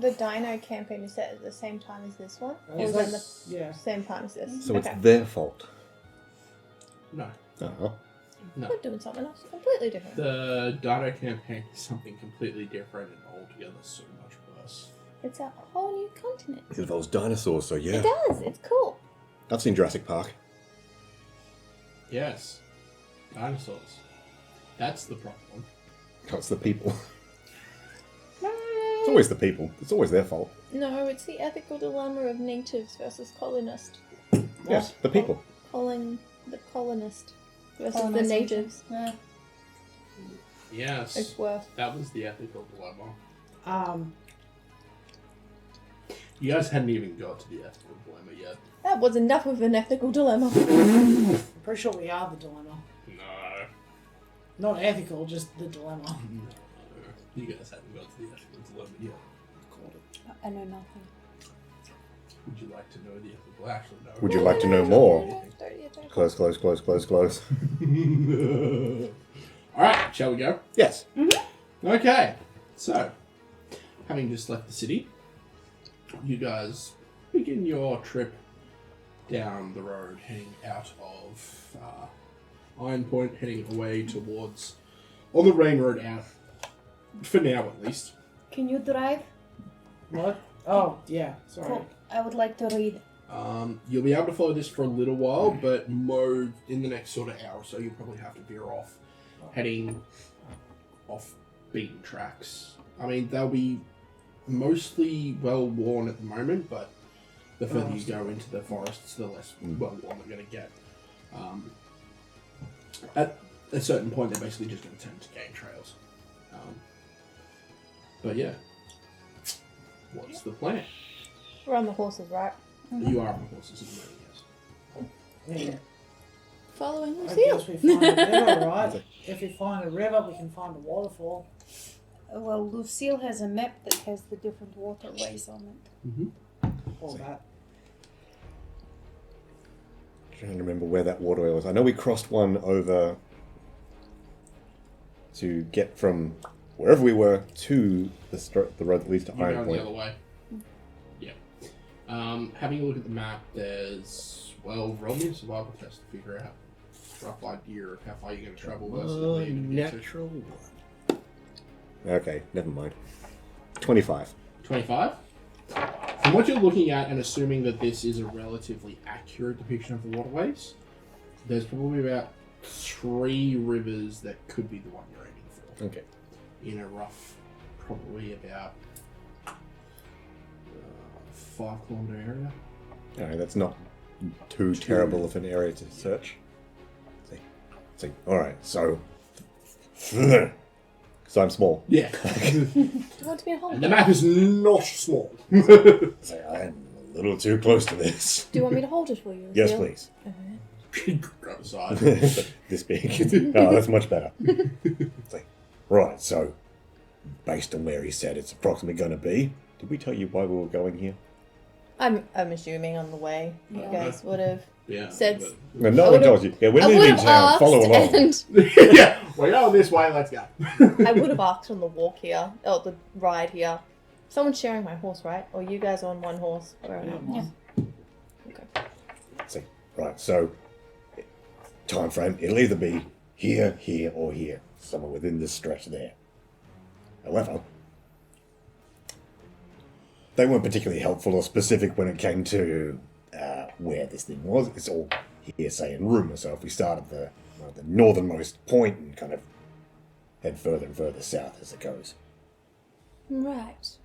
the Dino campaign, is that at the same time as this one? Or is like, it the same time as this? So it's their fault. No. Oh. No. We're doing something else completely different. The Dino campaign is something completely different and altogether so much worse. It's a whole new continent. It involves dinosaurs, so yeah. It does. It's cool. I've seen Jurassic Park. Yes. Dinosaurs. That's the problem. That's the people. It's always the people. It's always their fault. No, it's the ethical dilemma of natives versus colonists. Yes, the people. The colonist versus the Colonization. natives. Yeah. Yes. It's worse. That was the ethical dilemma. Um, You guys hadn't even got to the ethical dilemma yet. That was enough of an ethical dilemma. I'm pretty sure we are the dilemma. No. Not ethical, just the dilemma. No. You guys hadn't got to the ethical dilemma yet. I know nothing. Would you like to know the ethical? Actually, no. Would you like to know more? Don't. Close. Alright, shall we go? Yes. Okay, so, having just left the city, you guys begin your trip down the road, heading out of Ironpoint, heading away towards, on the rain road out, for now at least. Can you drive? What? Oh, yeah, sorry. Cool. I would like to read. You'll be able to follow this for a little while, but in the next sort of hour or so, you'll probably have to veer off, heading off beaten tracks. I mean, they'll be mostly well worn at the moment, but the further you go into the forests, the less well worn they're going to get. At a certain point, they're basically just going to turn to game trails. But yeah, what's the plan? We're on the horses, right? You are on the horses at the moment, yes. Yeah. Following I Lucille. guess we find a river, right? If we find a river, we can find a waterfall. Well, Lucille has a map that has the different waterways on it. Mm-hmm. All that. Trying to remember where that waterway was. I know we crossed one over to get from wherever we were to the road that leads to You're going the Ironpoint. other way. Yeah. Having a look at the map, there's, roll me a survival test to figure out a rough idea of how far you're going to travel versus where you're going to get to. Natural one. Okay, never mind. 25. 25? From what you're looking at and assuming that this is a relatively accurate depiction of the waterways, there's probably about 3 rivers that could be the one you're aiming for. Okay. In a rough, probably about 5 kilometre area. Alright, that's not too terrible of an area to search. See. Alright, so... So I'm small. Yeah. Do you want to be a home? And the map is not small. So I'm a little too close to this. Do you want me to hold it for you? Yes, Lucille? please. Okay. Grab a side. This big. Oh, that's much better. It's like, right, so based on where he said it's approximately going to be, did we tell you why we were going here? I'm assuming on the way you guys would have Yeah. said. No, no one told you. Yeah, we're I leaving would in have town. asked, Follow along. and Yeah, we're going this way, let's go. I would have asked on the walk here, or the ride here. Someone's sharing my horse, right? Or you guys are on one horse? We're on one horse. Okay. See, right, so time frame, it'll either be here, here, or here. Somewhere within this stretch there. However, they weren't particularly helpful or specific when it came to where this thing was. It's all hearsay and rumour. So if we start at the northernmost point and kind of head further and further south as it goes. Right.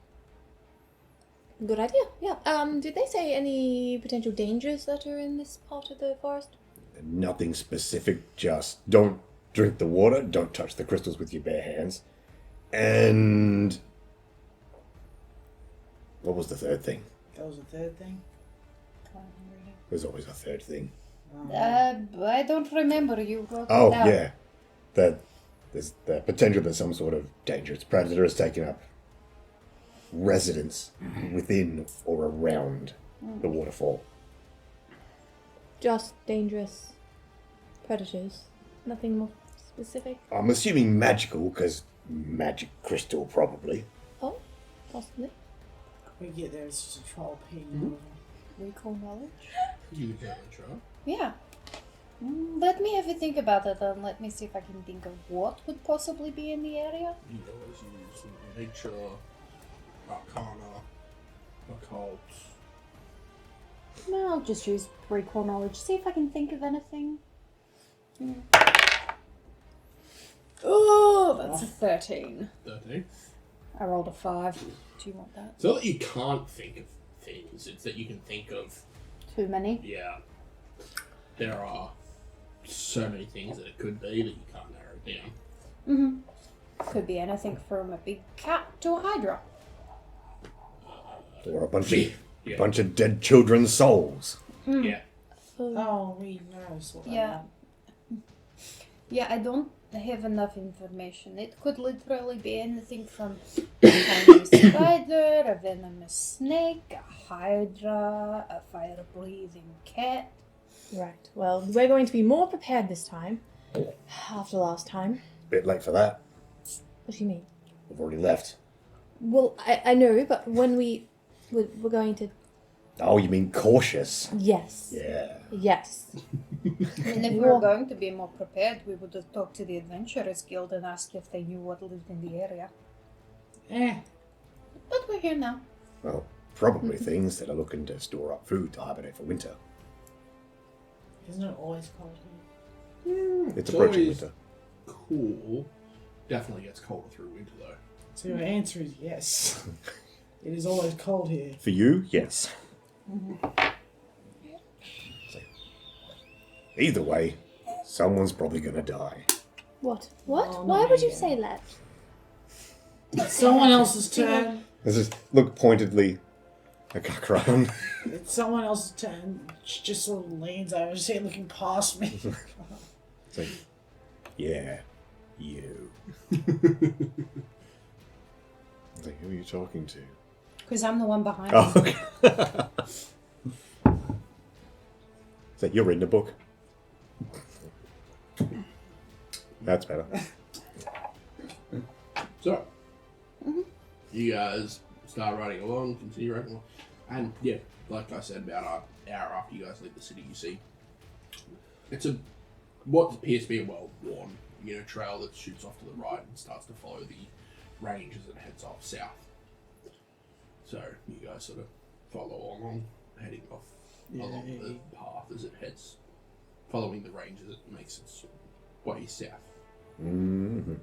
Good idea. Yeah. Did they say any potential dangers that are in this part of the forest? Nothing specific, just don't drink the water, don't touch the crystals with your bare hands. And what was the third thing? That was the third thing. There's always a third thing. I don't remember. You wrote Oh, it down. yeah. There's the potential that some sort of dangerous predator has taken up residence within or around the waterfall. Just dangerous predators. Nothing more specific. I'm assuming magical, because magic crystal probably. Oh, possibly. We get there, it's just a troll pig. Recall knowledge? You can try. Yeah. Let me have a think about it and let me see if I can think of what would possibly be in the area. You can always use nature, arcana, occult. No, I'll just use recall knowledge. See if I can think of anything. Oh, that's a 13. 13. I rolled a 5. Do you want that? It's not that you can't think of things, it's that you can think of, Too many? yeah, there are so many things that it could be that you can't narrow it down. Mm-hmm. Could be anything from a big cat to a hydra. Or a bunch Yeah. bunch of dead children's souls. Yeah. Oh, we know. Sort of Yeah. Yeah, I don't have enough information. It could literally be anything from a tiny spider, a venomous snake, a hydra, a fire-breathing cat. Right. Well, we're going to be more prepared this time. After last time. Bit late for that. What do you mean? We've already left. Well, I know, but when we're going to... Oh, you mean cautious? Yes. Yeah. Yes. I mean, if we were going to be more prepared, we would have talked to the Adventurers Guild and asked if they knew what lived in the area. But we're here now. Well, probably things that are looking to store up food to hibernate for winter. Isn't it always cold here? It's approaching always winter. cool. Definitely gets colder through winter though. So your answer is yes. It is always cold here. For you, yes. So, either way, someone's probably gonna die. What? What? Oh, Why not would you me. say that? It's someone else's turn. This is look pointedly at Kakran. It's someone else's turn. She just sort of leans over, just here looking past me. It's like, yeah, you. It's like, who are you talking to? Because I'm the one behind Oh, you. okay. It's like, you're reading a book. That's better. So, you guys start riding along, continue riding along, and yeah, like I said, about an hour after you guys leave the city, you see it's what appears to be a well-worn, trail that shoots off to the right and starts to follow the range as it heads off south. So you guys sort of follow along, heading off along the path as it heads, following the range as it makes its way south. Mm-hmm.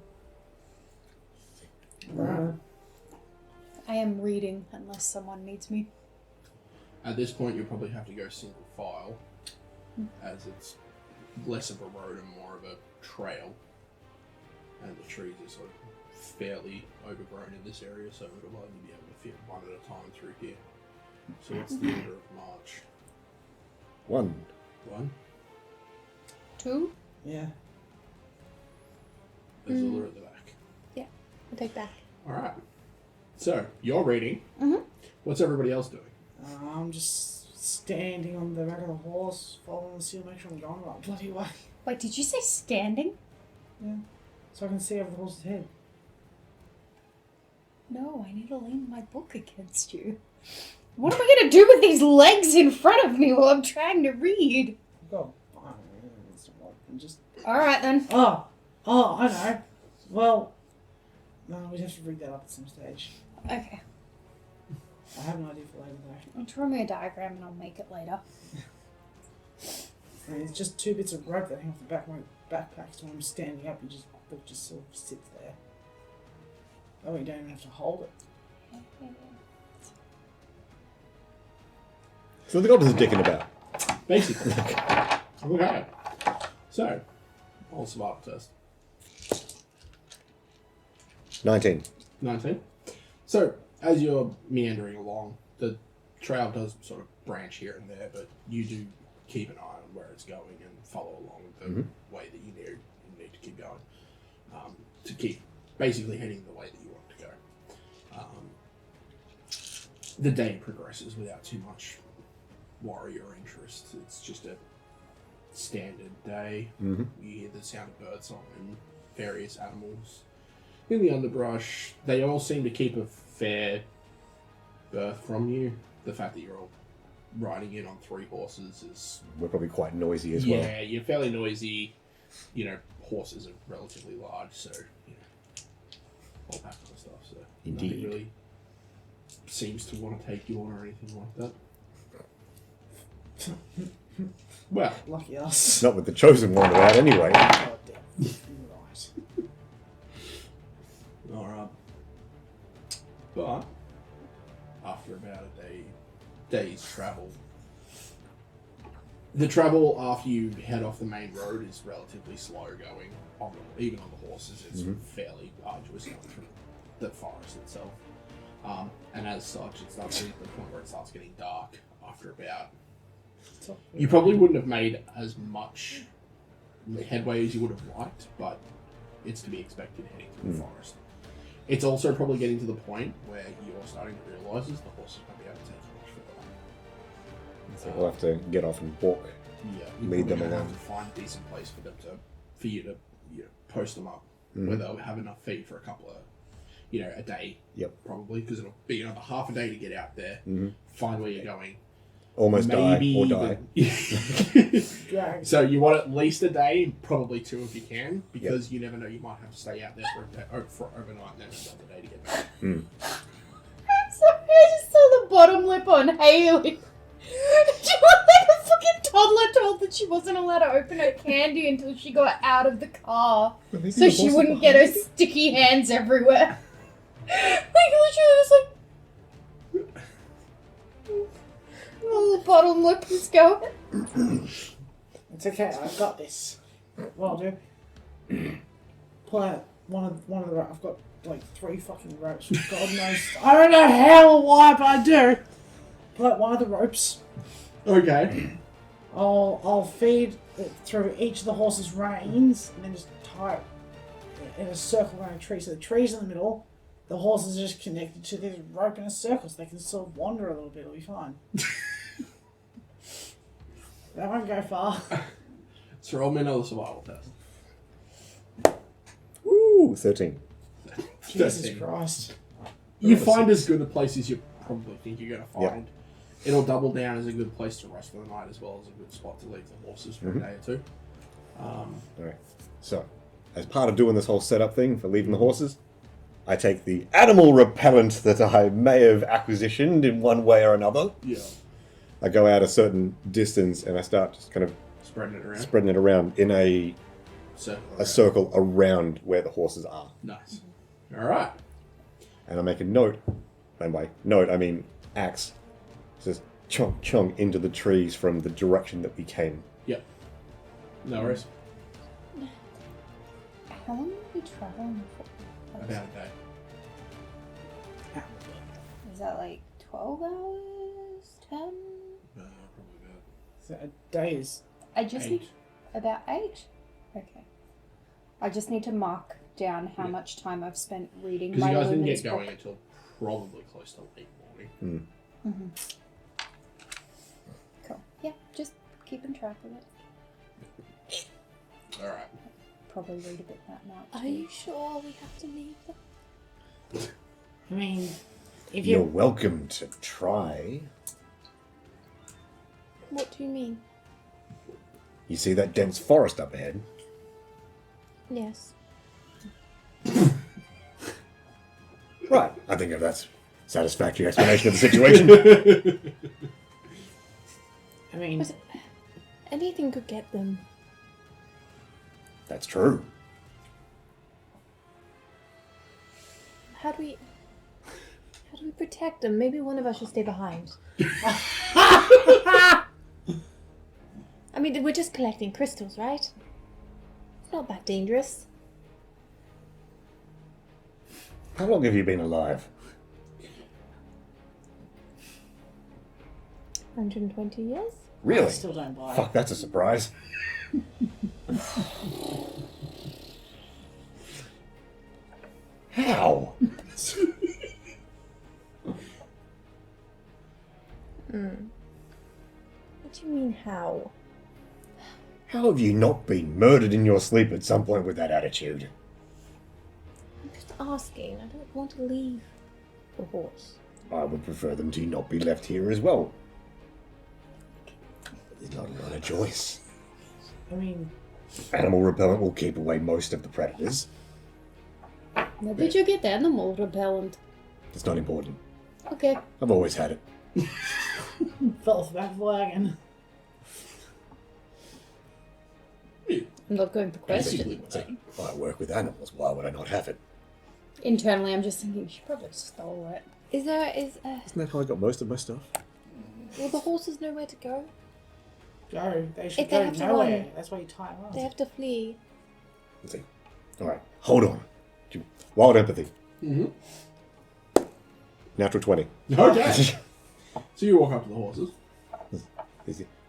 Right. I am reading unless someone needs me. At this point, you'll probably have to go single file, as it's less of a road and more of a trail, and the trees are sort of fairly overgrown in this area, so it'll only be able to fit one at a time through here. So what's the order of march? 1. 1. 2? Yeah. Azula at the back. I'll take back. Alright. So, you're reading. Mhm. What's everybody else doing? I'm just standing on the back of the horse, following the seal, make sure I'm going the right bloody way. Wait, did you say standing? Yeah. So I can see over the horse's head. No, I need to lean my book against you. What am I going to do with these legs in front of me while I'm trying to read? Go. Just. Alright then. Oh, I know. Well, no, we'd have to read that up at some stage. Okay. I have an idea for later though. Draw me a diagram and I'll make it later. I mean, it's just 2 bits of rope that hang off the back of my backpack, so when I'm standing up, the book just sort of sits there. Oh, you don't even have to hold it. So the goblins are dicking about. Basically. Okay. So, roll a survival test. 19. 19. So, as you're meandering along, the trail does sort of branch here and there, but you do keep an eye on where it's going and follow along the way that you need to keep going. To keep basically heading the way that you want to go. The day progresses without too much worry or interest. It's just a standard day. Mm-hmm. You hear the sound of birdsong and various animals in the underbrush. They all seem to keep a fair birth from you. The fact that you're all riding in on 3 horses is... We're probably quite noisy as well. Yeah, you're fairly noisy. You know, horses are relatively large, so, you know, all that kind of stuff. So Indeed. nobody really seems to want to take you on or anything like that. Well, Lucky us. Not with the chosen one around anyway. God damn. Right. alright. But, after about a day's travel, the travel after you head off the main road is relatively slow going. Even on the horses, it's fairly arduous going through the forest itself. And as such, it starts getting to the point where it starts getting dark after about... You probably wouldn't have made as much headway as you would have liked, but it's to be expected heading through the forest. It's also probably getting to the point where you're starting to realise the horses won't be able to take you much further. So we'll have to get off and walk. Yeah, you Lead them probably along. have to find a decent place for you to post them up, where they'll have enough feed for a couple of, a day. Yep. Probably, because it'll be another half a day to get out there, find where you're going. Almost die or die. Drag. So you want at least a day, probably 2 if you can, because you never know, you might have to stay out there for overnight and then another day to get back. Sorry, I just saw the bottom lip on Haley. She was like a fucking toddler told that she wasn't allowed to open her candy until she got out of the car. So she wouldn't get her sticky hands everywhere. Like, literally, just like... Oh, the bottom lip is going. It's okay, I've got this. What I'll do, pull out one of the ropes. I've got like 3 fucking ropes. God knows. I don't know how or why, but I do. Pull out one of the ropes. Okay. I'll feed it through each of the horse's reins and then just tie it in a circle around a tree. So the tree's in the middle. The horses are just connected to this rope in a circle, so they can sort of wander a little bit. It'll be fine. That won't go far. So roll me another survival test. Woo! 13. Jesus 13. Christ. You find as good a place as you probably think you're going to find. It'll double down as a good place to rest for the night, as well as a good spot to leave the horses for a day or 2. Alright. So, as part of doing this whole setup thing for leaving the horses, I take the animal repellent that I may have acquisitioned in one way or another. Yeah. I go out a certain distance and I start just kind of Spreading it around in a Circle circle around where the horses are. Nice. Alright. And I make a note, and by note I mean axe, it says chomp chomp into the trees from the direction that we came. Yep. No worries. How long are we traveling for? About a day. Is that like 12 hours? 10? Probably about So a day is... I just 8. need about 8? Okay. I just need to mark down how much time I've spent reading because my you guys didn't luminous get going book. until probably close to late morning. Cool. Yeah, just keeping track of it. Alright. Probably read a bit that night. Are you sure we have to leave them? I mean, if You're you... welcome to try. What do you mean? You see that dense forest up ahead? Yes. Right. I think that's a satisfactory explanation of the situation. I mean, Anything could get them. That's true. How do we protect them? Maybe one of us should stay behind. I mean, we're just collecting crystals, right? It's not that dangerous. How long have you been alive? 120 years? I Really? still don't buy it. Fuck, that's a surprise. How? What do you mean, how? How have you not been murdered in your sleep at some point with that attitude? I'm just asking. I don't want to leave the horse. I would prefer them to not be left here as well. There's not a lot of choice. I mean, Animal repellent will keep away most of the predators. Where did you get animal repellent? It's not important. Okay. I've always had it. fell off the back of the wagon. I'm not going to question. I work with animals. Why would I not have it? Internally, I'm just thinking she probably stole it. Isn't that how I got most of my stuff? Will the horses know where to go? Go. They should If they go have to nowhere. run. That's why you tie them up. They have to flee. Let's see. Alright, hold on. Wild empathy. Mm-hmm. Natural 20. Okay. So you walk up to the horses.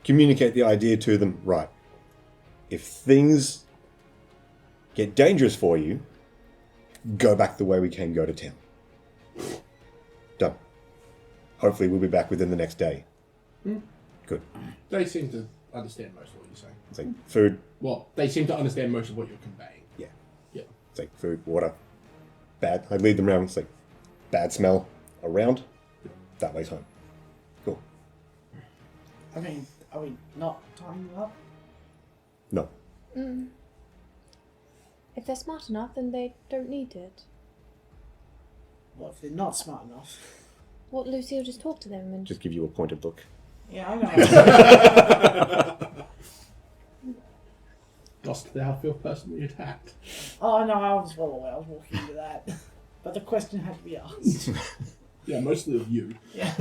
Communicate the idea to them. Right. If things get dangerous for you, go back the way we came, go to town. Done. Hopefully we'll be back within the next day. Good. They seem to understand most of what you're saying. It's like food. Well, they seem to understand most of what you're conveying. Yeah. Yeah. It's like food, water. Bad. I lead them around. It's like bad smell around. That way's home. Cool. I mean, are we not tying them up? No. If they're smart enough, then they don't need it. Well, if they're not smart enough. What, Lucy will just talk to them and... Just give you a pointed look. Yeah, I know. Dost thou feel personally attacked? Oh, no, I was well aware. I was walking into that. But the question had to be asked. Yeah, mostly of you. Yeah.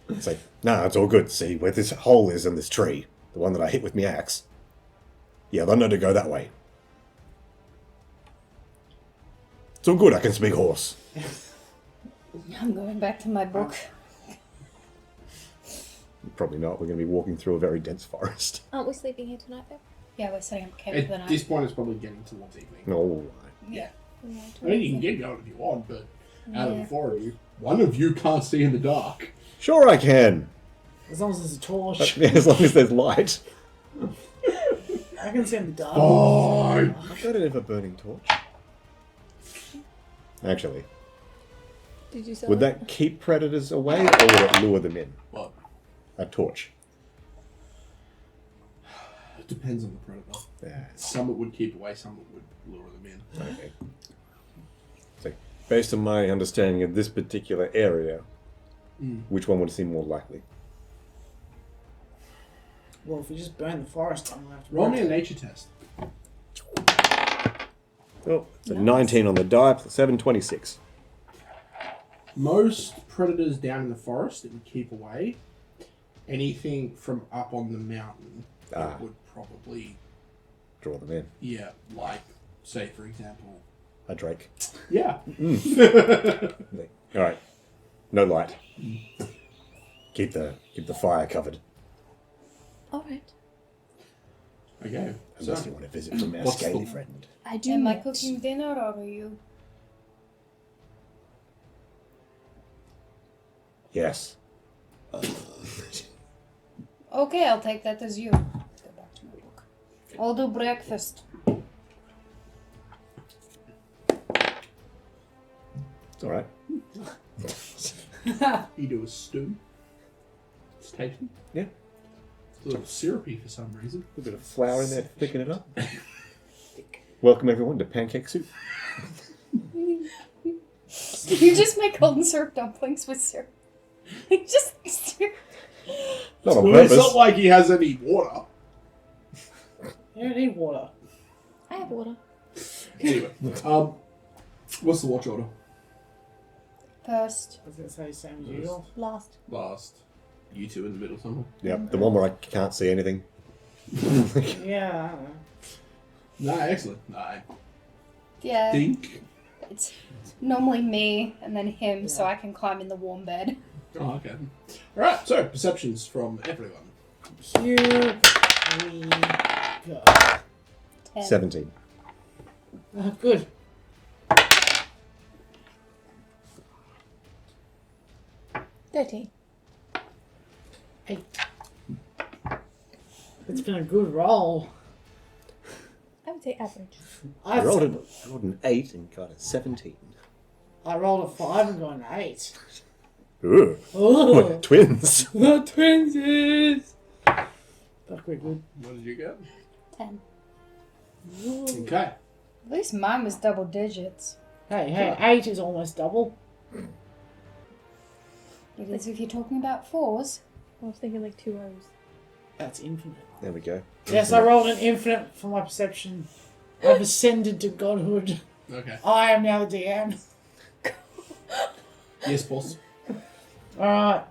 It's like, nah, it's all good. See, where this hole is in this tree, the one that I hit with my axe. Yeah, they'll know to go that way. It's all good, I can speak horse. I'm going back to my book. Probably not, we're going to be walking through a very dense forest. Aren't we sleeping here tonight, though? Yeah, we're setting up camp for the At night. this point, it's probably getting towards evening. No. Yeah. Right, I mean, you can get going if you want, but out of Yeah. the four of you, one of you can't see in the dark. Sure I can. As long as there's a torch. As long as there's light. I can see in the dark. Fine. I've got a burning torch. Actually, Did you sell would it? that keep predators away or would it lure them in? What? A torch. It depends on the predator. Yeah. Some it would keep away, some it would lure them in. Okay. So, based on my understanding of this particular area, which one would seem more likely? Well, if we just burn the forest, I'm going to have to... Roll me a nature test. Oh, it's a 19 on the die, plus 7, 26. Most predators down in the forest it would keep away. Anything from up on the mountain it would probably... Draw them in. Yeah, like, say for example... A drake. Yeah. Alright. No light. Keep the fire covered. Alright. Okay. Unless So, you want to visit from our What's scaly the- friend. I do Am I not. cooking dinner or are you? Yes. Okay, I'll take that as you. Go back to my book. I'll do breakfast. It's alright. you do a stew. It's tasty. Yeah. It's a little syrupy for some reason. A bit of flour in there to thicken it up. Welcome everyone to pancake soup. You just make golden syrup dumplings with syrup. Just Not on Well, it's purpose. not like he has any water. You don't need water. I have water. Anyway, what's the watch order? first. I was going to say same as usual. Last. Last. You two in the middle somewhere. Yep, the one where I can't see anything. Yeah, I don't know. No, excellent. I Yeah, think. it's normally me and then him, so I can climb in the warm bed. Oh, okay. Alright, so perceptions from everyone. Here we go. 10. 17. Good. Dirty. 8. It's been a good roll. I would say average. I rolled an 8 and got a 17. I rolled a 5 and got an 8. Ooh. Oh, Twins. the twinsies. That's pretty good. What did you get? 10. Okay. At least mine was double digits. Hey, 8 is almost double. It is if you're talking about 4s. I was thinking like 2 O's. That's infinite. There we go. Yes, I rolled an infinite for my perception. I've ascended to godhood. Okay. I am now the DM. Yes, boss. Alright,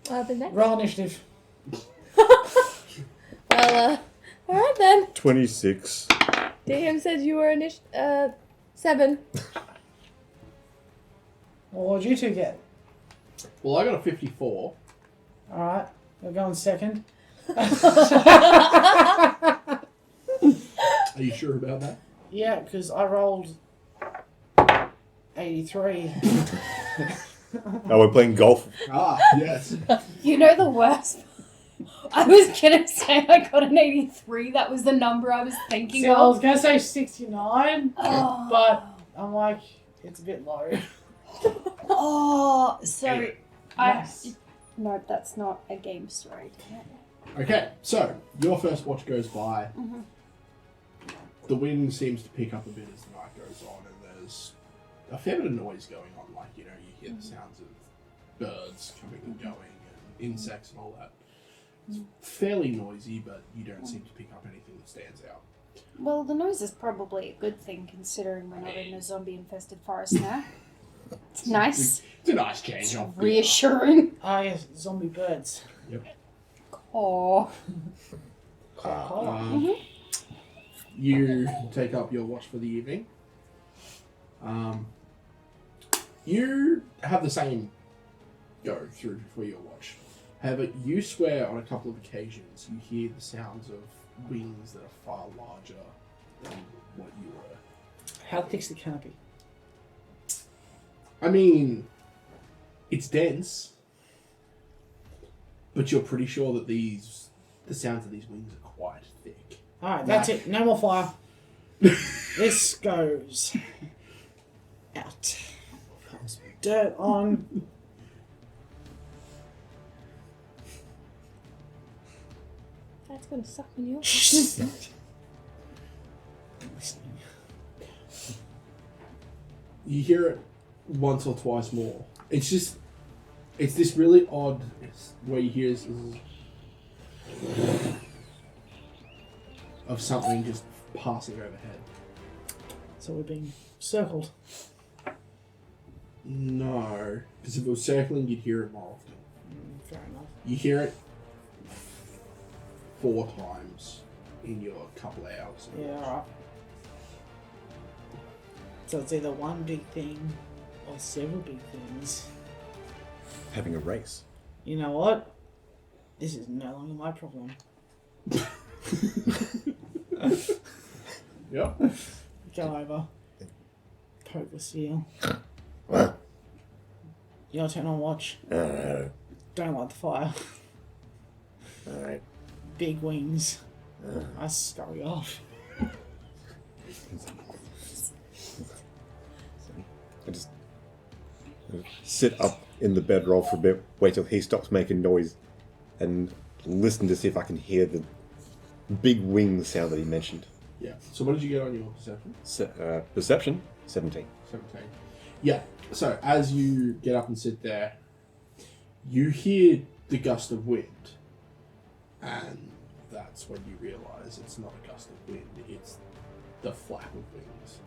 The next. roll initiative. Well, alright then. 26. DM said you were 7. Well, what did you two get? Well, I got a 54. Alright, we're going second. Are you sure about that? Yeah, because I rolled 83. Oh, we're playing golf. Ah, yes. You know the worst? I was gonna say I got an 83. That was the number I was thinking See, I was of. going to say 69, Oh. but I'm like, it's a bit low. Oh, so Nice. no, that's not a game story. Okay, so your first watch goes by. Mhm. The wind seems to pick up a bit as the night goes on, and there's a fair bit of noise going on. Like, you know, you hear the sounds of birds coming and going, and insects and all that. It's fairly noisy, but you don't seem to pick up anything that stands out. Well, the noise is probably a good thing considering we're not in a zombie-infested forest now. It's nice. It's a nice change. It's Of reassuring. Oh, yes, zombie birds. Oh. You take up your watch for the evening. You have the same go through for your watch. However, you swear on a couple of occasions you hear the sounds of wings that are far larger than what you were. How thick's the canopy? I mean, it's dense, but you're pretty sure that the sounds of these wings are quite thick. Alright, that's it. No more fire. This goes out. Pass dirt on. That's gonna suck when you're. You hear it once or twice more. It's this really odd where you hear this of something just passing overhead. So we're being circled. No, because if it was circling, you'd hear it more often. Fair enough. You hear it 4 times in your couple hours. Yeah, alright. So it's either one big thing or several big things. Having a race. You know what? This is no longer my problem. Yep. Go over. Poke the seal. What? Your turn on watch. Alright. Don't light the fire. Alright. Big wings. I scurry off. I just sit up in the bedroll for a bit, wait till he stops making noise, and listen to see if I can hear the big wing sound that he mentioned. Yeah. So what did you get on your perception? Perception? 17. 17. Yeah. So as you get up and sit there, you hear the gust of wind, and that's when you realise it's not a gust of wind; it's the flap of wings.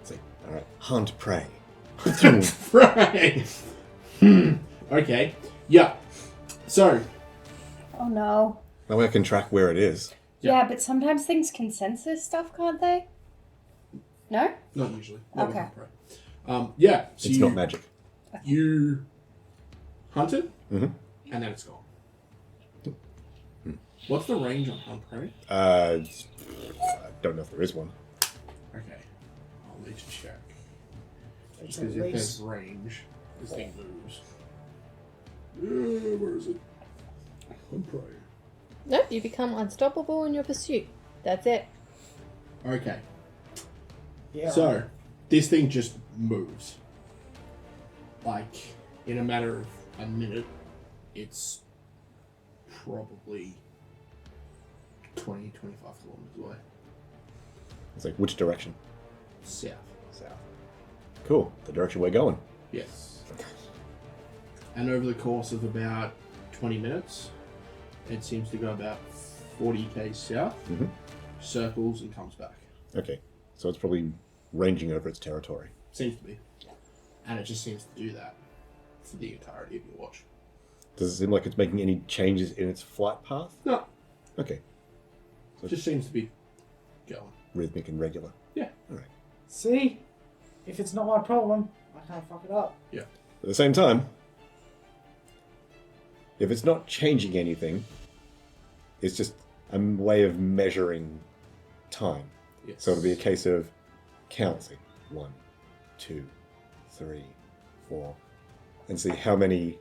It's like, alright, hunt prey. Right. Okay. Yeah. So Oh no. That way I can track where it is. Yeah. Yeah, but sometimes things can sense this stuff, can't they? No? not usually. Not Okay. with prey. Yeah. So It's not magic. You hunt it, Mhm. and then it's gone. What's the range on hunt prey? I don't know if there is one. Okay. I'll need to check. It's Because at if there's least range, this thing moves. Where is it? Hunt prey. Nope, you become unstoppable in your pursuit. That's it. Okay. yeah. So, this thing just moves. Like, in a matter of a minute, it's probably 20, 25 kilometers away. It's like, which direction? South. South. Cool. The direction we're going. Yes. And over the course of about 20 minutes, it seems to go about 40 k's south, circles, and comes back. Okay. So it's probably ranging over its territory. Seems to be. And it just seems to do that for the entirety of your watch. Does it seem like it's making any changes in its flight path? No. Okay. It just seems to be going. Rhythmic and regular. Yeah. Alright. See? If it's not my problem, I can't fuck it up. Yeah. At the same time, if it's not changing anything, it's just a way of measuring time. Yes. So it'll be a case of counting 1, 2, 3, 4, and see how many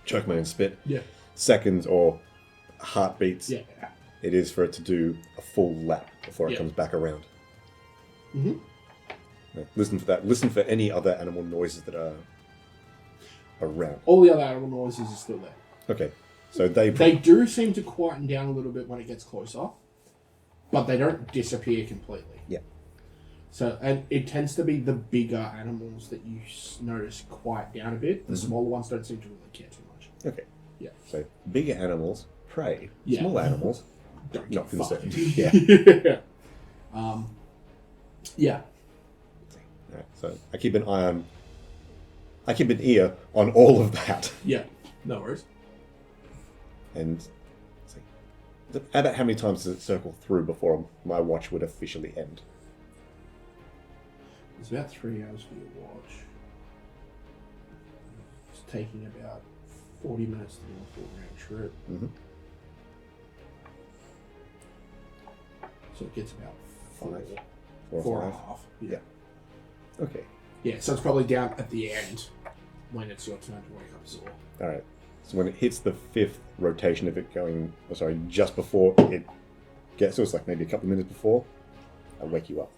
choke my own spit Yeah. seconds or heartbeats Yeah. it is for it to do a full lap before it Yeah. comes back around. Mm-hmm. Listen for that. Listen for any other animal noises that are around. All the other animal noises are still there. Okay, so they do seem to quieten down a little bit when it gets closer, but they don't disappear completely. Yeah. So, and it tends to be the bigger animals that you notice quiet down a bit. The smaller ones don't seem to really care too much. Okay. Yeah. So bigger animals prey. Yeah. Small animals Don't not give a fuck. concerned. Yeah. Yeah. Yeah. Alright, so I keep an ear on all of that. Yeah. No worries. And see, about how many times does it circle through before my watch would officially end? It's about 3 hours for your watch. It's taking about 40 minutes to do a full round trip. Mm-hmm. So it gets about four Four and a or half. Yeah. Okay. Yeah, so it's probably down at the end when it's your turn to wake up as well. All right. So when it hits the 5th rotation of it going, just before it gets to us, like maybe a couple of minutes before, I wake you up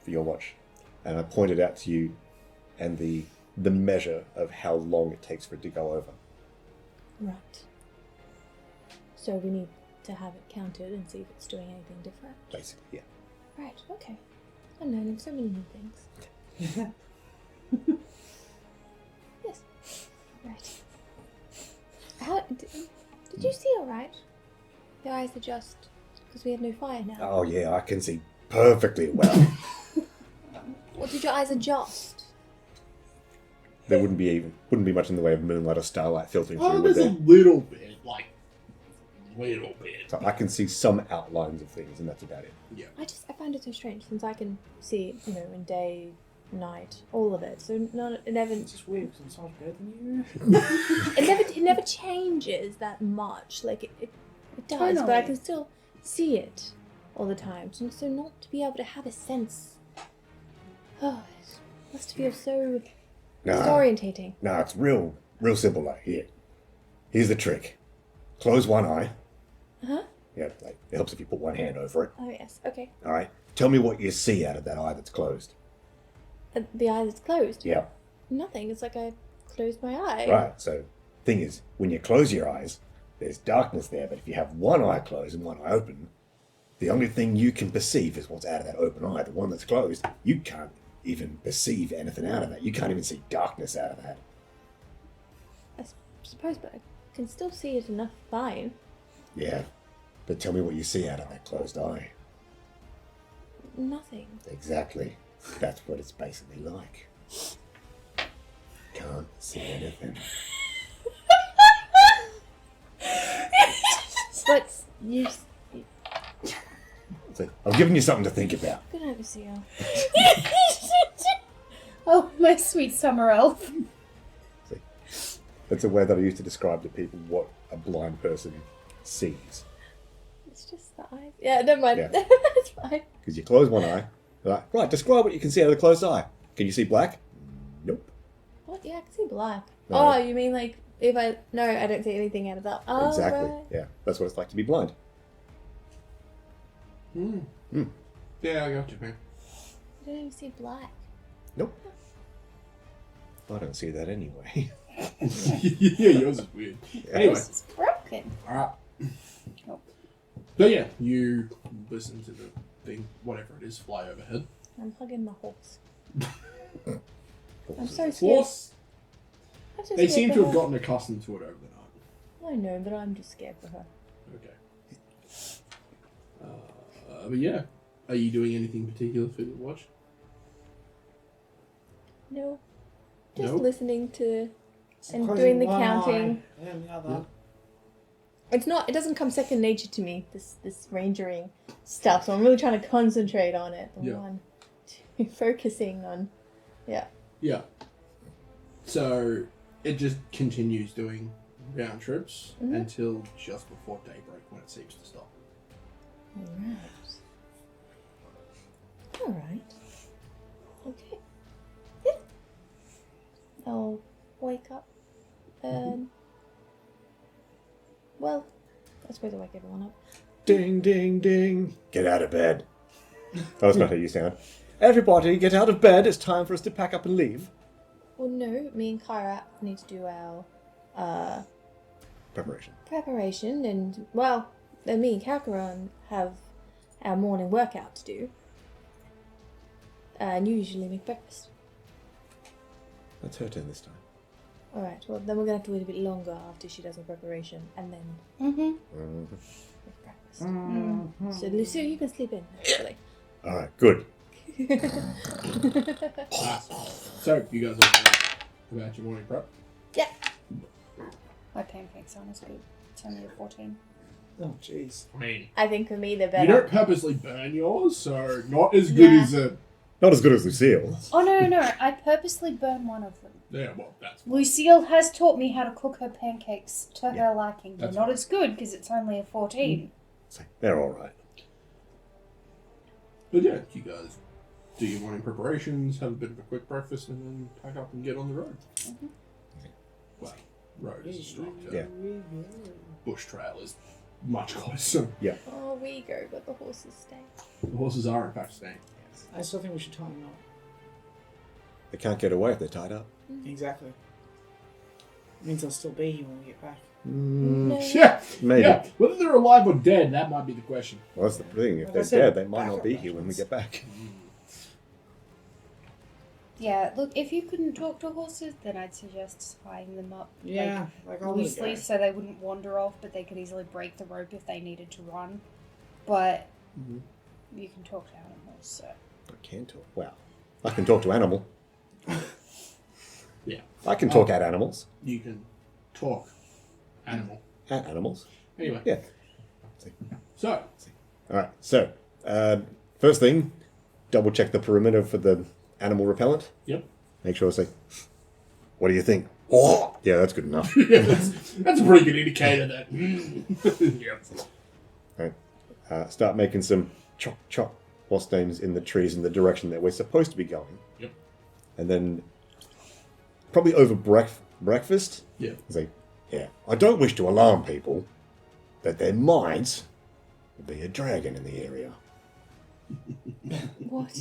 for your watch. And I point it out to you and the measure of how long it takes for it to go over. Right. So we need to have it counted and see if it's doing anything different. Basically, yeah. Right, okay. I'm learning so many new things. Yes. Right. How did you see all right? Your eyes adjust because we have no fire now. Oh yeah, I can see perfectly well. Or did your eyes adjust? There wouldn't be much in the way of moonlight or starlight filtering through, Oh, would there's a there? little bit, like, little bit. So I can see some outlines of things, and that's about it. Yeah. I find it so strange since I can see, in day, night, all of it. So it never It's just weird because I'm so much better than you. it never changes that much. Like it does, but I can still see it all the time. So not to be able to have a sense. Oh, it must feel so disorientating. No, it's real simple. Like here's the trick: close one eye. Uh-huh. Yeah, like it helps if you put one hand over it. Oh yes, okay. All right. Tell me what you see out of that eye that's closed. The eye that's closed. Yeah. Nothing. It's like I closed my eye. Right. So, thing is, when you close your eyes, there's darkness there. But if you have one eye closed and one eye open, the only thing you can perceive is what's out of that open eye. The one that's closed, you can't even perceive anything out of that. You can't even see darkness out of that. I suppose, but I can still see it enough fine. Yeah. But tell me what you see out of that closed eye. Nothing. Exactly. That's what it's basically like. Can't see anything. But you. So, I'm giving you something to think about. Good night, Lucille. Oh, my sweet summer elf. See, that's a way that I used to describe to people what a blind person sees. It's just the eyes. Yeah, never mind. Yeah. That's fine. Because you close one eye, you're like, right, describe what you can see out of the closed eye. Can you see black? Nope. What? Yeah, I can see black. No. Oh, you mean like if I... No, I don't see anything out of that. Oh, Exactly. right. Yeah, that's what it's like to be blind. Yeah, I got you, man. I don't even see black. Nope. I don't see that anyway. Yeah, yours is weird. Anyway. This is broken. Alright. Nope. But yeah, you listen to the thing, whatever it is, fly overhead. I'm hugging my horse. I'm so scared. Horse, I'm so they scared seem for to have her. gotten accustomed to it over the night. I know, but I'm just scared for her. Okay. But yeah, are you doing anything particular for the watch? No. Just Nope. listening to and Closing doing the one counting. eye, then the other. It doesn't come second nature to me, this rangering stuff, so I'm really trying to concentrate on it. Focusing on, Yeah. So it just continues doing round trips until just before daybreak when it seems to stop. Alright. Okay. Yeah. I'll wake up. Well, I suppose I'll wake everyone up. Ding, ding, ding. Get out of bed. Oh, that's not how you sound. Everybody, get out of bed. It's time for us to pack up and leave. Well, no, me and Kyra need to do our preparation, and, well, then me and Kalkaran have our morning workout to do. And you usually make breakfast. That's her turn this time. Alright, well, then we're going to have to wait a bit longer after she does her preparation, and then make breakfast. So, Lucille, you can sleep in, actually. Alright, good. So, you guys all know about your morning prep? Yeah. My pancakes aren't as good. It's only a 14. Oh, jeez. I mean, I think for me, they're you better. don't purposely burn yours, so not as good as a... Not as good as Lucille. Oh, no. I purposely burn one of them. Yeah, well, that's... Lucille has taught me how to cook her pancakes to Yeah. her liking. They're That's not fine. as good because it's only a 14. So they're alright. But yeah, you guys do your morning preparations, have a bit of a quick breakfast, and then pack up and get on the road. Well, road is a strong term. Yeah. Bush trail is much closer. Oh, we go, but the horses stay. The horses are in fact staying. I still think we should tie them up. They can't get away if they're tied up. Exactly. It means they'll still be here when we get back. No. Yeah, Maybe. yeah. Whether they're alive or dead, that might be the question. Well, that's the thing. If Like I they're said, dead, they might backup not be here when we rations. get back. Yeah, look, if you couldn't talk to horses, then I'd suggest tying them up Yeah, like I'll let it loosely go. so they wouldn't wander off, but they could easily break the rope if they needed to run. But you can talk to animals, so... I can talk. Wow. I can talk to animal. Yeah. I can talk at animals. You can talk animal. At animals. Anyway. Yeah. So, Alright, so, first thing, double check the perimeter for the animal repellent. yep. Make sure I say, what do you think? Oh! Yeah, that's good enough. Yeah, that's a pretty good indicator that. Yep. Alright. Start making some chop chop wasp names in the trees in the direction that we're supposed to be going. Yep. And then, probably over breakfast, Yeah. say, yeah, I don't wish to alarm people, but there might be a dragon in the area. What?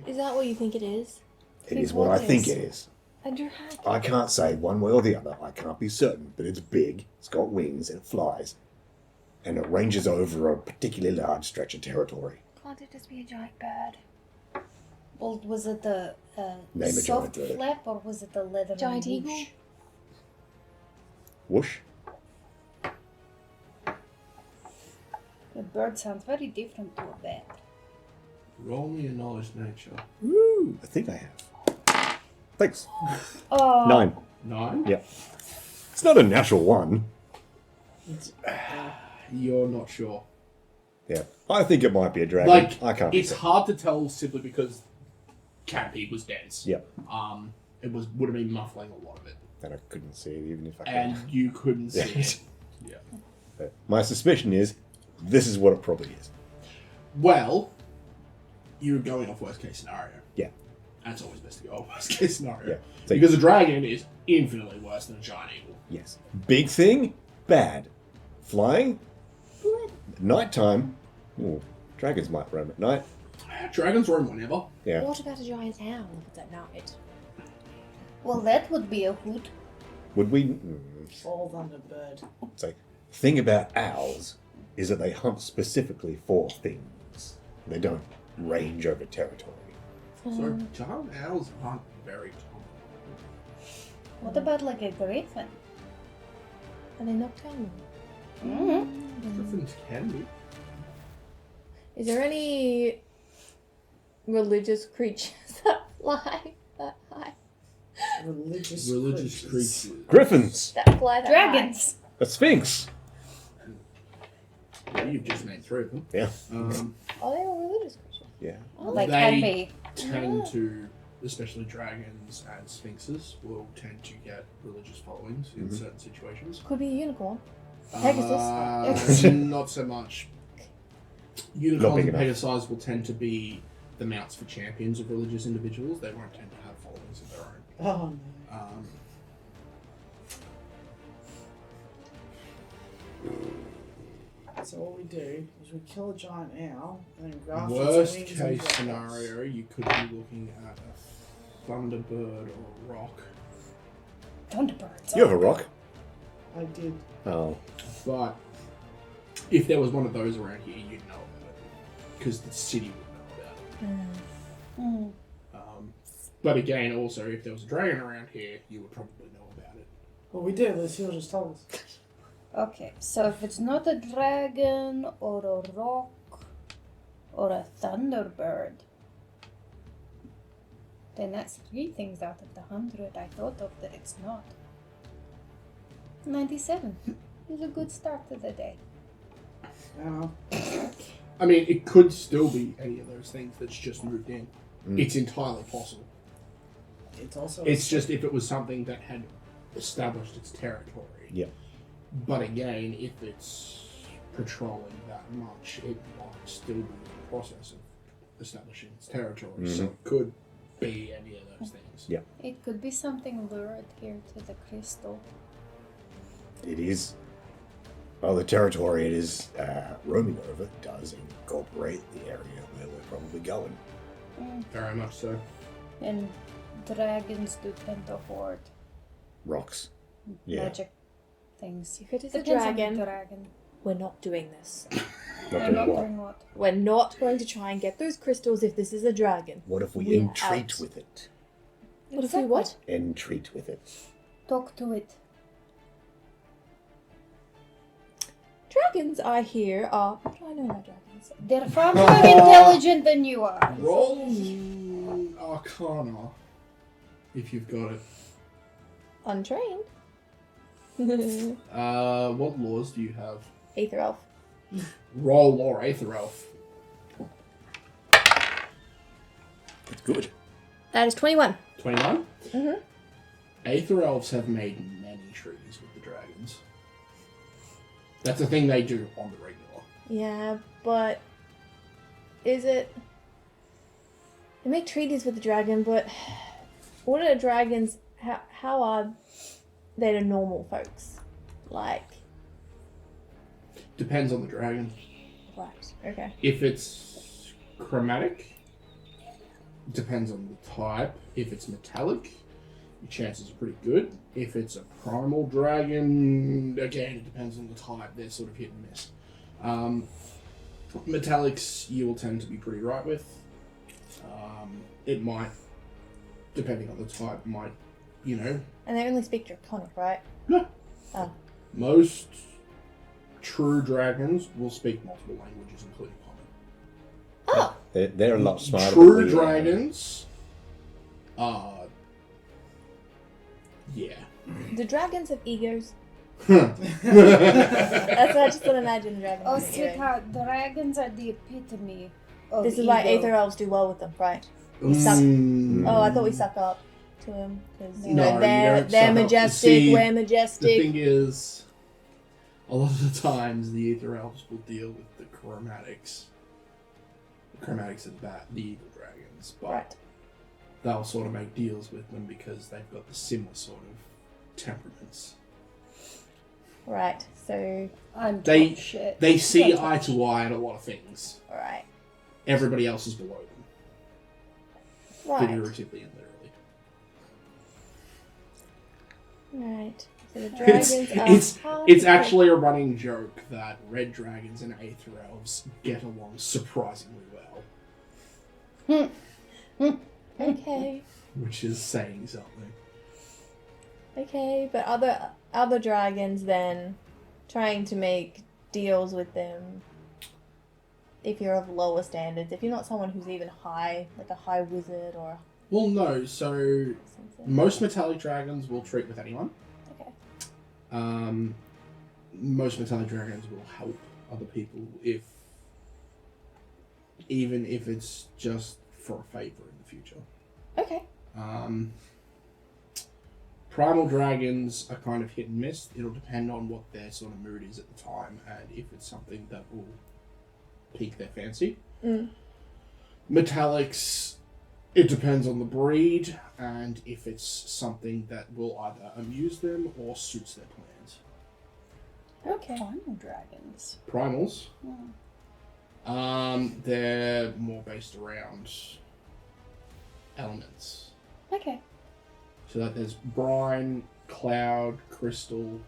Is that what you think it is? It is what I think it is. A dragon? I can't say one way or the other. I can't be certain, but it's big, it's got wings, and it flies. And it ranges over a particularly large stretch of territory. Can't it just be a giant bird? Well, was it the Name a soft giant bird. flap or was it the leather Giant and eagle? whoosh? Whoosh? The bird sounds very different to a bat. Roll me a knowledge nature. Woo! I think I have. Thanks. Oh, 9. 9? Yep. It's not a natural one. You're not sure. Yeah. I think it might be a dragon. Like, I can't be it's certain. hard to tell simply because canopy was dense. Yep. It would have been muffling a lot of it. And I couldn't see it even if I could. And you couldn't see Yeah. it. Yeah. But my suspicion is this is what it probably is. Well, you're going off worst case scenario. Yeah. That's always best to go off worst case scenario. Yeah. So- Because a dragon is infinitely worse than a giant eagle. Yes. Big thing, bad. Flying, nighttime. Ooh, dragons might roam at night. Dragons roam whenever. Yeah. What about a giant owl if it's at night? Well, that would be a hoot. Would we? Fall Thunderbird. It's like, the thing about owls is that they hunt specifically for things. They don't range over territory. So giant owls aren't very common. What about like a griffin? Are they nocturnal? Griffins can be. Is there any religious creatures that fly that high? Religious creatures. Griffins! That fly that Dragons. A sphinx! Well, you've just named 3 of them. Yeah. high? Are they all religious creatures? Yeah. Well, they can be. Tend to, especially dragons and sphinxes, will tend to get religious followings in certain situations. Could be a unicorn. Not so much. Not Unicorns big and enough. Pegasi will tend to be the mounts for champions of religious individuals. They won't tend to have followings of their own. Oh no. So what we do is we kill a giant owl and then graft its Worst wings case and dragons. scenario, you could be looking at a thunderbird or a rock. Thunderbirds. You have a rock? I did. Oh. But if there was one of those around here, you'd know about it. Because the city would know about it. But again, also, if there was a dragon around here, you would probably know about it. Well, we did. The seal just told us. Okay, so if it's not a dragon or a rock or a thunderbird, then that's 3 things out of the 100 I thought of that it's not. 97 is a good start to the day. I mean, it could still be any of those things that's just moved in. It's entirely possible. It's also. It's just if it was something that had established its territory. Yeah. But again, if it's patrolling that much, it might still be in the process of establishing its territory. So it could be any of those things. Yeah. It could be something lured here to the crystal. It is. Well, the territory it is roaming over does incorporate the area where we're probably going. Very much so. And dragons do tend to hoard Rocks. Yeah. magic things. If it is a Depends on the dragon, dragon. we're not doing this. Not I'm doing not what? doing what? We're not going to try and get those crystals if this is a dragon. What if we We're entreat out. with it? What if we what? Entreat with it. Talk to it. Dragons, I hear, are... What do I know about dragons? They're far more intelligent than you are. Roll Arcana if you've got it. Untrained. What laws do you have? Aether elf. Roll or Aether Elf. It's good. That is 21. 21? Mhm. Aether Elves have made many treaties with the dragons. That's a thing they do on the regular. Yeah, but... Is it... They make treaties with the dragon, but... What are dragons... How are they to normal folks? Like... Depends on the dragon. Right, okay. If it's chromatic, depends on the type. If it's metallic, your chances are pretty good. If it's a primal dragon, again, it depends on the type. They're sort of hit and miss. Metallics, you will tend to be pretty right with. It might, depending on the type, might, you know... And they only speak Draconic, right? No. Oh. Most true dragons will speak multiple languages, including common. Oh! They're a lot smarter. True than we are. dragons are... Yeah. Do dragons have egos? Huh. That's what I just don't imagine dragons. Oh, have egos. sweetheart, dragons are the epitome of This is why ego. Aether elves do well with them, right? We suck. Oh, I thought we suck up to them because you No, know you they're don't suck up. majestic. See, We're The majestic. thing is, a lot of the times the Aether Elves will deal with the chromatics. The chromatics are the evil dragons, but Right. they'll sort of make deals with them because they've got the similar sort of temperaments. Right. So, I'm They- talk shit. They see Don't eye talk to eye on a lot of things. all right. Everybody else is below them, Right. figuratively and literally. Right. So the dragons are It's actually a running joke that red dragons and aether elves get along surprisingly well. Okay. Which is saying something. Okay, but other dragons then trying to make deals with them if you're of lower standards, if you're not someone who's even high, like a high wizard or Well, no. So something. most metallic dragons will treat with anyone. Okay. Most metallic dragons will help other people even if it's just for a favor in the future. Okay. Primal dragons are kind of hit and miss. It'll depend on what their sort of mood is at the time and if it's something that will pique their fancy. Metallics, it depends on the breed and if it's something that will either amuse them or suits their plans. Okay. Primal dragons. Primals, they're more based around elements. Okay. So that there's brine, cloud, crystal,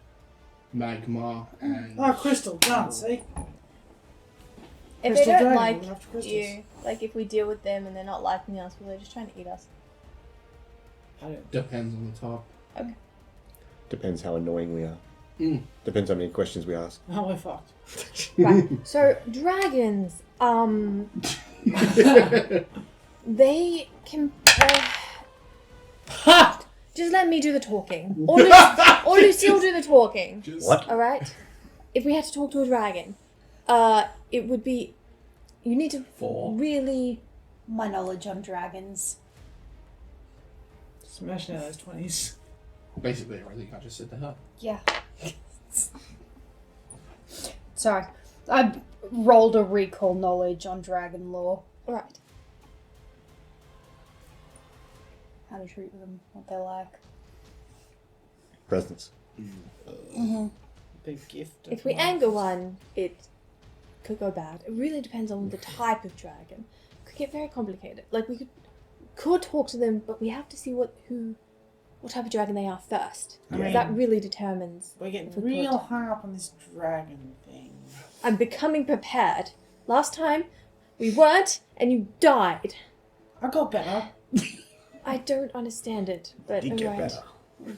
magma, and... Oh, crystal, can't see. If Crystal they don't dragon, like we're after crystals. you, like if we deal with them and they're not liking us, well, they're just trying to eat us. I don't. Depends on the top. Depends how annoying we are. Mm. Depends how many questions we ask. Oh, we're fucked. Right. So dragons, they can. Ha! Just let me do the talking, or Lucille do the talking. What? All right. If we had to talk to a dragon, it would be. You need to really. My knowledge on dragons. Smashing out those 20s. Basically everything I just said to her. Yeah. Sorry. I rolled a recall knowledge on dragon lore. Right. How to treat them, what they like. Presents. Big gift. If we anger one, it could go bad. It really depends on the type of dragon. It could get very complicated. Like we could talk to them, but we have to see what type of dragon they are first. I Because mean, that really determines. we're getting if we real could. high up on this dragon thing. I'm becoming prepared. Last time, we weren't, and you died. I got better. I don't understand it, but Did get alright. better.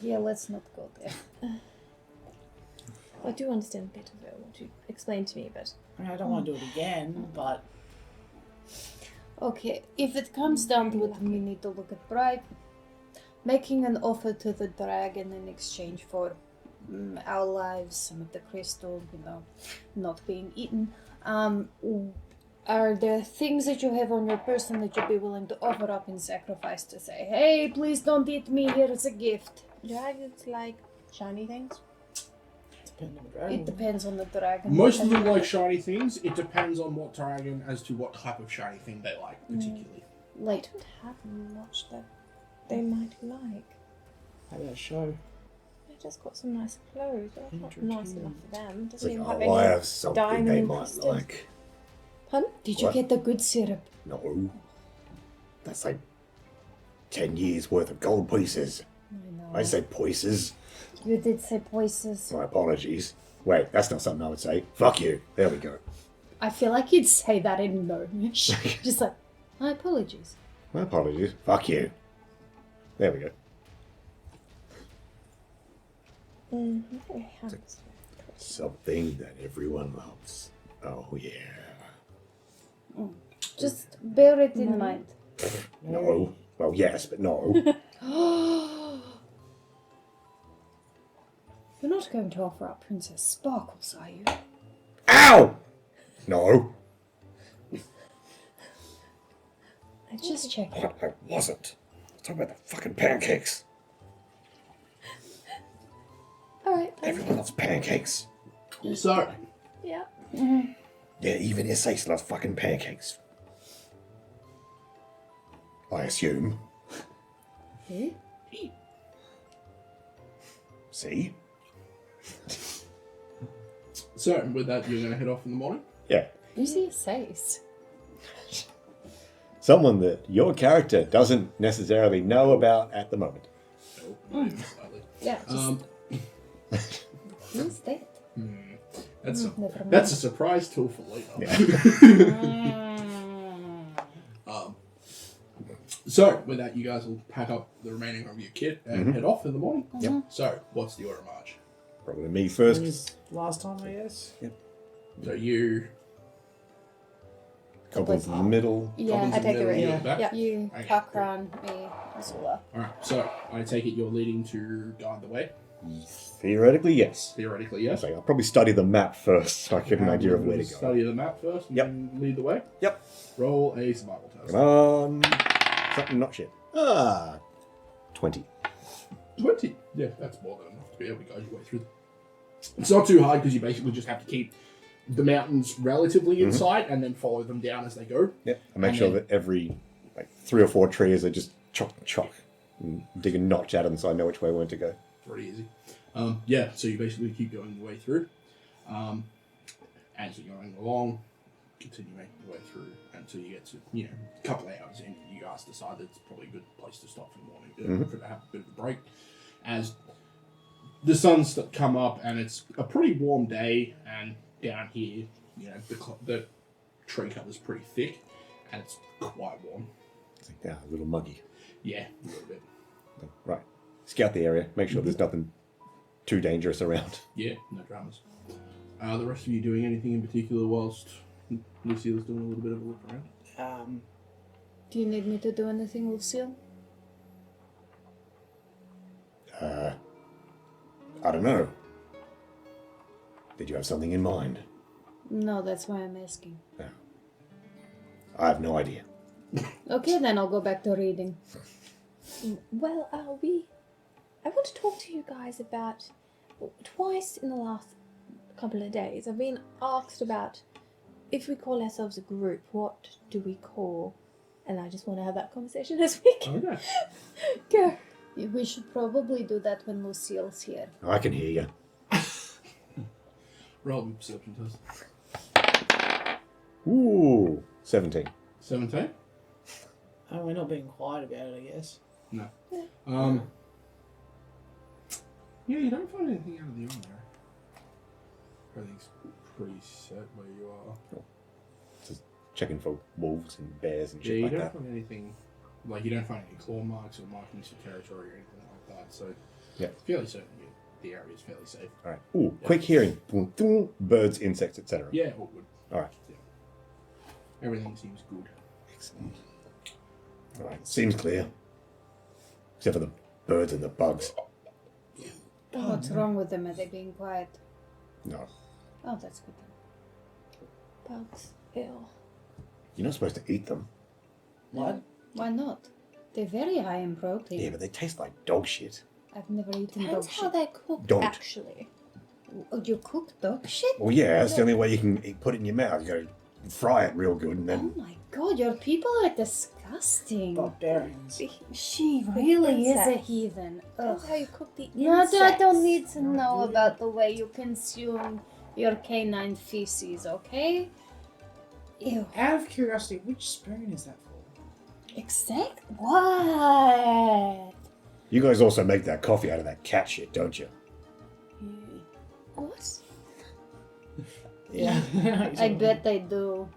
Yeah, let's not go there. I do understand a bit of it, what you explained to me, but... I mean, I don't want to do it again, but Okay, if it comes down to it, we need to look at bribe. Making an offer to the dragon in exchange for our lives, some of the crystal, not being eaten. Are there things that you have on your person that you'd be willing to offer up in sacrifice to say, hey, please don't eat me, here's a gift? Dragons like shiny things? depending on the dragon. It depends on the dragon. Most of them like shiny things. It depends on what dragon as to what type of shiny thing they like, particularly. I Like, don't have much that they might like. How about a show? I just got some nice clothes, but that's not nice enough for them. It's Doesn't like, even have oh, I any have something they diamond might crystals. like. Pardon? did you What? get the good syrup? No. That's like 10 years worth of gold pieces. I know. I said pieces. You did say voices. My apologies. Wait, that's not something I would say. Fuck you. There we go. I feel like you'd say that in gnomish. Just like, my apologies. My apologies. Fuck you. There we go. I have this. Something that everyone loves. Oh, yeah. Just bear it in mind. No. Well, yes, but no. You're not going to offer up Princess Sparkles, are you? Ow! No. Just checking. What? I wasn't. Talk about the fucking pancakes. Alright. Everyone loves pancakes. So, Yeah. Yeah, even Issei loves fucking pancakes. I assume. See? so with that, you're going to head off in the morning? Yeah. Who's he says? Someone that your character doesn't necessarily know about at the moment. No, not even slightly. Yeah, just... Who's that? That's Never a mind. surprise tool for later. Yeah. So, with that, you guys will pack up the remaining of your kit and head off in the morning. Yep. So, what's the order of march? Probably me first. Who's last time, I guess. So you... Goblins in the middle. Yeah, Goblins I in the take the middle, rear. you at the back? Yeah. you, Okay, Kakran, me, Azula. Alright, so I take it you're leading to guide the way? Theoretically, yes. Theoretically, yes. So I'll probably study the map first so I get an idea of where to go. Study the map first and Yep. then lead the way? Yep. Roll a survival test. Come on. Something not shit. 20. 20. Yeah, that's more than enough to be able to guide your way through. It's not too hard because you basically just have to keep the mountains relatively in sight and then follow them down as they go. Yep. I make And sure then- that every 3 or 4 trees are just chock. And dig a notch at them so I know which way I want to go. Pretty easy. Yeah, so you basically keep going your way through. As you're going along, continue making your way through until you get to, a couple of hours in, you guys decide that it's probably a good place to stop for the morning to have a bit of a break. As the sun's come up and it's a pretty warm day, and down here, the tree cover's pretty thick and it's quite warm. It's like, a little muggy. Yeah, a little bit. Right. Scout the area. Make sure there's nothing too dangerous around. Yeah, no dramas. The rest of you doing anything in particular whilst Lucille's doing a little bit of a look around? Do you need me to do anything, Lucille? I don't know. Did you have something in mind? No, that's why I'm asking. No. I have no idea. Okay, then I'll go back to reading. Well, I want to talk to you guys about twice in the last couple of days. I've been asked about if we call ourselves a group, what do we call? And I just want to have that conversation this week. Okay. Go. We should probably do that when Lucille's here. I can hear you. Roll a perception test. Ooh, 17. 17? Oh, we're not being quiet about it, I guess. No. Yeah, you don't find anything out of the ordinary. Everything's pretty set where you are. Just checking for wolves and bears and Yeah, shit you like don't that. find anything, you don't find any claw marks or markings for territory or anything like that, so Yeah. fairly certain the area is fairly safe. All right. Ooh, quick hearing. Boom, boom, birds, insects, etc. Yeah, all good. All right. Yeah. Everything seems good. Excellent. All right. Seems clear. Except for the birds and the bugs. What's wrong with them? Are they being quiet? No. Oh, that's good. Bugs. Ew. You're not supposed to eat them. What? Why not? They're very high in protein. Yeah, but they taste like dog shit. I've never eaten Depends dog how shit. they're cooked, Don't. actually. Oh, you cook dog shit? Well, yeah, that's the only way you can put it in your mouth. You gotta fry it real good and Oh then... my god, your people are disgusting. Barbarians. She really is a insects. heathen. Ugh. Depends how you cook the No, insects. I don't need to know about the way you consume your canine feces, okay? Ew. Out of curiosity, which spoon is that for? Exact? What? You guys also make that coffee out of that cat shit, don't you? What? Yeah. I bet they do.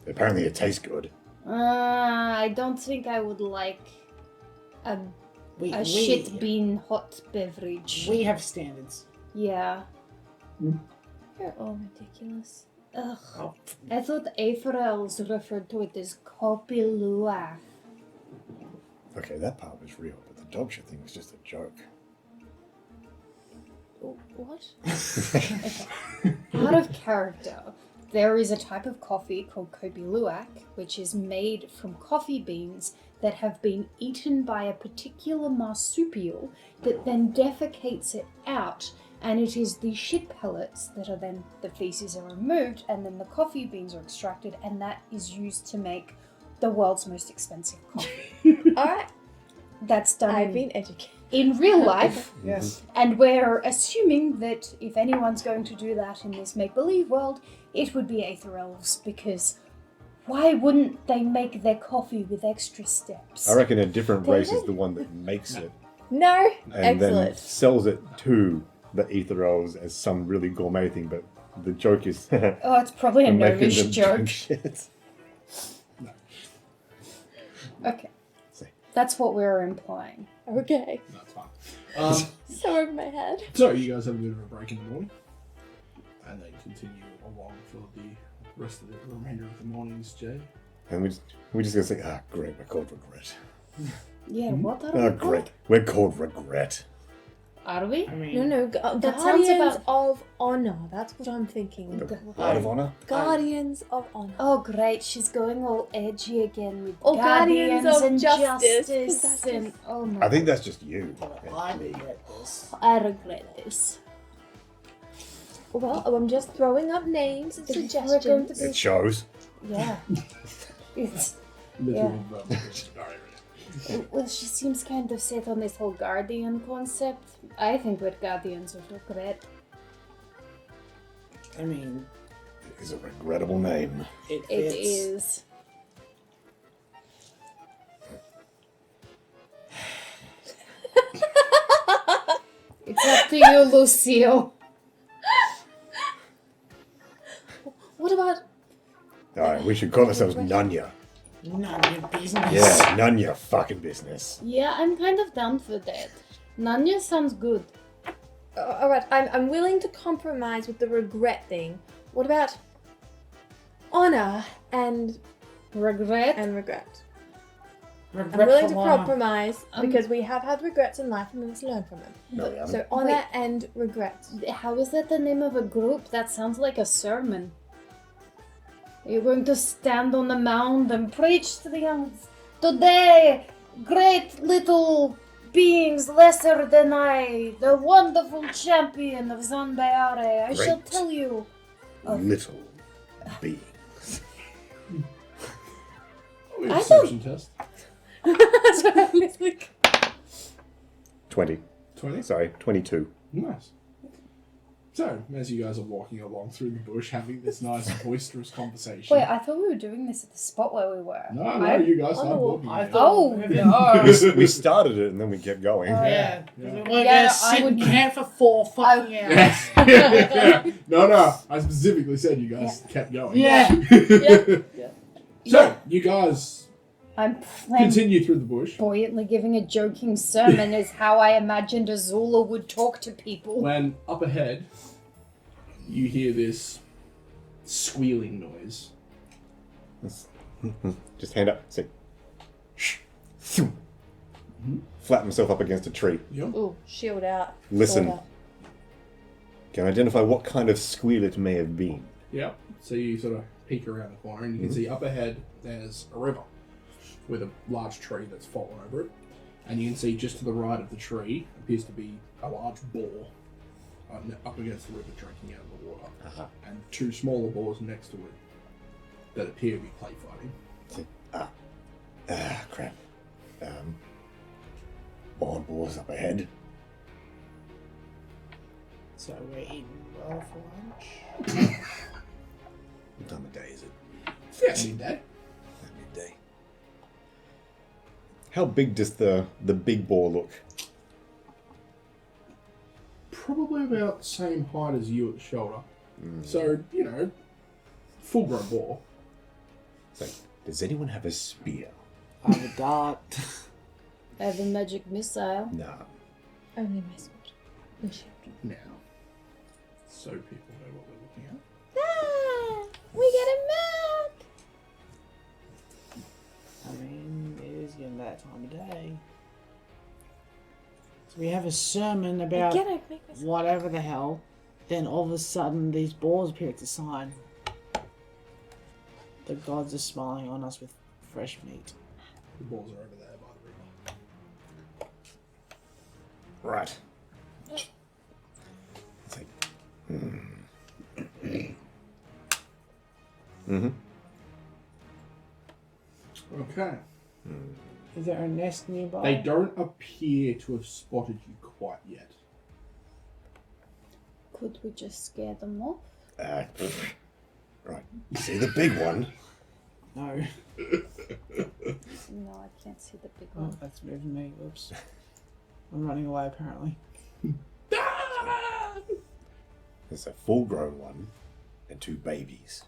Apparently it tastes good. I don't think I would like a shit bean hot beverage. We have standards. Yeah. You're all ridiculous. Ugh. Oh, I thought Aephorels referred to it as copilua. Okay, that part was real, but the dog shit thing was just a joke. What? Out of character, there is a type of coffee called kopi luwak, which is made from coffee beans that have been eaten by a particular marsupial that then defecates it out, and it is the shit pellets that are then, the feces are removed, and then the coffee beans are extracted, and that is used to make the world's most expensive coffee. Alright, That's done I've been educated. in real life. yes. And we're assuming that if anyone's going to do that in this make-believe world, it would be Aether Elves, because why wouldn't they make their coffee with extra steps? I reckon a different race is the one that makes it. No. and then Excellent. sells it to the ether elves as some really gourmet thing, but the joke is Oh, it's probably a we're making nervous them joke. drink shit. Okay. See. That's what we were implying. Okay. That's fine. So over my head. So you guys have a bit of a break in the morning, and then continue along for the rest of the remainder of the morning's day. And we just gonna say, great, we're called Regret. Yeah, what are Oh, we called? great, we're called Regret. Are we? I mean, No, That sounds Guardians about- of Honor. That's what I'm thinking. The Guard of Honor? Guardians of Honor. Oh, great. She's going all edgy again with Oh, Guardians of and Justice. justice and... Oh, my I think that's just you. I regret this. I regret this. Well, I'm just throwing up names and If we're going suggestions. to be- It shows. Yeah. It's... Literal Yeah. verbal. Sorry. Well, she seems kind of set on this whole guardian concept. I think we're guardians of regret. I mean, It is a regrettable name. it It fits. is. It's up to you, Lucille. What about Alright, we should call ourselves Nunya. None of your business. Yeah, none your fucking business. Yeah, I'm kind of down for that. Nanya sounds good. all right? I'm willing to compromise with the regret thing. What about honor and Regret? regret? I'm Regret willing for to honor. compromise because we have had regrets in life and we must learn from them. No, we haven't. So honor Wait. and regret. How is that the name of a group? That sounds like a sermon. You're going to stand on the mound and preach to the young. Today, great little beings lesser than I, the wonderful champion of Zanbayare, I shall Great. tell you. Little beings. We have I a perception test. That's what I was like. 20. 20. Sorry, 22. Nice. So, as you guys are walking along through the bush, having this nice boisterous conversation. Wait, I thought we were doing this at the spot where we were. No, you guys on start the wall. walking. I again. thought. Oh, no. We started it and then we kept going. Yeah. Yeah. We're Yeah, gonna I sit would- in camp for 4 fucking hours. Yeah. No, I specifically said you guys kept going. Yeah. So, you guys I'm playing continue through the bush. buoyantly giving a joking sermon is how I imagined Azula would talk to people. When up ahead, you hear this squealing noise. Just hand up. Say, shh. Flatten himself up against a tree. Yep. Ooh, shield out. Listen. Sword out. Can identify what kind of squeal it may have been. Yep. So you sort of peek around the corner and you can see up ahead there's a river with a large tree that's fallen over it. And you can see just to the right of the tree appears to be a large boar up against the river drinking out of the water. Uh-huh. And 2 smaller boars next to it that appear to be play fighting. Crap. Wild boars up ahead. So we're eating well for lunch. What time of day is it? Yeah, midday. Midday. How big does the big boar look? Probably about the same height as you at the shoulder. So, full grown boar. So, does anyone have a spear? I have a dart. I have a magic missile. No. Only my sword. And shield. Now, so people know what we're looking at. Ah, we get a map. I mean, it is getting that time of day. So we have a sermon about Again, I make myself. whatever the hell. Then all of a sudden, these boars appear at the sign. The gods are smiling on us with fresh meat. The boars are over there by the river. Right. It's like, Mm-hmm. Okay. Is there a nest nearby? They don't appear to have spotted you quite yet. Could we just scare them off? Right. You see the big one? No. No, I can't see the big Oh, one. that's moving me. Whoops. I'm running away, apparently. There's a full-grown one and 2 babies.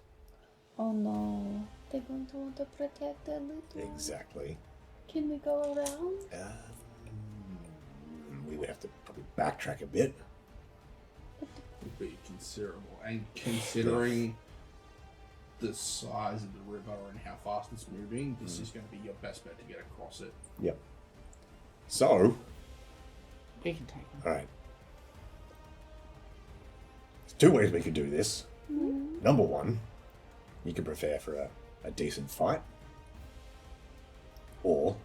Oh no. They're going to want to protect their little. Exactly. Can we go around? We would have to probably backtrack a bit. Would be considerable. And considering the size of the river and how fast it's moving, this is going to be your best bet to get across it. Yep. So, We can take them. all right. There's 2 ways we could do this. Number 1, you could prepare for a decent fight. Or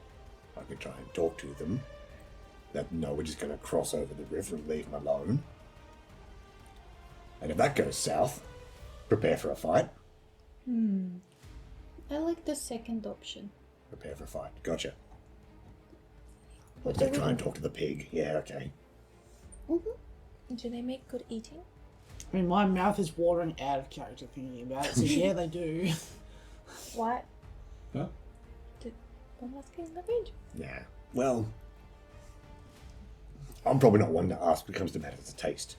I could try and talk to them. That no, we're just going to cross over the river and leave them alone. And if that goes south, prepare for a fight. I like the second option. Prepare for a fight. Gotcha. What So do try and talk to the pig. Yeah, okay. Do they make good eating? I mean, my mouth is watering out of character thinking about it, so yeah, they do. What? Huh? I'm asking the range. Yeah. Well, I'm probably not one to ask when it comes to matters of taste.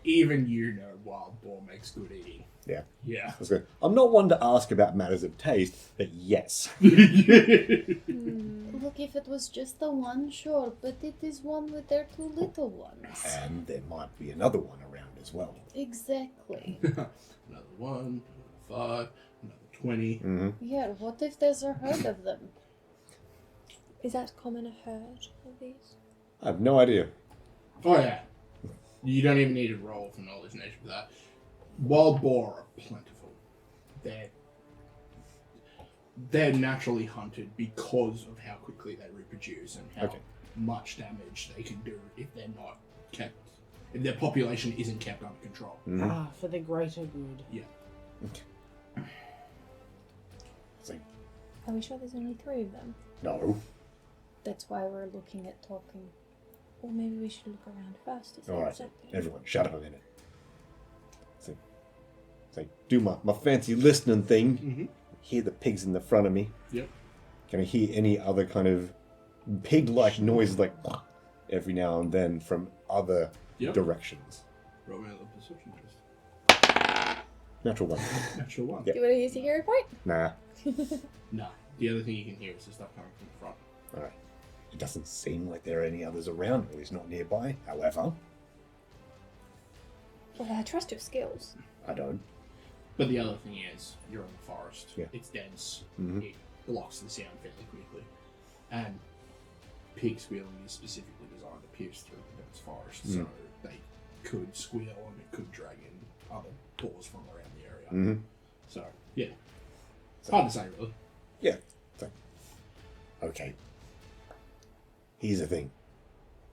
Even you know wild boar makes good eating. Yeah. Yeah. That's good. I'm not one to ask about matters of taste, but yes. Look, if it was just the one, sure, but it is one with their 2 little ones. And there might be another one around as well. Exactly. Another 1, another 5, another 20. Mm-hmm. Yeah, what if there's a herd of them? Is that common, a herd of these? I have no idea. Oh yeah. You don't even need to roll for knowledge nature for that. Wild boar are plentiful. They're naturally hunted because of how quickly they reproduce and how much damage they can do if they're not kept, if their population isn't kept under control. Ah, for the greater good. Yeah. It's like, Are we sure there's only 3 of them? no. That's why we're looking at talking. Or maybe we should look around first to see All right, exactly. everyone, shut up a minute. It's like do my fancy listening thing. Mm-hmm. Hear the pigs in the front of me. Yep. Can I hear any other kind of pig-like noises, like every now and then from other directions? Roll me another perception test. Natural 1. Natural 1. Yep. Do you want to use a hero point? Nah. No. The other thing you can hear is the stuff coming from the front. All right. It doesn't seem like there are any others around, or at least not nearby. However, Well, I trust your skills. I don't. But the other thing is, you're in the forest. Yeah. It's dense. Mhm. It blocks the sound fairly quickly. And pig squealing is specifically designed to pierce through the dense forest, so they could squeal and it could drag in other boars from around the area. Mm-hmm. So, yeah. It's hard to say, really. Yeah. So, okay. Here's the thing.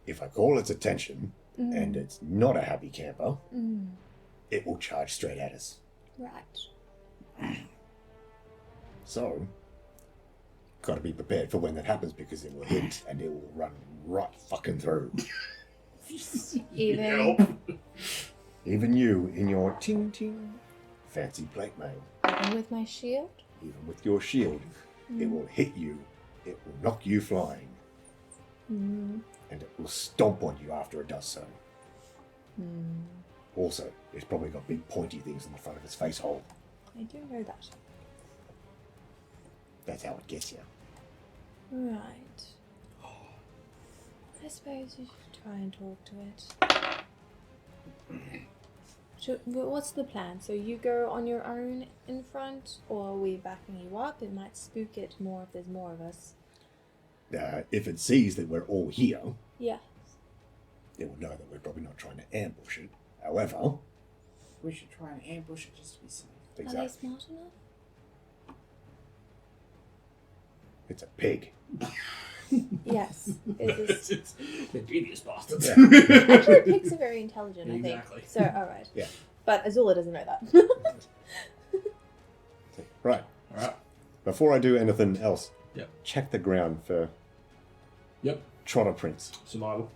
If I call its attention, and it's not a happy camper, it will charge straight at us. Right. So, got to be prepared for when that happens, because it will hit and it will run right fucking through. Even Even you in your ting fancy plate mail. with my shield? Even with your shield, it will hit you, it will knock you flying, and it will stomp on you after it does so. Also, it's probably got big pointy things in the front of its face hole. I do know that. That's how it gets you. Right. I suppose you should try and talk to it. What's the plan? So you go on your own in front, or are we backing you up? It might spook it more if there's more of us. If it sees that we're all here, Yeah. it will know that we're probably not trying to ambush it. However, We should try and ambush it just to be safe. Are they exactly, smart enough? it's a pig. Yes. It is. They're genius bastards. Actually, pigs are very intelligent, I think. Exactly. So, alright. Yeah. But Azula doesn't know that. Right. Alright. Before I do anything else, Yep. check the ground for Yep. trotter prints. Survival.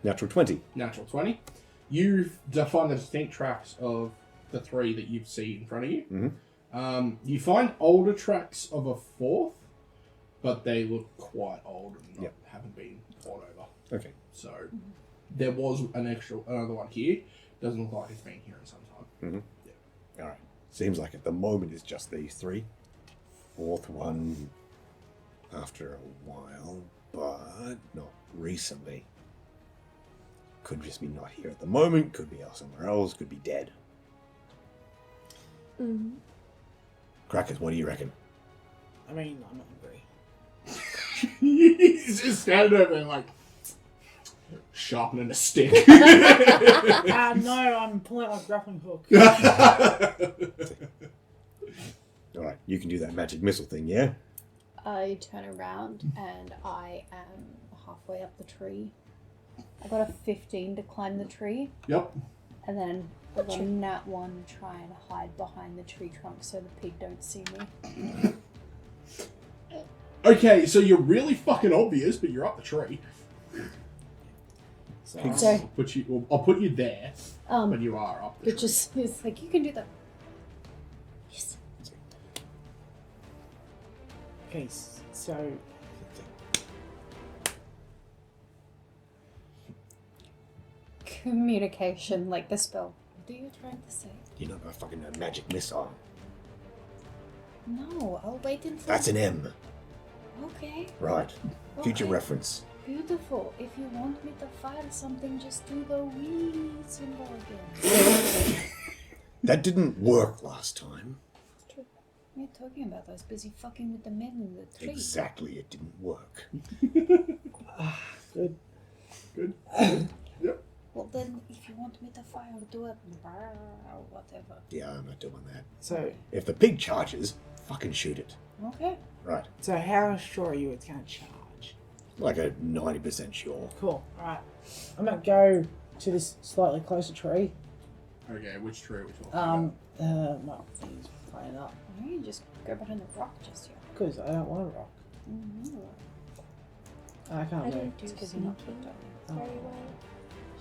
Natural 20. Natural 20. You find the distinct tracks of the 3 that you see in front of you. Mhm. You find older tracks of a 4th, but they look quite old and haven't been fought over. Okay. So there was another one here. Doesn't look like it's been here in some time. Mm-hmm. Yeah. All right. Seems like at the moment it's just these three. Fourth one after a while, but not recently. Could just be not here at the moment. Could be somewhere else. Could be dead. Mm-hmm. Crackers, what do you reckon? I mean, I'm not hungry. He's just standing over there like sharpening a stick. No, I'm pulling out my grappling hook. Alright, you can do that magic missile thing, yeah? I turn around and I am halfway up the tree. I got a 15 to climb the tree. Yep. And then I got a nat 1 to try and hide behind the tree trunk so the pig don't see me. Okay, so you're really fucking obvious, but you're up the tree. So, I'll put you there, Um, but you are up the But tree. just, it's like, you can do that. Yes. okay, so Communication, like the spell. What are you trying to say? You're not gonna fucking know magic missile. No, I'll wait until... That's an M. Okay. Right. Future Okay. reference. Beautiful. If you want me to fire something, just do the wee symbol again. That didn't work last time. What are you talking about? I was busy fucking with the men in the tree. Exactly, it didn't work. good. Good. Well then, if you want me to fire, do it. Or whatever. Yeah, I'm not doing that. So If the pig charges, fucking shoot it. Okay. Right. so how sure are you it's gonna charge? Like a 90% sure. Cool. Alright. I'm gonna go to this slightly closer tree. Okay, which tree are we talking about? Well, things playing up. Why don't you just go behind the rock just here? Because I don't want to rock. Mm-hmm. I can't I move. don't do It's 'cause you're not sneaking Oh. very well.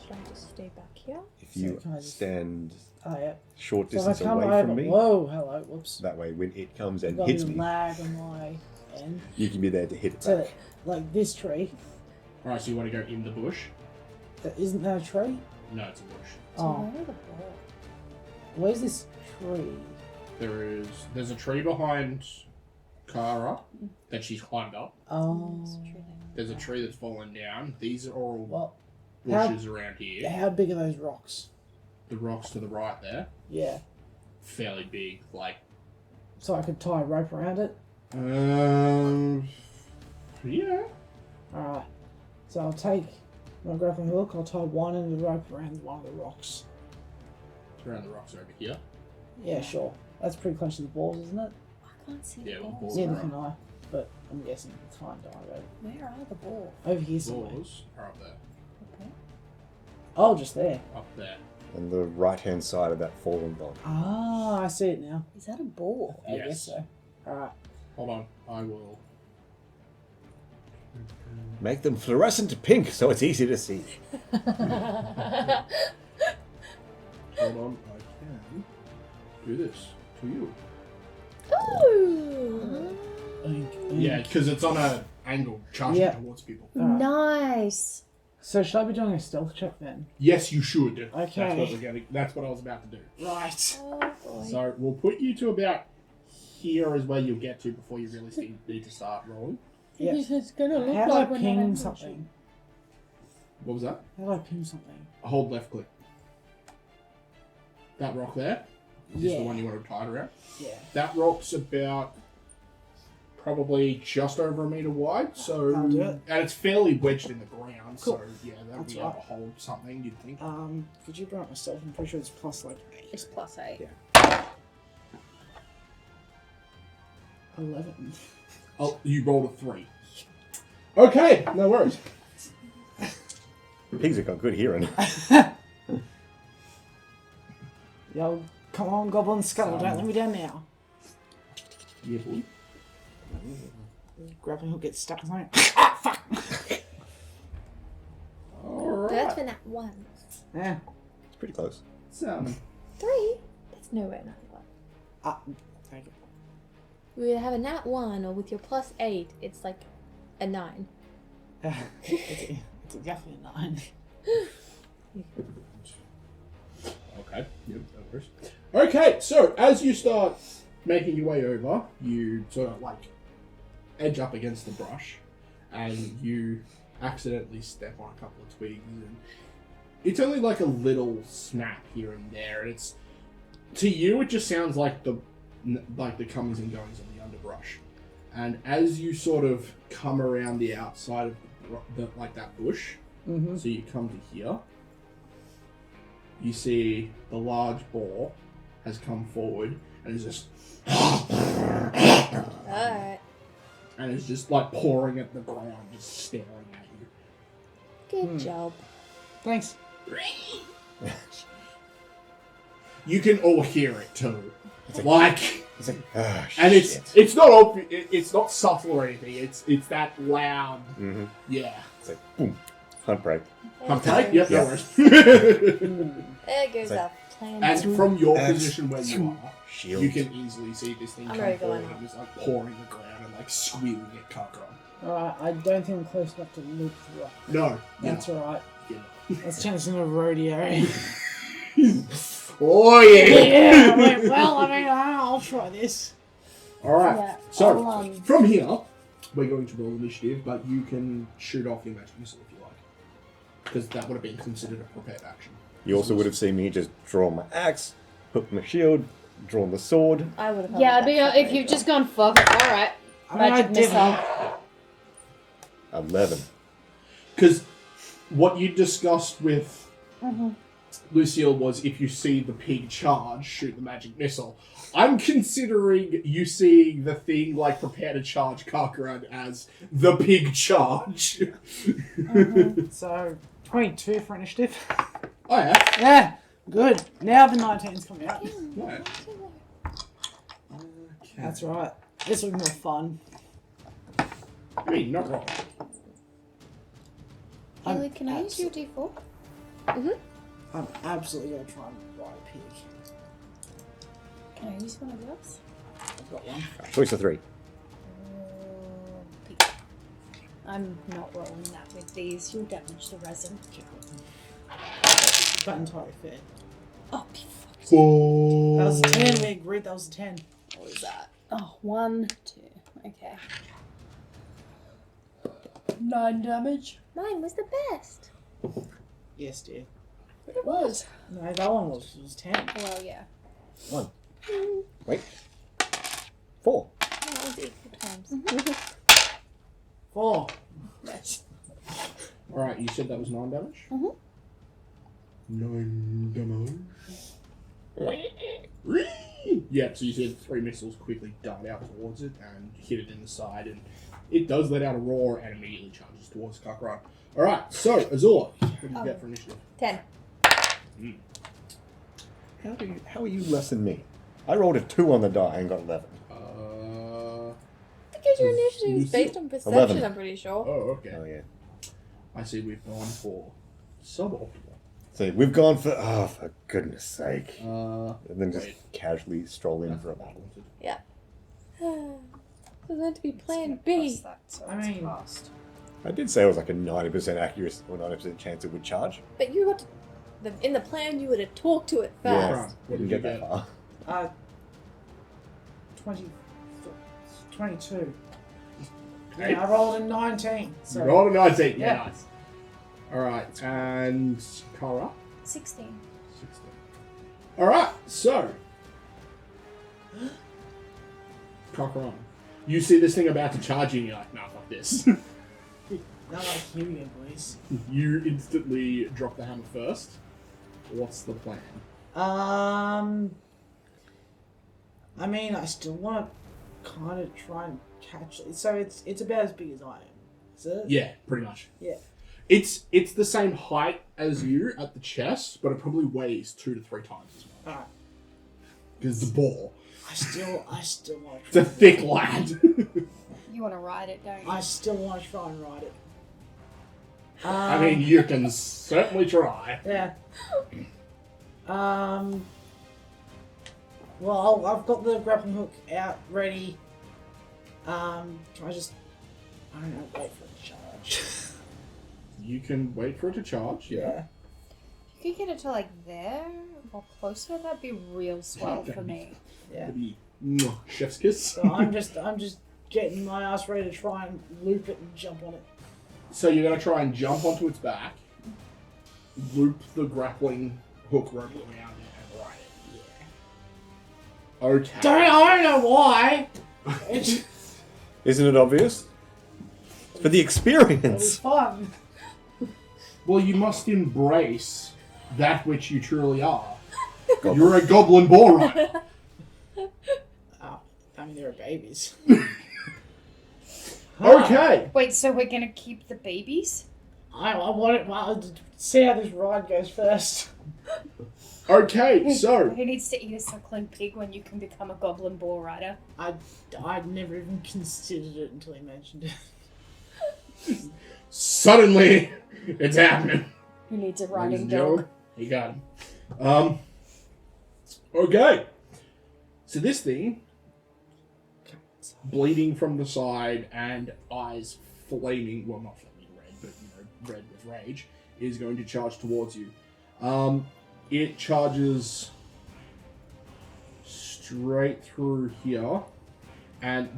Should I just stay back here? If you So can I just- stand Oh, yeah. short So if distance I come away over... from me, Whoa, hello, whoops. that way when it comes I've and got hits a me, lag on my end. you can be there to hit it So, back. like this tree, Alright, so you want to go in the bush? isn't that a tree? No, it's a bush. So Oh, where are the ball? where's this tree? There's a tree behind Kara that she's climbed up. Oh, It's true then. There's a tree that's fallen down. These are all well, bushes around here. how big are those rocks? The rocks to the right there, Yeah, fairly big. Like, so I could tie a rope around it. yeah. Alright, so I'll take my grappling hook, I'll tie one end of the rope around one of the rocks. It's around the rocks over here. Yeah, sure. That's pretty close to the balls, isn't it? I can't see Yeah, the well, balls. balls. Neither can I, but I'm guessing it's fine, don't worry about it. Where are the balls? Over here somewhere. Balls are up there. Okay. Oh, just there. Up there. On the right-hand side of that fallen block. Ah, I see it now. Is that a ball? I Yes. guess so. Alright. Hold on. I will. Make them fluorescent pink so it's easy to see. Hold on. I can do this to you. Ooh. Yeah, because it's on an angle charging Yeah. towards people. Nice. So should I be doing a stealth check then? Yes, you should. Okay. That's what we're getting. That's what I was about to do. Right. Oh boy. So we'll put you to about here is where you'll get to before you really need to start rolling. Yeah. It's gonna look How do like I we're not ping in something? What was that? How do I ping something? Hold left click. That rock there is Yeah. the one you want to tie it around. Yeah. That rock's about probably just over 1 meter wide, so I'll do it. and it's fairly wedged in the ground, Cool. so yeah, that'll That's be able right. to hold something. You'd think. Could you bring up myself? I'm pretty sure it's plus like 8. It's plus 8. Yeah. 11. Oh, you rolled a 3. Okay, no worries. Pigs have got good hearing. Yo, come on, Goblin Scuttle, don't let me down now. Yeah, boy. Grappling hook gets stuck in something. All That's right. for that one. Yeah. It's pretty close. So, 3? That's nowhere near one. Ah, take it. We either have a nat 1 or with your +8, it's like a 9. It's definitely a 9. Okay, yep, that works. Okay, so as you start making your way over, you sort of like edge up against the brush and you accidentally step on a couple of twigs and it's only like a little snap here and there, and it's to you it just sounds like the comings and goings of the underbrush. And as you sort of come around the outside of that bush, so you come to here, you see the large boar has come forward and is just Alright. and is just like pouring at the ground, just staring at you. Good job. Thanks. You can all hear it too. It's like, oh, and shit. it's not obvious, it's not subtle or anything. It's that loud. Mm-hmm. Yeah. It's like, boom, hunt break. Hunt take? Yep, no worries. There goes like- our plan. And from your position where you are, Shield. you can easily see this thing I'm come already forward going and just like pouring the ground and like squealing at Kakra. Alright, I don't think I'm close enough to loop the rock. No. That's alright. Yeah. Let's turn this into a rodeo. Oh yeah! Yeah, well, I mean, I'll try this. Alright, Yeah, so I'll, from here, we're going to roll initiative, but you can shoot off your magic missile if you like. Because that would have been considered a prepared action. You also would have seen me just draw my axe, hook my shield, drawn the sword. I would have. Yeah, I'd be, if you've just gone fuck it, alright. I mean, Magic I missile. 11. Because what you discussed with Lucille was if you see the pig charge, shoot the magic missile. I'm considering you seeing the thing like prepare to charge Karkaran as the pig charge. So, 22 for initiative. Oh yeah. Yeah, good. Now the 19's coming out. Right. That's right. This will be more fun. I mean, not wrong. Haley, can I use your D4? I'm absolutely going to try and ride a pig. Can I use one of yours? I've got one. Choice of 3. I'm not rolling that with these. You'll damage the resin. That entirely fair. Oh, be fucked. That was a 10, we agreed that was a 10. What was that? Oh, 1, 2. Okay. 9 damage. Mine was the best. Yes, dear. It was. No, that one was 10. Well, yeah. 1. Wait. 4. That was equal times. 4. Yes. Alright, you said that was 9 damage? 9 damage. Yeah, so you said 3 missiles quickly dart out towards it and hit it in the side, and it does let out a roar and immediately charges towards Kakra. Alright, so Azula, what do you get for initiative? 10. How are you less than me? I rolled a 2 on the die and got 11. Because your initiative is based on perception, 11. I'm pretty sure. Oh, okay. Oh, yeah. I see we've gone for suboptimal. So we've gone for, oh, for goodness sake. And And then just casually stroll in for a battle. Yeah. It was meant to be plan Plus B. that, so I it's mean- passed. I did say it was like a 90% accuracy or 90% chance it would charge. But you got to, in the plan, you would have talked to it first. Yeah, What didn't did you get that get? far. 22. Hey. Yeah, I rolled a 19. You So rolled a 19. Yeah. Nice. Alright, and Kara? 16. 16. Alright, so. Cochran. You see this thing about to charge you and you're like, nah, fuck this. now I hear you, boys. You instantly drop the hammer first. What's the plan? I mean, I still want to kind of try and catch it. So it's about as big as I am. Is it? Yeah, pretty much. Yeah. It's the same height as you at the chest, but it probably weighs 2 to 3 times as much. Alright. Because the ball. I still want to It's a thick lad. You want to ride it, don't you? I still want to try and ride it. I mean, you can certainly try. Yeah. Well, I've got the grappling hook out ready. Can I just... I don't know, wait for it to charge. You can wait for it to charge, yeah. If you could get it to like there or closer, that'd be real swell for me. Yeah. That'd be chef's kiss. So I'm just getting my ass ready to try and loop it and jump on it. So you're going to try and jump onto its back, loop the grappling hook rope around it, and ride it. Yeah. Okay. I don't know why. Isn't it obvious? For the It was experience. fun. Well, you must embrace that which you truly are. You're a goblin boar rider. Oh, I mean, they're babies. Okay. Wait, so we're gonna keep the babies? I want it. Well, see how this ride goes first. Okay, so Who needs to eat a suckling pig when you can become a goblin boar rider? I'd never even considered it until he mentioned it. suddenly it's happening. Who needs a Ladies riding and dog? gentlemen, you got him. Okay. So this thing, bleeding from the side and eyes flaming, well, not flaming red, but red with rage, is going to charge towards you. It charges straight through here and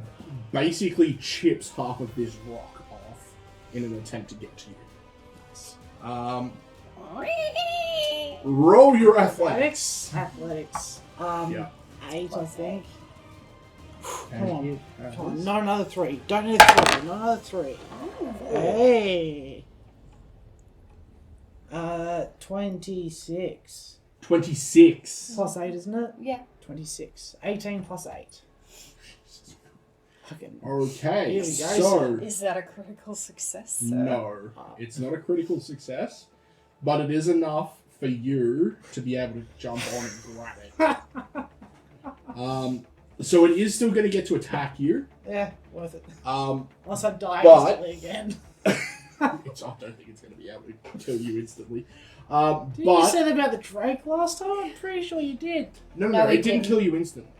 basically chips half of this rock off in an attempt to get to you. Roll your athletics. Athletics. Yeah. 8, I think. And Come on. it Come on, has- not another 3. Don't need a 3. Not another 3. Hey. 26. 26. Plus 8, isn't it? Yeah. 26. 18 plus 8. Fucking. Okay, Here we go, so Is that a critical success, sir? no, it's not a critical success, but it is enough for you to be able to jump on and grab it. So it is still going to get to attack you. Yeah, worth it. Um, Unless I die But- instantly again. I don't think it's going to be able to kill you instantly. Did you But say that about the Drake last time? I'm pretty sure you did. no, No, it it didn't didn't. kill you instantly.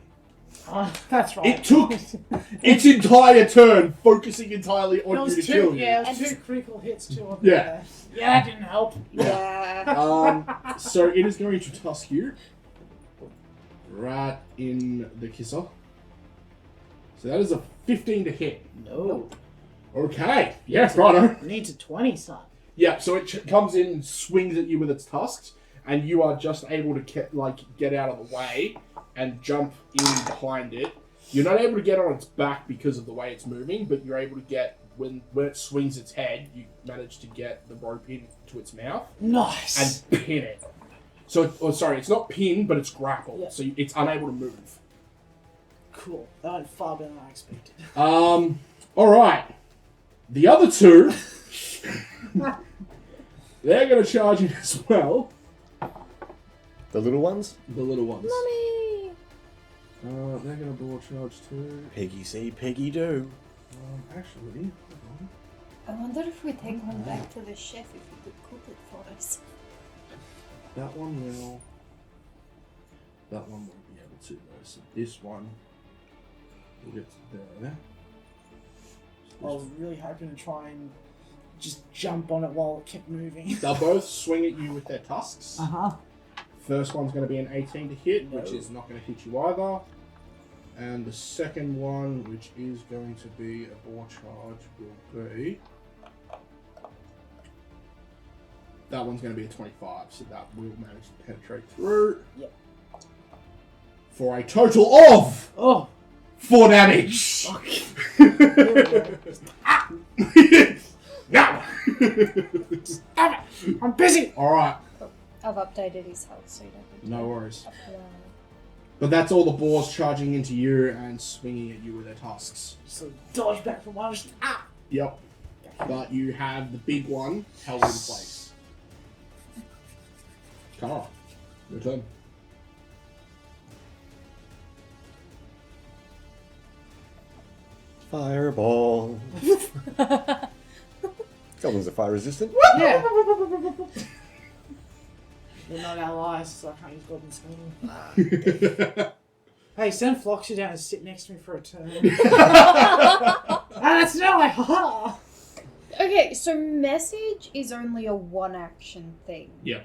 Oh, that's right. It took its entire turn focusing entirely It on you was to two, kill you. yeah, it was And- 2 critical hits too. On Yeah. Yeah, that didn't help. Yeah. So it is going to tusk you right in the kisser. So that is a 15 to hit. No. Okay. Yes, righto. Needs a 20, son. Yeah, so it comes in and swings at you with its tusks, and you are just able to get out of the way and jump in behind it. You're not able to get on its back because of the way it's moving, but you're able to get, when it swings its head, you manage to get the rope into its mouth Nice. and pin it. So, it's not pinned, but it's grappled, Yeah. so it's unable to move. Cool. That went far better than I expected. Alright. The other two, they're going to charge you as well. The little ones? The little ones. Mummy! They're going to ball charge too. Piggy see, piggy do. Actually, hold I wonder if we take one back to the chef if he could cook it for us. on. That one will. That one won't be able to though. So this one will get to there. I was really hoping to try and just jump on it while it kept moving. They'll both swing at you with their tusks. Uh-huh. First one's going to be an 18 to hit, which No. is not going to hit you either. And the second one, which is going to be a ball charge, will be... That one's going to be a 25, so that will manage to penetrate through. Yep. For a total of Oh, 4 damage. fuck. Here we go. No! Damn it! I'm busy! Alright, I've updated his health so you don't need to no worries. apply. But that's all the boars charging into you and swinging at you with their tusks. So dodge back from one. Just, ah! Yep. But you have the big one held in place. Kara, your turn. Fireball. Goblins are fire resistant. Yeah. They're not allies, so I can't use Goblin Skull. Hey, send Floxy down and sit next to me for a turn. die! Haha! Okay, so message is only a one action thing. Yeah.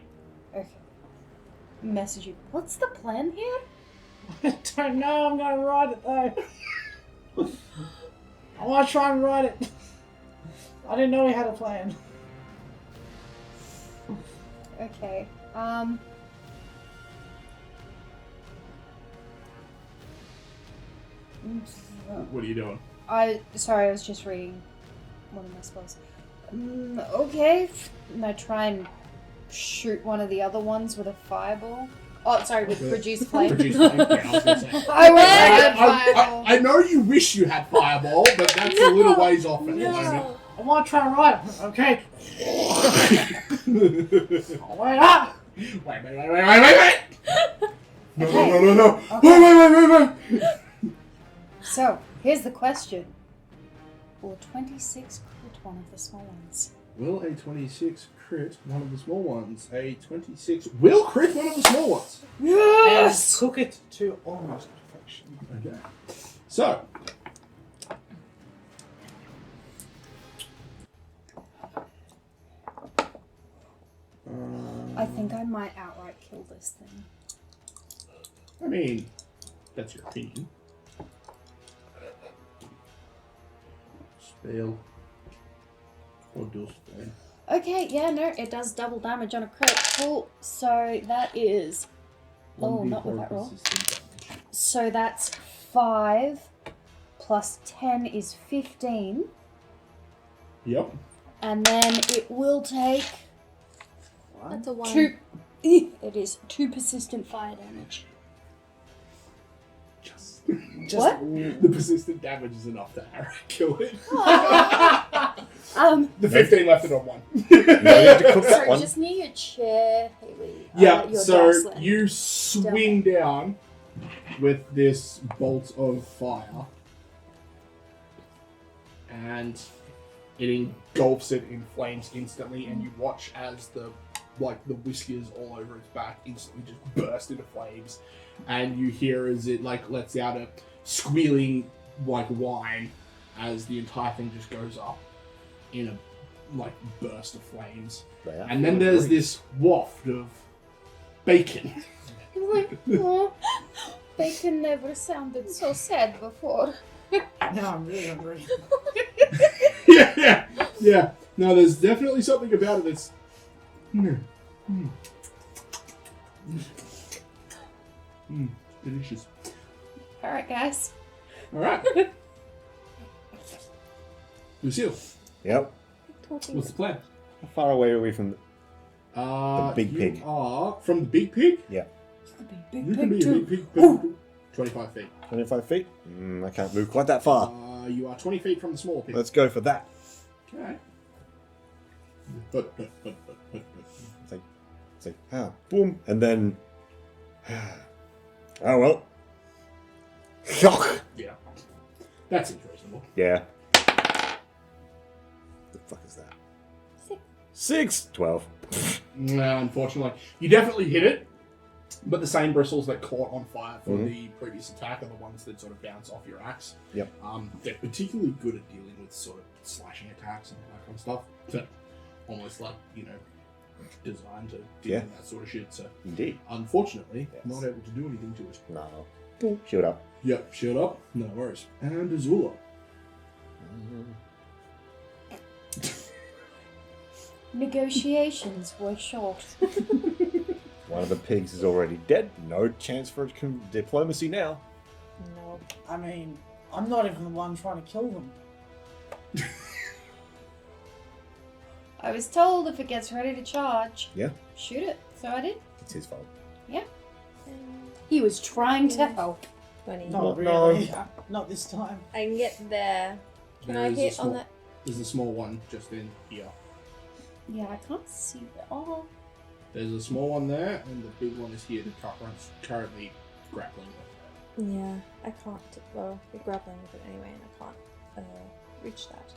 Okay. Messaging. What's the plan here? I don't know, I'm gonna write it though. I wanna try and write it. I didn't know we had a plan. Okay. What are you doing? Sorry, I was just reading one of my spells. Okay. And I try and shoot one of the other ones with a fireball. Oh, sorry, with produce flame. Produce flame. Yeah, I was gonna say. I wish I had fireball. I know you wish you had fireball, but that's a little ways off at the moment. I wanna try and write it. Okay. Wait up! Wait. No. Okay. Wait. So, here's the question. Will 26 crit one of the small ones? Will a 26 crit one of the small ones? A 26 will crit one of the small ones. Yes! Cook it to almost perfection. Okay. So. I think I might outright kill this thing. I mean, that's your opinion. Spell. Or dual spell. Okay, yeah, no, it does double damage on a crit. Cool. So that is... Oh, not with that roll. So that's 5 plus 10 is 15. Yep. And then it will take... That's a 1. 2... It is 2 persistent fire damage. Just What? the persistent damage is enough to kill it. The 15 left it on 1. No, you have to cook that Sorry, one. just near your chair, Haley. Yeah, your so dice land. you swing down with this bolt of fire, and it engulfs it in flames instantly, and you watch as the whiskers all over its back instantly just burst into flames, and you hear as it lets out a squealing whine as the entire thing just goes up in a burst of flames. And then there's this waft of bacon. I'm like, oh, bacon never sounded so sad before. Now I'm really hungry. Yeah. No, there's definitely something about it that's... delicious. Alright, guys. Alright. Lucille, Yep. what's the plan? How far away are we from the big pig? You are from the big pig? Yeah. You can be a big pig. But 25 feet. 25 feet? I can't move quite that far. You are 20 feet from the small pig. Let's go for that. Okay. It's like, boom, and then, oh well. Shock! Yeah. That seems reasonable. Yeah. The fuck is that? 6. 12. No, unfortunately. You definitely hit it, but the same bristles that caught on fire from the previous attack are the ones that sort of bounce off your axe. Yep. They're particularly good at dealing with sort of slashing attacks and that kind of stuff. So almost designed to deal with that sort of shit. So Indeed. unfortunately, not able to do anything to it. No. Boom. Shield up. Yep, shield up. No worries. And Azula. Negotiations were short. One of the pigs is already dead. No chance for diplomacy now. No. I mean, I'm not even the one trying to kill them. I was told if it gets ready to charge, shoot it. So I did. It's his fault. He was trying to help. 20. Not No. really. Not this time. I can get there. Can I hit on that? There's a small one just in here. Yeah, I can't see that. Oh. There's a small one there, and the big one is here. The current's currently grappling with it. Yeah, I can't. Well, you're grappling with it anyway, and I can't reach that.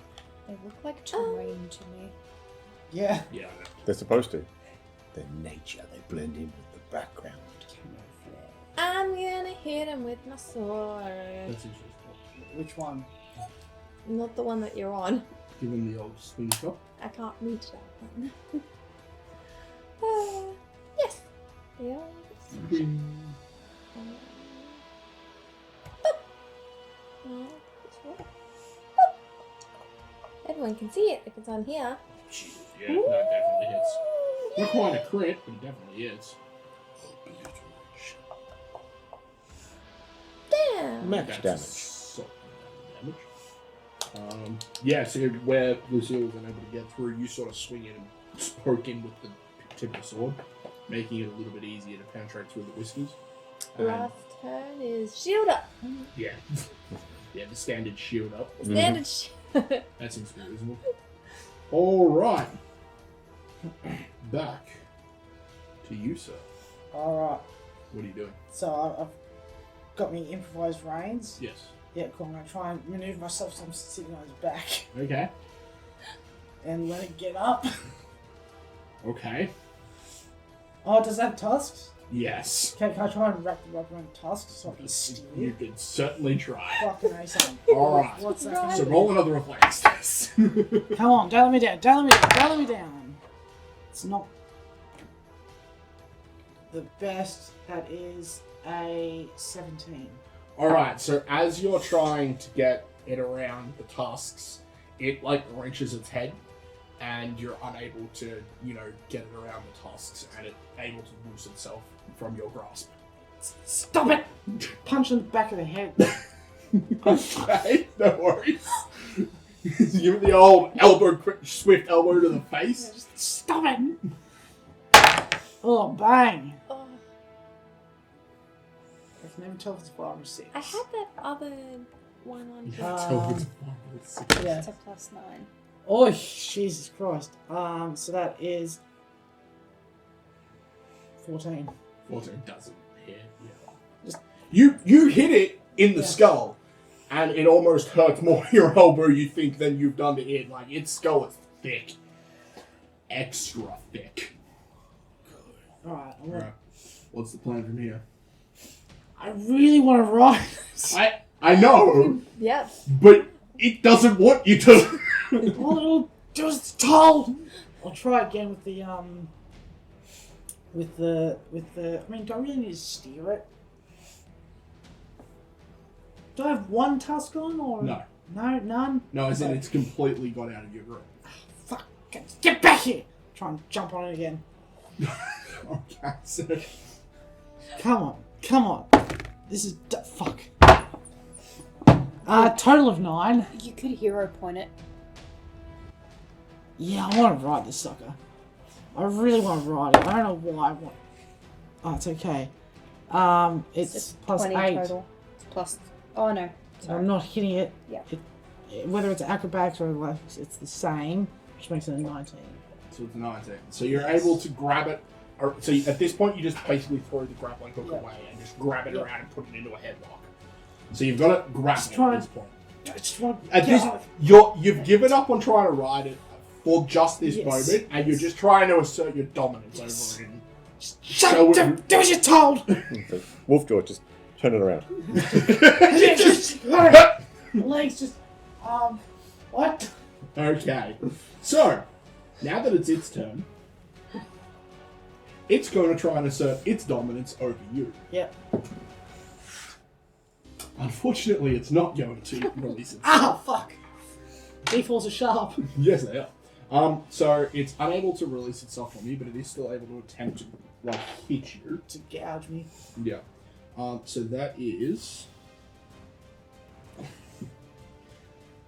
They look like terrain to me. Yeah. Yeah. They're supposed to. They're nature. They blend in with the background. I'm gonna hit him with my sword. That's interesting. Which one? Not the one that you're on. Give him the old swing shot. I can't reach that one. Yes. Yes. Swing. Everyone can see it if it's on here. Yeah, that definitely hits. Not quite a crit, but it definitely is. Damn. Max damage. Solid damage. Yeah, so where Lucille was unable to get through, you sort of swing in and poke in with the tip of the sword, making it a little bit easier to penetrate through the whiskers. Last turn is shield up. Yeah. Yeah, the standard shield up. Standard shield. That seems pretty reasonable. Alright. Back to you, sir. Alright, What are you doing? so I've got me improvised reins. Yes. Yeah, cool. I'm going to try and maneuver myself so I'm sitting on his back Okay. and let it get up. Okay. Oh, does that have tusks? Yes. Okay, can I try and wrap the rubber around tusks so I can steer? You could certainly try. Fucking A son. Alright. What's that? Right. gonna So do? roll another reflex test. Come on, don't let me down, don't let me down, don't let me down. It's not the best. That is a 17. Alright, so as you're trying to get it around the tusks, it like wrenches its head, and you're unable to, get it around the tusks, and it's able to loose itself from your grasp. Stop it! Punch in the back of the head. Okay, no worries. Give it the old elbow, quick, swift elbow to the face. Just stop it! Oh, bang! Oh, I can never tell if it's 5 or 6. I had that other one on here. Yeah. It's a +9. Oh, Jesus Christ. So that is 14. 14 doesn't hit. Yeah. You hit it in the Yeah. skull, and it almost hurts more your elbow, you think, than you've done to it. Like, its skull is thick. Extra thick. Alright, Right. What's the plan from here? I really want to ride this. I know, Yep. but it doesn't want you to. All it'll do is it's told. I'll try again with the I mean, do I really need to steer it? Do I have one tusk on or No. No, none. No, as in it's completely got out of your grip. Fuck! Get back here! Try and jump on it again. Okay, so Come on. This is fuck. Total of 9. You could hero point it. Yeah, I want to ride this sucker. I really want to ride it. I don't know why I want. Oh, it's okay. It's plus 20 8. total. It's plus. Oh no. Sorry. I'm not hitting it. Yeah. Whether it's acrobatics or athletics, it's the same, which makes it a 19. So it's 19. So you're able to grab it. So at this point, you just basically throw the grappling hook away and just grab it around and put it into a headlock. So you've got it grappled at this point. I just want At this, you've given up on trying to ride it for just this moment, and you're just trying to assert your dominance over it. Shut up! Do as you're told! Wolfjaw, just turn it around. Legs just... what? Okay. So, now that it's its turn, it's going to try and assert its dominance over you. Yep. Unfortunately, it's not going to release itself. Ah, fuck! D4s are sharp. Yes, they are. So it's unable to release itself from you, but it is still able to attempt to, hit you. To gouge me. Yeah. So that is...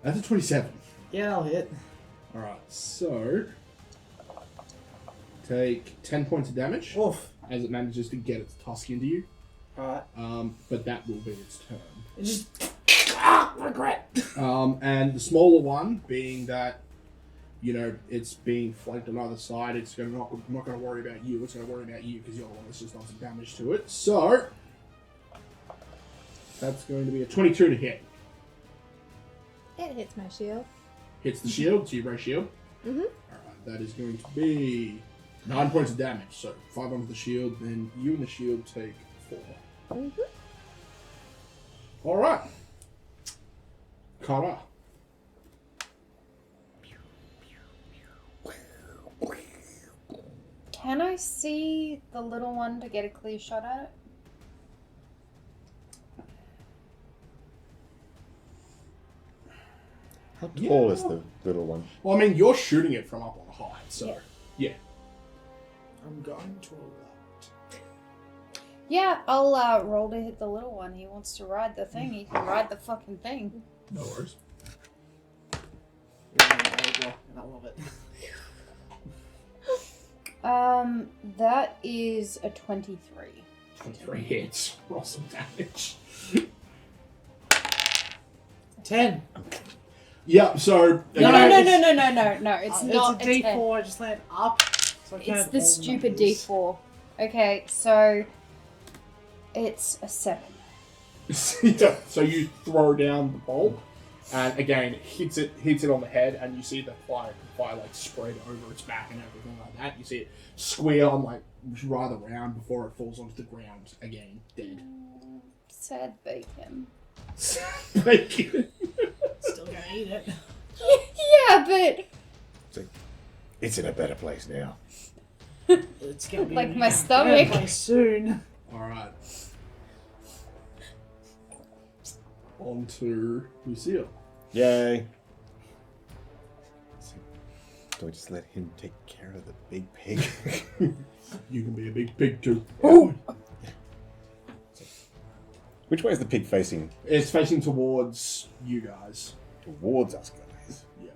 That's a 27. Yeah, I'll hit. Alright, so... Take 10 points of damage Oof. as it manages to get its tusk into you. Alright. But that will be its turn. It just... regret. And the smaller one, being that, it's being flanked on either side, it's not going to worry about you, it's going to worry about you because you're the one that's just done some damage to it. So, that's going to be a 22 to hit. It hits my shield. Hits the shield, so you raise shield. Mm-hmm. Alright, that is going to be 9 points of damage. So, 5 onto the shield, then you and the shield take 4. Mm-hmm. Alright. Kara. I see the little one to get a clear shot at it? How tall is the little one? Well, I mean, you're shooting it from up on high, so yeah. I'm going to alert. Yeah, I'll roll to hit the little one. He wants to ride the thing. He can ride the fucking thing. No worries. And I love it. That is a 23. 23 hits. Roll some damage. 10. Yeah, so... No. It's not It's a a 10. D4, I just land up. So I It's can't the roll stupid numbers. D4. Okay, so it's a 7. Yeah, so you throw down the bolt, and again, hits it on the head, and you see the fire like spread over its back and everything like that. You see it squeal and like writhe around before it falls onto the ground again, dead. Sad bacon. Bacon. Still gonna eat it. Yeah, but It's in a better place now. It's gonna be Like in my a stomach. better place soon. Alright. On to Lucille. Yay. So, do I just let him take care of the big pig? You can be a big pig too. Oh! Which way is the pig facing? It's facing towards you guys. Towards us, guys. Yeah.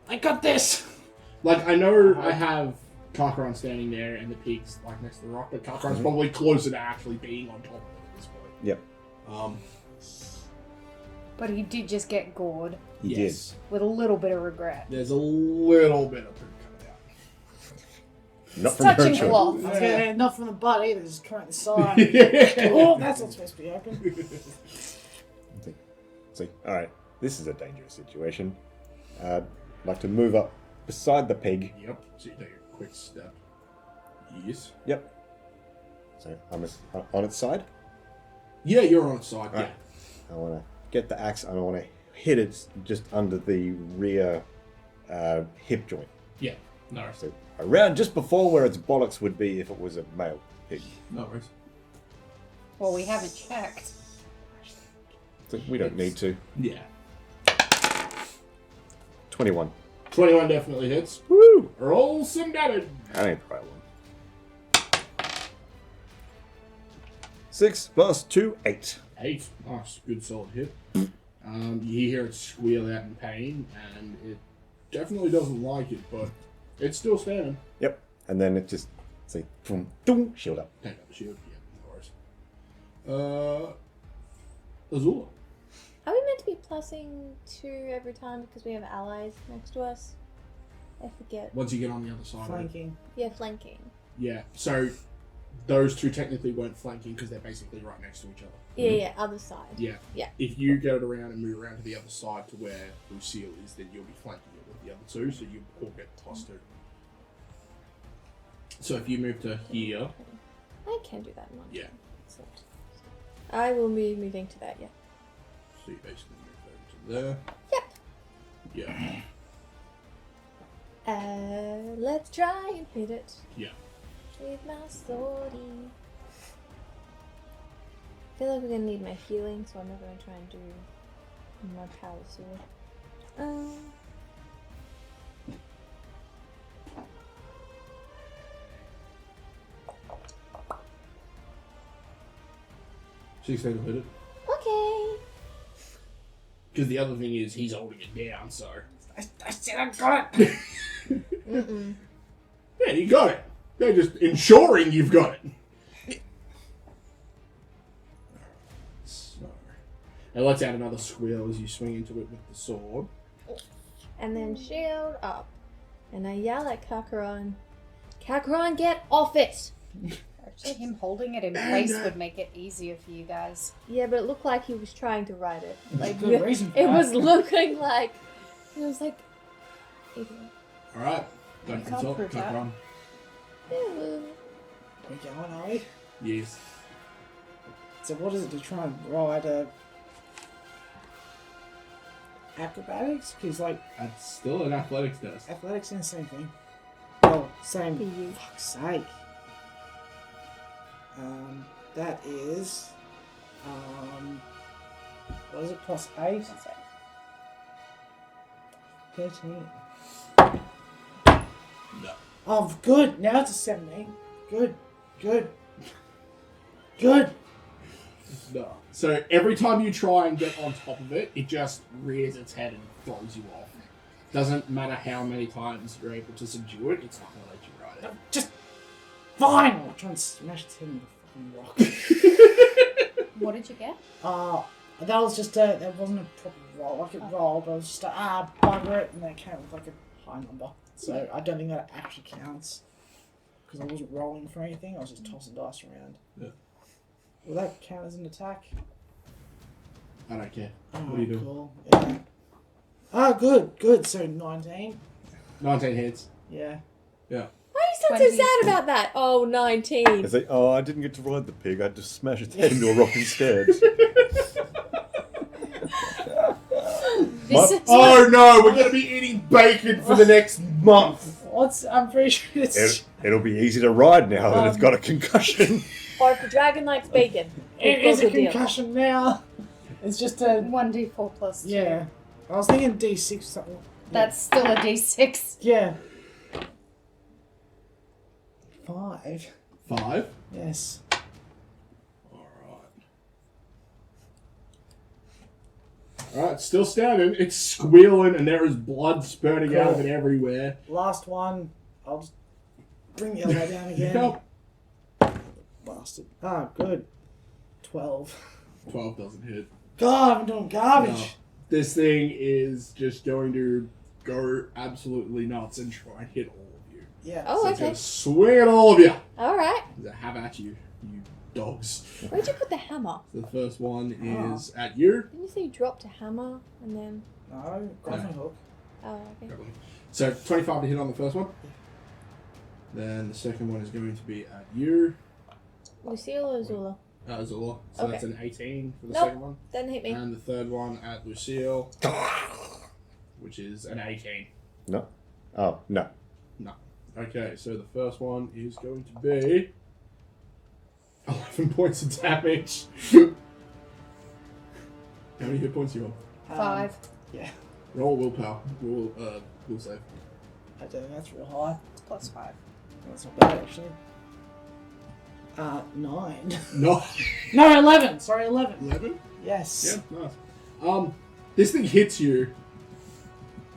I got this! Like, I know I have Karkaron standing there and the pig's like next to the rock, but Karkaron's probably closer to actually being on top of it at this point. Yep. But he did just get gored He Yes. with a little bit of regret. There's a little bit of poop coming out. did. Not It's from her touching choice. cloth. I was gonna not from the butt either, just coming out the side. Oh, that's not supposed to be open. See, alright, this is a dangerous situation. I'd like to move up beside the pig. Yep. So you take a quick step. Yes. Yep. So I'm on its side. Yeah, you're on its side. Right. I want to get the axe and I want to hit it just under the rear hip joint. Yeah. No. So around just before where its bollocks would be if it was a male pig. No worries. Well, we haven't checked. So we don't need to. Yeah. 21. 21 definitely hits. Woo! Roll some damage. I ain't the right one. 6 plus 2, 8. 8. Nice. Good solid hit. You hear it squeal out in pain, and it definitely doesn't like it, but it's still standing. Yep. And then it just, say, boom, doom, shield up. Take up the shield. Yeah, no worries. Azula. Are we meant to be plussing 2 every time because we have allies next to us? I forget. Once you get on the other side of it. Flanking. Yeah, flanking. Yeah, so those two technically weren't flanking because they're basically right next to each other. Yeah, other side. Yeah. Yeah. If you get it around and move around to the other side to where Lucille is, then you'll be flanking it with the other two, so you all get +2. So if you move to here, I can do that in one. Yeah. turn. Excellent. I will be moving to that, yeah. so you basically move over to there. Yep. Yeah. Let's try and hit it. Yeah. With my swordie. I feel like we're gonna need my healing, so I'm not gonna try and do my power sword. 16 will hit it. Okay. Because the other thing is he's holding it down, so. I said I got it! Mm-mm. Yeah, you got it. They're just ensuring you've got it. So. Now let's add another squeal as you swing into it with the sword. And then shield up. And I yell at Karkaron. Karkaron, get off it! Actually, him holding it in place would make it easier for you guys. Yeah, but it looked like he was trying to ride it. Like Good reason for it that. was looking like it was like. Alright. Don't You can't consult. prove that. Run. We going, are we? Yes. So what is it to try and ride a... acrobatics? Because, like, That's still an athletics test. athletics and the same thing. Oh, same. For you. Fuck's sake. That is. What is it? Plus 8? 13. No. Oh, good. Now it's a 17. Good. No. So every time you try and get on top of it, it just rears its head and throws you off. Doesn't matter how many times you're able to subdue it, it's not going to let you ride it. Just fine. I'll try and smash its head in the fucking rock. What did you get? That was just that wasn't a proper roll. Like it rolled, but it was just bugger it, and then it came with like a high number. So I don't think that actually counts because I wasn't rolling for anything. I was just tossing dice around. Yeah. Will that count as an attack? I don't care. Oh, What are you doing? cool. Yeah. Oh, good. So 19. 19 hits. Yeah. Why are you so sad about that? Oh, 19. It's like, oh, I didn't get to ride the pig. I had to smash its head into a rock instead. Oh no, we're going to be eating bacon for the next month. I'm pretty sure it's... It'll be easy to ride now that it's got a concussion. Or if the dragon likes bacon. It is a deal. concussion now. It's just a... 1d4 plus 2. Yeah. I was thinking D6 or something. That's still a d6. Yeah. 5. 5? Yes. Alright, still standing. It's squealing and there is blood spurting out of it everywhere. Last one. I'll just bring the other way down again. Yep. Bastard. Ah, good. 12. 12 doesn't hit. God, I'm doing garbage. No. This thing is just going to go absolutely nuts and try and hit all of you. Yeah. Oh, So it's okay. going to swing at all of you. Alright. Have at you, you dogs. Where'd you put the hammer? The first one is at you. Didn't you say you dropped a hammer and then... No, grappling hook. Oh, okay. So 25 to hit on the first one. Then the second one is going to be at you. Lucille or Zula? Zula. So Okay. that's an 18 for the Nope. second one. Doesn't hit me. And the third one at Lucille, which is an 18. No. Oh, no. No. Okay, so the first one is going to be 11 points of damage. How many hit points are you on? 5. Yeah. Roll willpower. Will save. I don't think that's real high. It's plus 5. That's not bad, actually. 9. No. No, 11. Sorry, 11. 11? Yes. Yeah, nice. This thing hits you,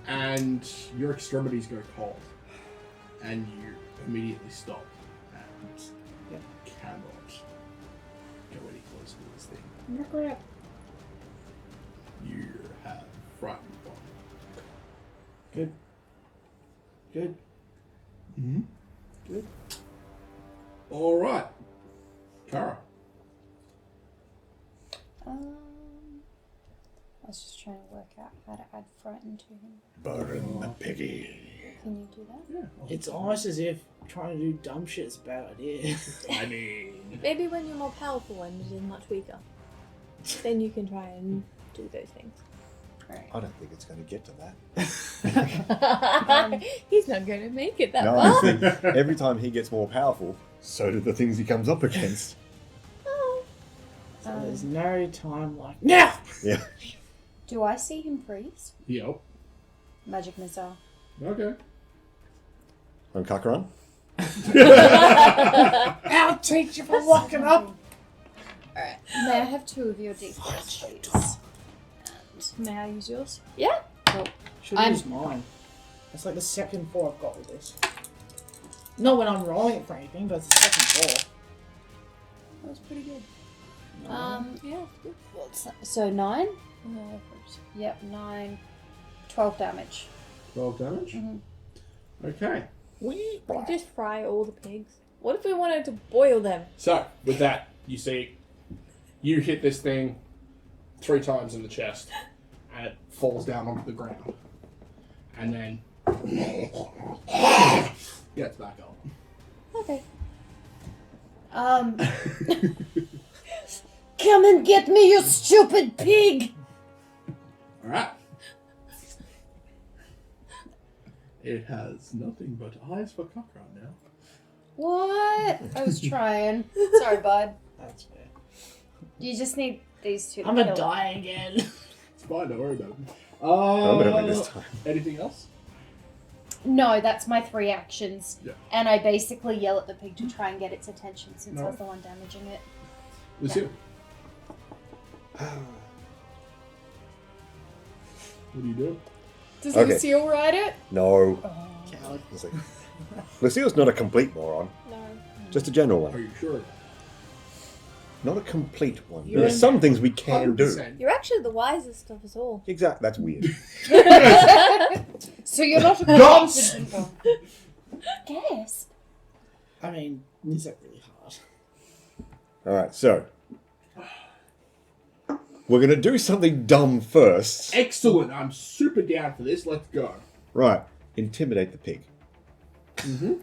and your extremities go cold, and you immediately stop, and you cannot go any closer to this thing. You have frightened one. Good. Mm-hmm. Good. All right, Kara. I was just trying to work out how to add frighten to him. Burn the piggy. Can you do that? Yeah. It's almost as if trying to do dumb shit is a bad idea. I mean, Maybe when you're more powerful and it is much weaker. Then you can try and do those things. Alright. I don't think it's going to get to that. He's not going to make it that No, far. I think every time he gets more powerful, so do the things he comes up against. Oh. So there's no time like now. Yeah. Do I see him freeze? yep. Magic missile. Okay. On Kakaran? I'll teach you for walking up. Alright. May I have 2 of your d4s, please? And may I use yours? Yeah. Should I'm- use mine. It's like the second 4 I've got with this. Not when I'm rolling it for anything, but it's the second 4. That was pretty good. Yeah. What's that? So 9? Yep, 9. 12 damage. 12 damage. Mm-hmm. Okay. We just fry all the pigs. What if we wanted to boil them? So with that, you see, you hit this thing 3 times in the chest, and it falls down onto the ground, and then gets back up. Okay. Come and get me, you stupid pig! All right. It has nothing but eyes for cockroach now. What? I was trying. Sorry, bud. That's fair. You just need these two to I'm kill gonna it. die again. It's fine, don't worry about it. I'm gonna win this time. Anything else? No, that's my 3 actions. Yeah. And I basically yell at the pig to try and get its attention since I No. was the one damaging it. Lucille. What do you do? Does Okay. Lucille ride it? No. Coward. It's like, Lucille's not a complete moron. No. Just a general Are one. you sure? Not a complete one. You're There are in- some things we can do. 100%. You're actually the wisest of us all. Exactly. That's weird. So you're not a Nonsense! confident one. Guess. I mean, is that really hard? Alright, so. We're going to do something dumb first. Excellent. I'm super down for this. Let's go. Right. Intimidate the pig. Mm-hmm.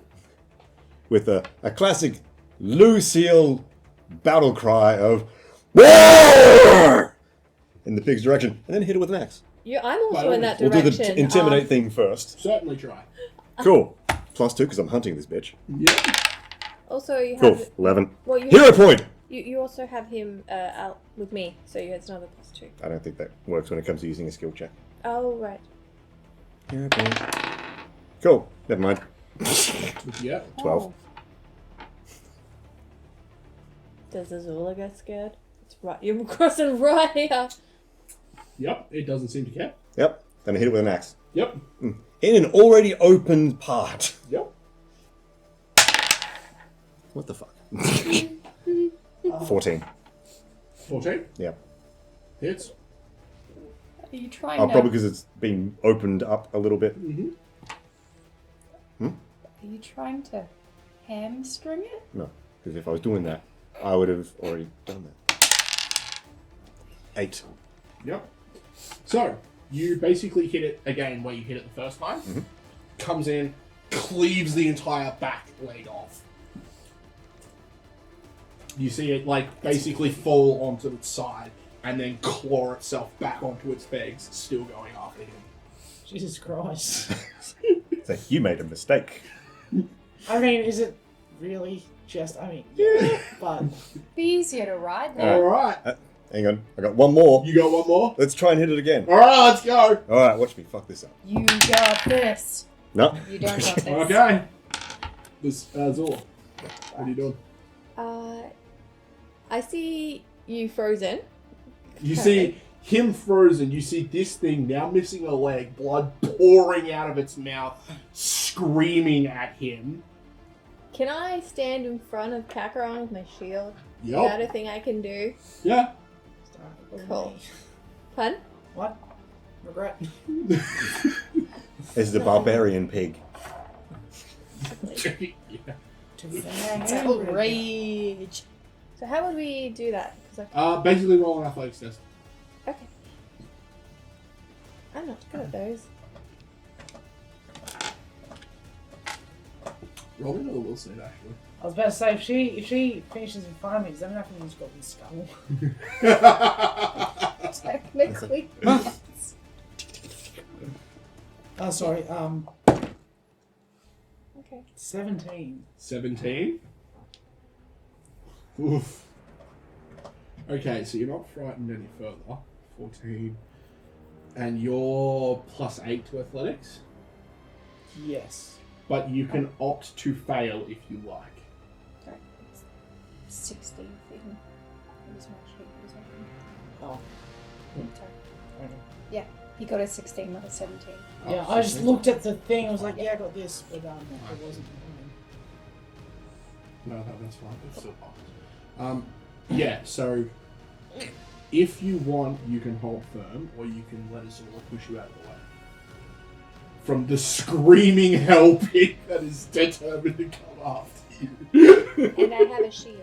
With a classic Lucille battle cry of "Roar!" in the pig's direction, and then hit it with an axe. I'm also By in that We'll direction. do the intimidate thing first. Certainly try. Cool. +2 because I'm hunting this bitch. Yeah. Also, you Cool. have 11. well, you Hero point! you also have him out with me, so you had another +2. I don't think that works when it comes to using a skill check. Oh right. Hero point. Cool. Never mind. Yeah. 12. Oh. Does Azula get scared? It's right. You're crossing right here. Yep. It doesn't seem to care. Yep. Then I hit it with an axe. Yep. In an already opened part. Yep. What the fuck? 14. 14. Yep. Hits. Are you trying Oh, to... probably because it's been opened up a little bit. Mm-hmm. Are you trying to hamstring it? No, because if I was doing that, I would have already done that. 8. Yep. So, you basically hit it again where you hit it the first time. Mhm. Comes in, cleaves the entire back leg off. You see it, like, basically fall onto its side and then claw itself back onto its legs, still going after him. Jesus Christ. So you made a mistake. I mean, is it really just? I mean, yeah, but Be easier to ride though. Alright. Hang on, I got one more. You got one more? Let's try and hit it again. Alright, let's go. Alright, watch me fuck this up. You got this. No. You don't got this. Okay. This Azor. What are you doing? I see you frozen. You see him frozen. You see this thing now missing a leg, blood pouring out of its mouth, screaming at him. Can I stand in front of Kakarot with my shield? Is that Yup. a thing I can do? Yeah. Cool. Pun? What? Regret. This is a barbarian pig. Yeah. To be It's fair, all rage. So how would we do that? 'Cause I... Basically roll an athletics test. Okay. I'm not good at those. Roll another will save, actually. I was about to say, if she finishes in front of me, does that mean I can use Goblin Skull? Technically. Oh, sorry. Okay. 17. 17. Oof. Okay, so you're not frightened any further. 14. And you're +8 to athletics. Yes. But you can opt to fail if you like. Right. It's 16 for him. It was my sheet. It was my Oh. Sorry. Yeah, he got a 16, not a 17. Yeah, I just looked at the thing. I was like, yeah, I got this, but it wasn't. No, that's fine. It's still possible. Yeah, so if you want, you can hold firm, or you can let us all push you out of the way. From the screaming hell pig that is determined to come after you. And I have a shield.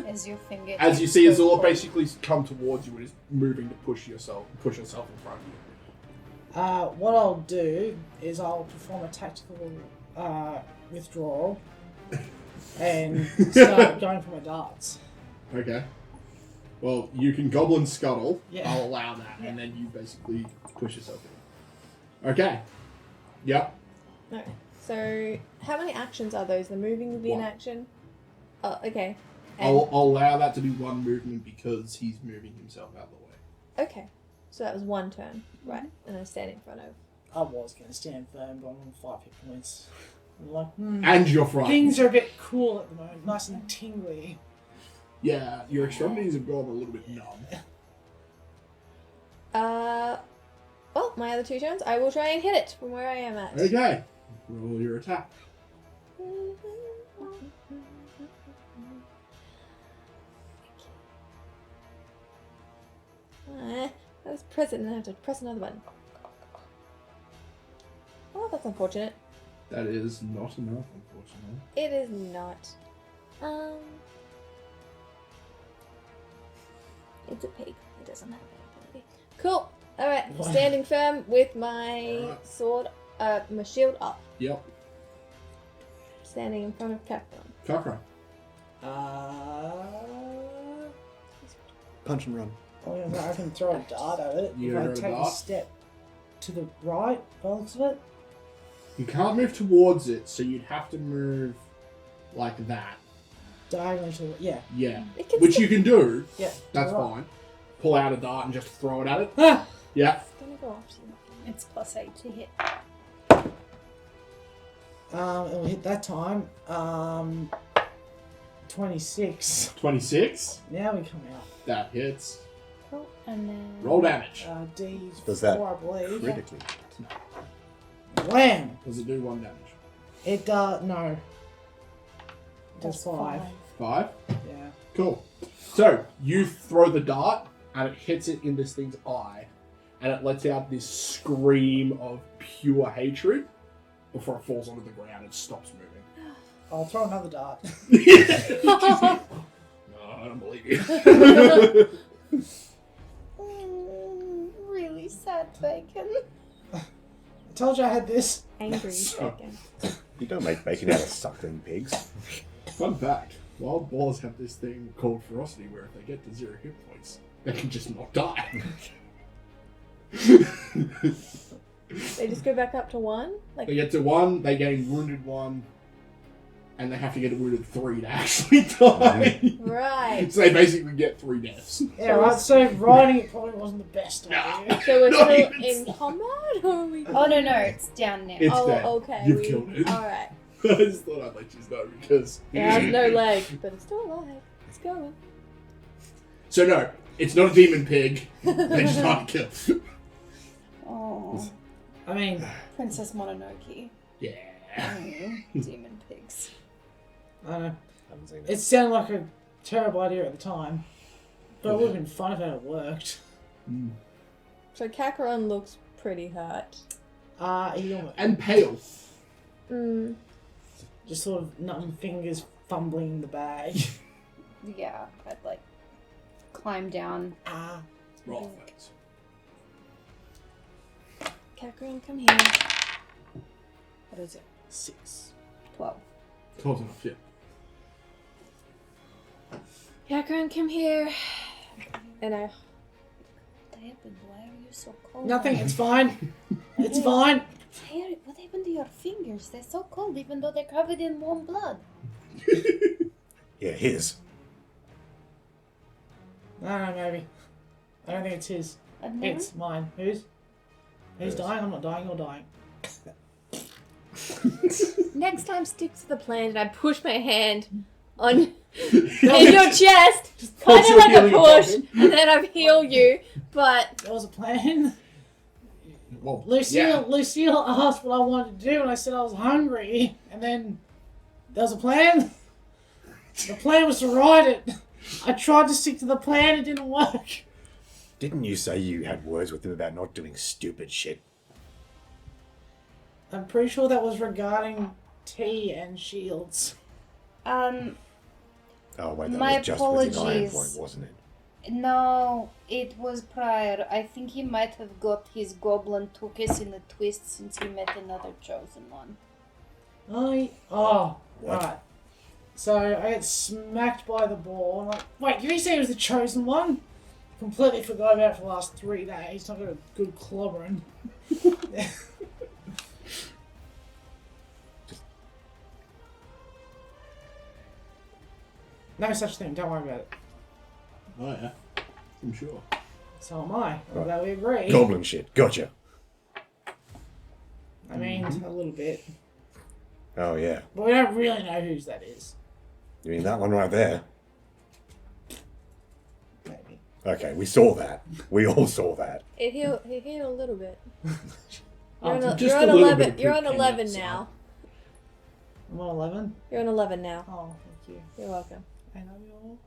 As your finger. As you see Azula basically come towards you and is moving to push herself in front of you. What I'll do is I'll perform a tactical withdrawal and start going for my darts. Okay. Well, you can goblin scuttle. Yeah. I'll allow that, and then you basically push yourself in. Okay. Yep. Okay. So, how many actions are those? The moving would be an One. action? Oh, okay. I'll allow that to be one movement because he's moving himself out of the way. Okay. So that was one turn. Right. And I stand in front of. I was going to stand firm, but I'm on 5 hit points. I'm like, And you're frightened. things are a bit cool at the moment, nice and tingly. Yeah, your extremities have gone a little bit numb. Well, my other 2 turns, I will try and hit it from where I am at. Okay. Roll your attack. That was press it and I have to press another button. Oh, that's unfortunate. That is not enough, unfortunately. It is not. It's a pig. It doesn't have that ability. Cool. Alright, standing firm with my sword, my shield up. Yep. Standing in front of Capron. Cockra. Punch and run. I can throw a dart at it. You if I throw a take a dart? step to the right, by the looks of it. You can't move towards it, so you'd have to move like that. Diagonally to the yeah. Yeah. It can Which still- you can do. Yeah. That's right. fine. Pull out a dart and just throw it at it. Ah! Yeah. It's gonna go off soon. It's +8 to hit. It'll hit that time. 26. 26. Now we come out. That hits. Cool. And then Roll damage. D's Does that 4, I believe. Critically. Wham! Does it do 1 damage? It does no. It does That's 5. 5? Yeah. Cool. So, you throw the dart, and it hits it in this thing's eye, and it lets out this scream of pure hatred before it falls onto the ground and stops moving. I'll throw another dart. No, I don't believe you. Really sad bacon. I told you I had this. Angry So- second. You don't make bacon out of suckling pigs. Fun fact, wild boars have this thing called ferocity where if they get to 0 hit points, they can just not die. They just go back up to 1? Like, They get to 1, they gain wounded 1, and they have to get a wounded 3 to actually die. right. So they basically get 3 deaths. Yeah, right. So riding it probably wasn't the best idea. So we're Not still even in combat? Or are we... Oh no, it's down now. It's oh, dead. okay. You've killed it. Alright. I just thought I'd let you know because... It has no leg, but it's still alive. It's going. So no, it's not a demon pig. They just hard to kill. Oh, I mean, Princess Mononoke. Yeah. Demon pigs. I don't know. Haven't seen It sounded like a terrible idea at the time, but it would have been fun if it had worked. So Kakarot looks pretty hurt. He almost And pale. just sort of numb fingers fumbling in the bag. Yeah, I'd like climb down. Roll effects. Kakarot, come here. What is it? 6. 12. Close enough, yeah. Kakarot, come here. And I... What happened? Why are you so cold? Nothing. It's fine. It's fine. Harry, what happened to your fingers? They're so cold even though they're covered in warm blood. Yeah, his. No, maybe. I don't think it's his. And It's mine. Whose? Who's Hers. dying? I'm not dying. You're dying. Next time, stick to the plan and I push my hand on in your chest, kind of Conceal like a healing push, above and then I heal you, but... There was a plan. Well, Lucille asked what I wanted to do, and I said I was hungry. And then there was a plan. The plan was to ride it. I tried to stick to the plan. It didn't work. Didn't you say you had words with him about not doing stupid shit? I'm pretty sure that was regarding tea and shields. Oh, wait, that My was just with the apologies. Ironpoint, wasn't it? No, it was prior. I think he might have got his goblin took us in a twist since he met another chosen one. What? Right. So I get smacked by the ball. I'm like, wait, did he say he was the chosen one? Completely forgot about it for the last 3 days. Not got a good clobbering. No such thing. Don't worry about it. Oh yeah, I'm sure. So am I. Right. Although we agree. Goblin shit. Gotcha. I mean, a little bit. Oh, yeah. But we don't really know whose that is. You mean that one right there? Maybe. Okay, we saw that. We all saw that. It healed a little bit. Oh, You're on, just you're a on little 11. bit of You're on poop came 11 outside. now. I'm on 11. You're on 11 now. Oh, thank you. You're welcome. I love you all.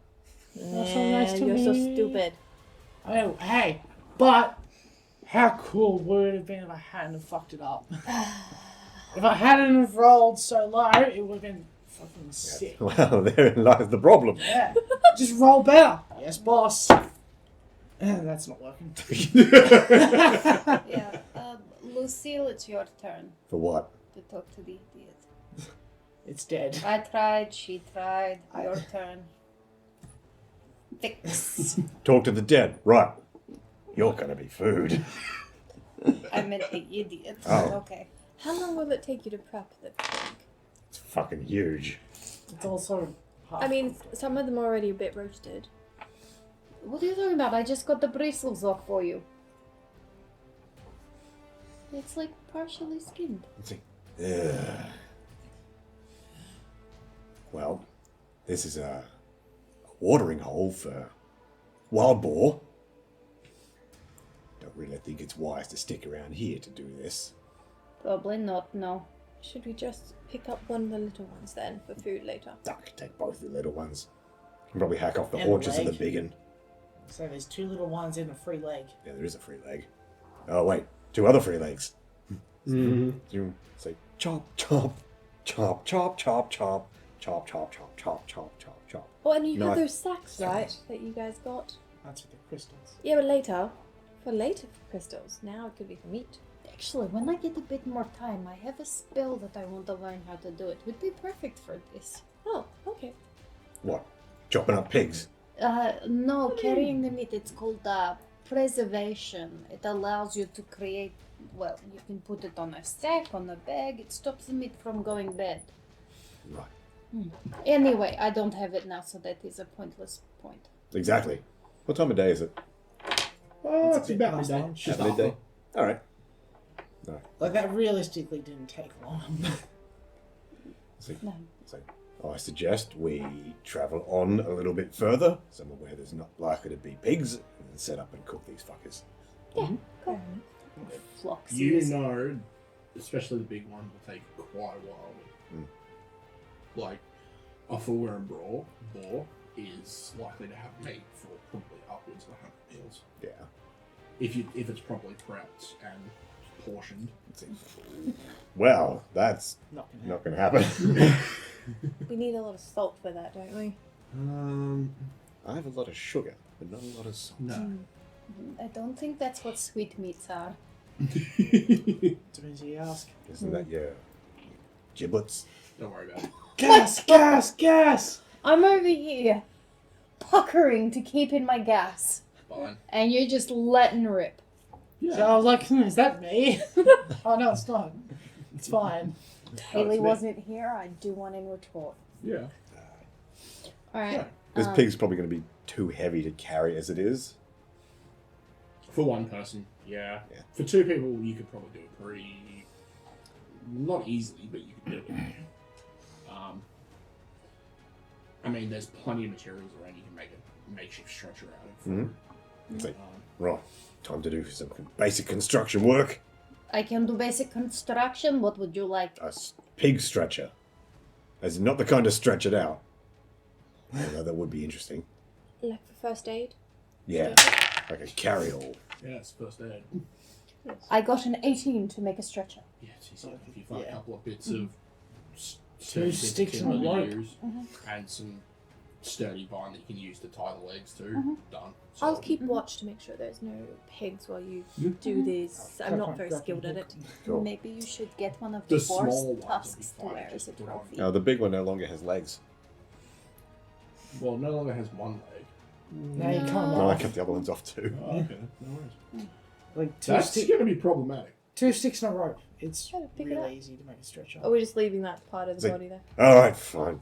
Nah, so nice to you're so me. stupid. Oh, hey, but how cool would it have been if I hadn't have fucked it up? If I hadn't have rolled so low, it would have been fucking sick. Well, therein lies the problem. Yeah, just roll better. Yes, boss. That's not working. Yeah. Lucille, it's your turn For what? to talk to the idiot. It's dead. I tried, she tried. Your turn. Fix. Talk to the dead. Right. You're gonna be food. I meant the idiot. Oh. Okay. How long will it take you to prep the pig? It's fucking huge. It's also half. I mean, some of them are already a bit roasted. What are you talking about? I just got the bristles off for you. It's like partially skinned. Let's see. Ugh. Well, this is a watering hole for wild boar. Don't really think it's wise to stick around here to do this. Probably not, no. Should we just pick up one of the little ones then for food later? I can take both the little ones. Can probably hack off the And the haunches of the leg. big one. So there's two little ones in a free leg. Yeah, there is a free leg. Oh wait, two other free legs. Mm-hmm. You say chop, chop, chop, chop, chop, chop, chop, chop, chop, chop, chop, chop, chop. Oh, and you No, have I- those sacks, right? That you guys got? That's for the crystals. Yeah, but later. For later crystals. Now it could be for meat. Actually, when I get a bit more time, I have a spell that I want to learn how to do. It would be perfect for this. Oh, okay. What? Chopping up pigs? No, carrying the meat, it's called preservation. It allows you to create, well, you can put it on a sack, on a bag. It stops the meat from going bad. Right. Anyway, I don't have it now, so that is a pointless point. Exactly. What time of day is it? Oh, It's a it's bit about past midday. lunch. Just At midday. All right. Like that realistically didn't take long. See. No. So I suggest we travel on a little bit further, somewhere where there's not likely to be pigs, and then set up and cook these fuckers. Cool. Flocks. You know, especially the big one will take quite a while. Like, a full-grown boar is likely to have meat for probably upwards of 100 meals. Yeah. If it's properly prepped and portioned. Well, that's Not gonna not going to happen. We need a lot of salt for that, don't we? I have a lot of sugar, but not a lot of salt. No. I don't think that's what sweetmeats are. Depends who you ask. Isn't that your giblets? Don't worry about it. Gas, gas, gas! I'm over here puckering to keep in my gas, Fine. and you're just letting rip. So I was like, is that me? Oh no, it's not. It's fine. Haley me. wasn't here. I do one in retort. Yeah. All right. This pig's probably going to be too heavy to carry as it is. For one person, yeah. Yeah. For two people, you could probably do it pretty... Not easily, but you could do it. I mean, there's plenty of materials around you can make a makeshift stretcher out of. Mhm. It's like, right, time to do some basic construction work. I can do basic construction. What would you like? A pig stretcher. As in not the kind to stretch it out. Although that would be interesting. Like for first aid? Yeah, like a carry-all. Yeah, it's first aid. I got an 18 to make a stretcher. Yeah, it's easy. If you find Yeah. a couple of bits of Two sticks and a rope. and some sturdy vine that you can use to tie the legs to, done. I'll So, keep watch to make sure there's no pigs while you Yeah. do this. I'm not very skilled at it. Cool. Maybe you should get one of The the small boar's ones tusks would be to fine, wear just as a put on. trophy. Now the big one no longer has legs. well, no longer has one leg. Now you can't No, I laugh. cut the other ones off too. Oh, okay, no worries. Like That's going to be problematic. two sticks and a rope. It's Try to pick it really up. easy to make a stretcher. Are we just leaving that part of the See. body there? Alright, fine.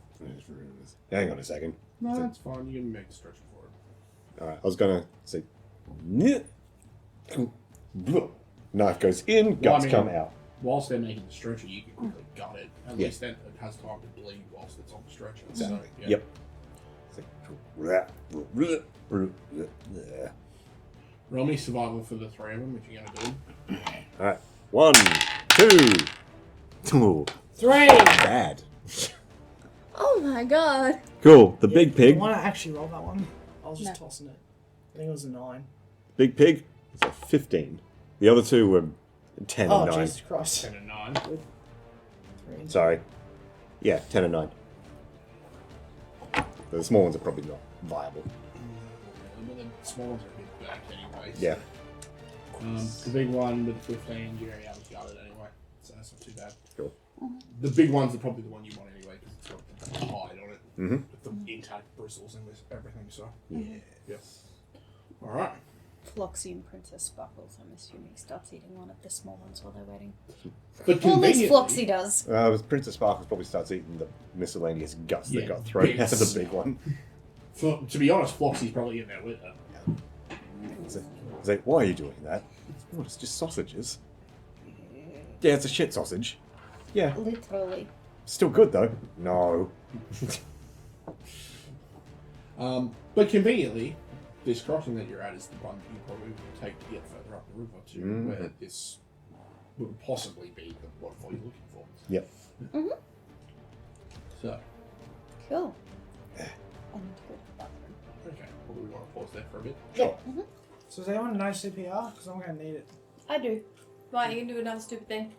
Hang on a second. No, that's fine. You can make the stretcher for it. Alright, I was gonna say... Knife goes in, guts come out. Whilst they're making the stretcher, you can quickly gut it. At Yeah. least then it has time to bleed whilst it's on the stretcher. Exactly. So, yeah. Yep. Roll me survival for the three of them if you're going to do them. Alright. 1, 2. Ooh, 3! bad. Oh my god. Cool. The big pig. I want to actually roll that one. I was just No. tossing it. I think it was a 9. Big pig is a 15. The other two were 10 Oh, and 9. Jesus Christ. 10 and 9. 3 and Sorry. Yeah, 10 and 9. The small ones are probably not viable. But the small ones are a bit back anyway. So. Yeah. The big one with 15, you're out of guarded anyway. So that's not too bad. Cool. The big ones are probably the one you want anyway because it's got the hide on it. Mm-hmm. With the intact bristles and with everything, so. Yeah. Yep. Alright. Floxy and Princess Sparkles, I'm assuming, starts eating one of the small ones while they're waiting. But Well, at least conveniently- Floxy does. Princess Sparkles probably starts eating the miscellaneous guts Yeah, that got thrown out of bits. the big one. To be honest, Floxy's probably in there with her. It's like, why are you doing that? Oh, it's just sausages. Yeah, it's a shit sausage. Yeah, Literally. still good though. No. But conveniently, this crossing that you're at is the one you probably would take to get further up the river to Mhm. where this would possibly be the waterfall you're looking for. Yep. So, Cool. I need to go to the bathroom. okay, well, we want to pause there for a bit. Sure. So does anyone know CPR? Because I'm going to need it. I do. Right, you can do another stupid thing.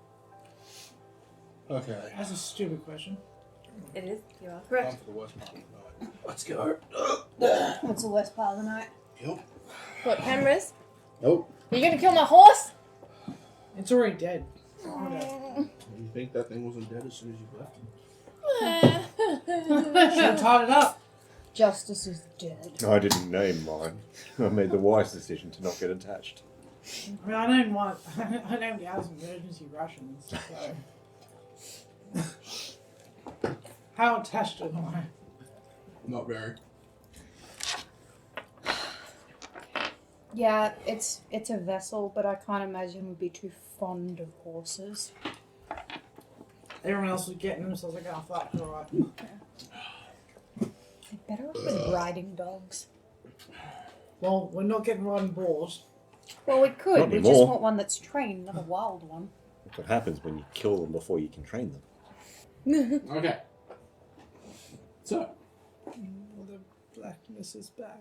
Okay. That's a stupid question. It is. You are Time correct. for the worst part of the night. Let's go. What's the worst part of the night? Yep. What, cameras? Nope. Are you gonna kill my horse? It's already dead. You think that thing wasn't dead as soon as you left? Should have tied it up. Justice is dead. I didn't name mine. I made the wise decision to not get attached. I mean, I named one. I named ours emergency rations. So. How attached am I? Not very. Yeah, it's a vessel, but I can't imagine we'd be too fond of horses. Everyone else was getting them, so I was like, oh fuck, alright. They're better off with riding dogs. Well, we're not getting riding boars. Well, we could. Not We just anymore. want one that's trained, not a wild one. That's what happens when you kill them before you can train them. Okay. So, Well, the blackness is back.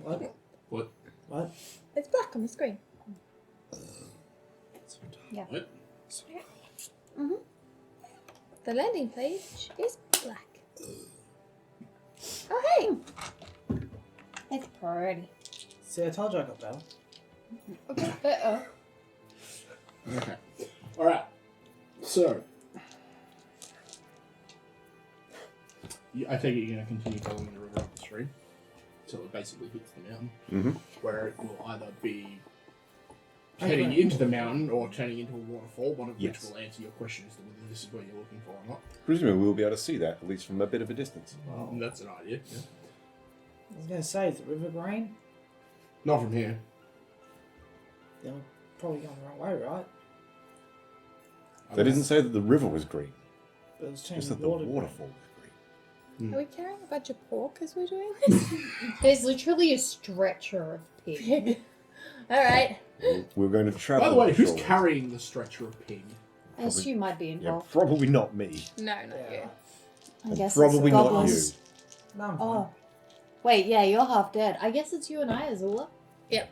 What? what? What? It's black on the screen. Yeah. What? The landing page is black. Oh hey! It's pretty. See, I told you I got better. Okay, better. Okay. Alright. So, I take it you're going to continue following the river up the stream until it basically hits the mountain, Mm-hmm. where it will either be heading into the mountain or turning into a waterfall, one of Yes. which will answer your question as to whether this is what you're looking for or not. Presumably we'll be able to see that, at least from a bit of a distance. And that's an idea. Yeah. I was going to say, is the river green? Not from here. Then we're probably going the wrong way, right? They didn't say that the river was green, But it's just turning that the water waterfall was green. Are we carrying a bunch of pork as we're doing this? There's literally a stretcher of pig. Alright. We're going to travel. By the way, who's shortly. carrying the stretcher of pig? I assume I'd be Yeah, involved. probably not me. No, not you. I guess Probably it's not goblins. you. No, I'm fine. Oh. Wait, yeah, you're half dead. I guess it's you and I, Azula. Okay.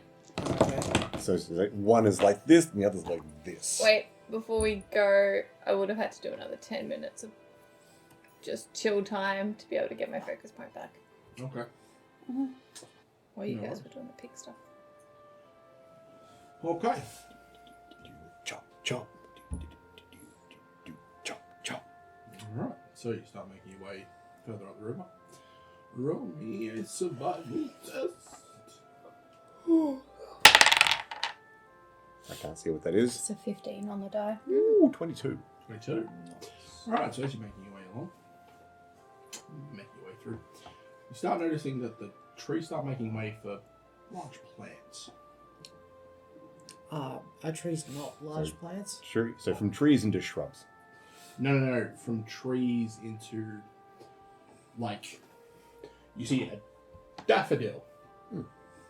So it's like one is like this, and the other's like this. Wait, before we go, I would have had to do another 10 minutes of just chill time to be able to get my focus point back. Okay. While you No guys worries. were doing the pig stuff. Okay. Chop, chop. Chop, chop. Alright, so you start making your way further up the river. Roll me a survival test. I can't see what that is. It's a 15 on the die. Ooh, 22. 22. Alright, so as you're making your way along, making your way through, You start noticing that the trees start making way for large plants. Are trees not large plants? So from trees into shrubs. No. From trees into, like, you see a daffodil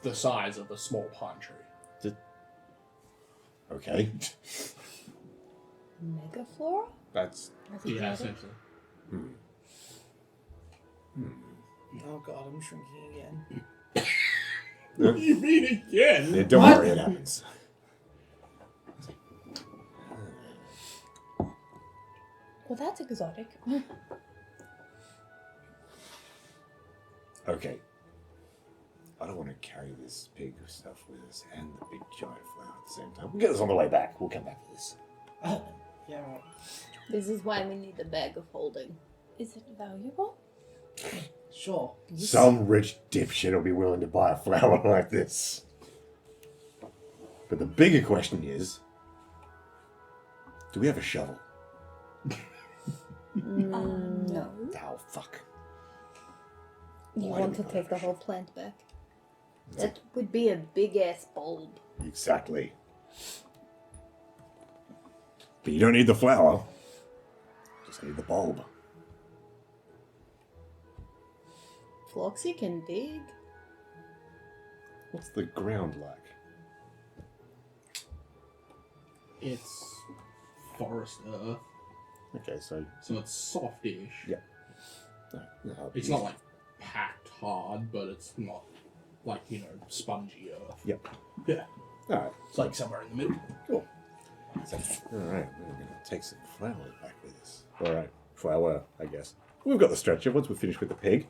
the size of a small pine tree. Okay. Megaflora? That's... Yeah, essentially. Oh god, I'm shrinking again. What do you mean again? Yeah, don't worry, it happens. Well, that's exotic. Okay. I don't want to carry this pig stuff with us and the big giant flower at the same time. We'll get this on the way back. We'll come back to this. Yeah, right. This is why we need the bag of holding. Is it valuable? Sure. Some rich dipshit will be willing to buy a flower like this. But the bigger question is, do we have a shovel? No. Oh, fuck. You Why want do to we take the not have whole plant back? That would be a big ass bulb. Exactly. But you don't need the flower. Just need the bulb. Floxy can dig. What's the ground like? It's forest earth, Okay, so... so it's softish. Yeah. No, It's not like packed hard, but it's not like, spongy earth. Yep. Yeah. Alright. It's like somewhere in the middle. Cool. Alright, we're going to take some flour back with us. Alright, flour, I guess. We've got the stretcher once we're finished with the pig.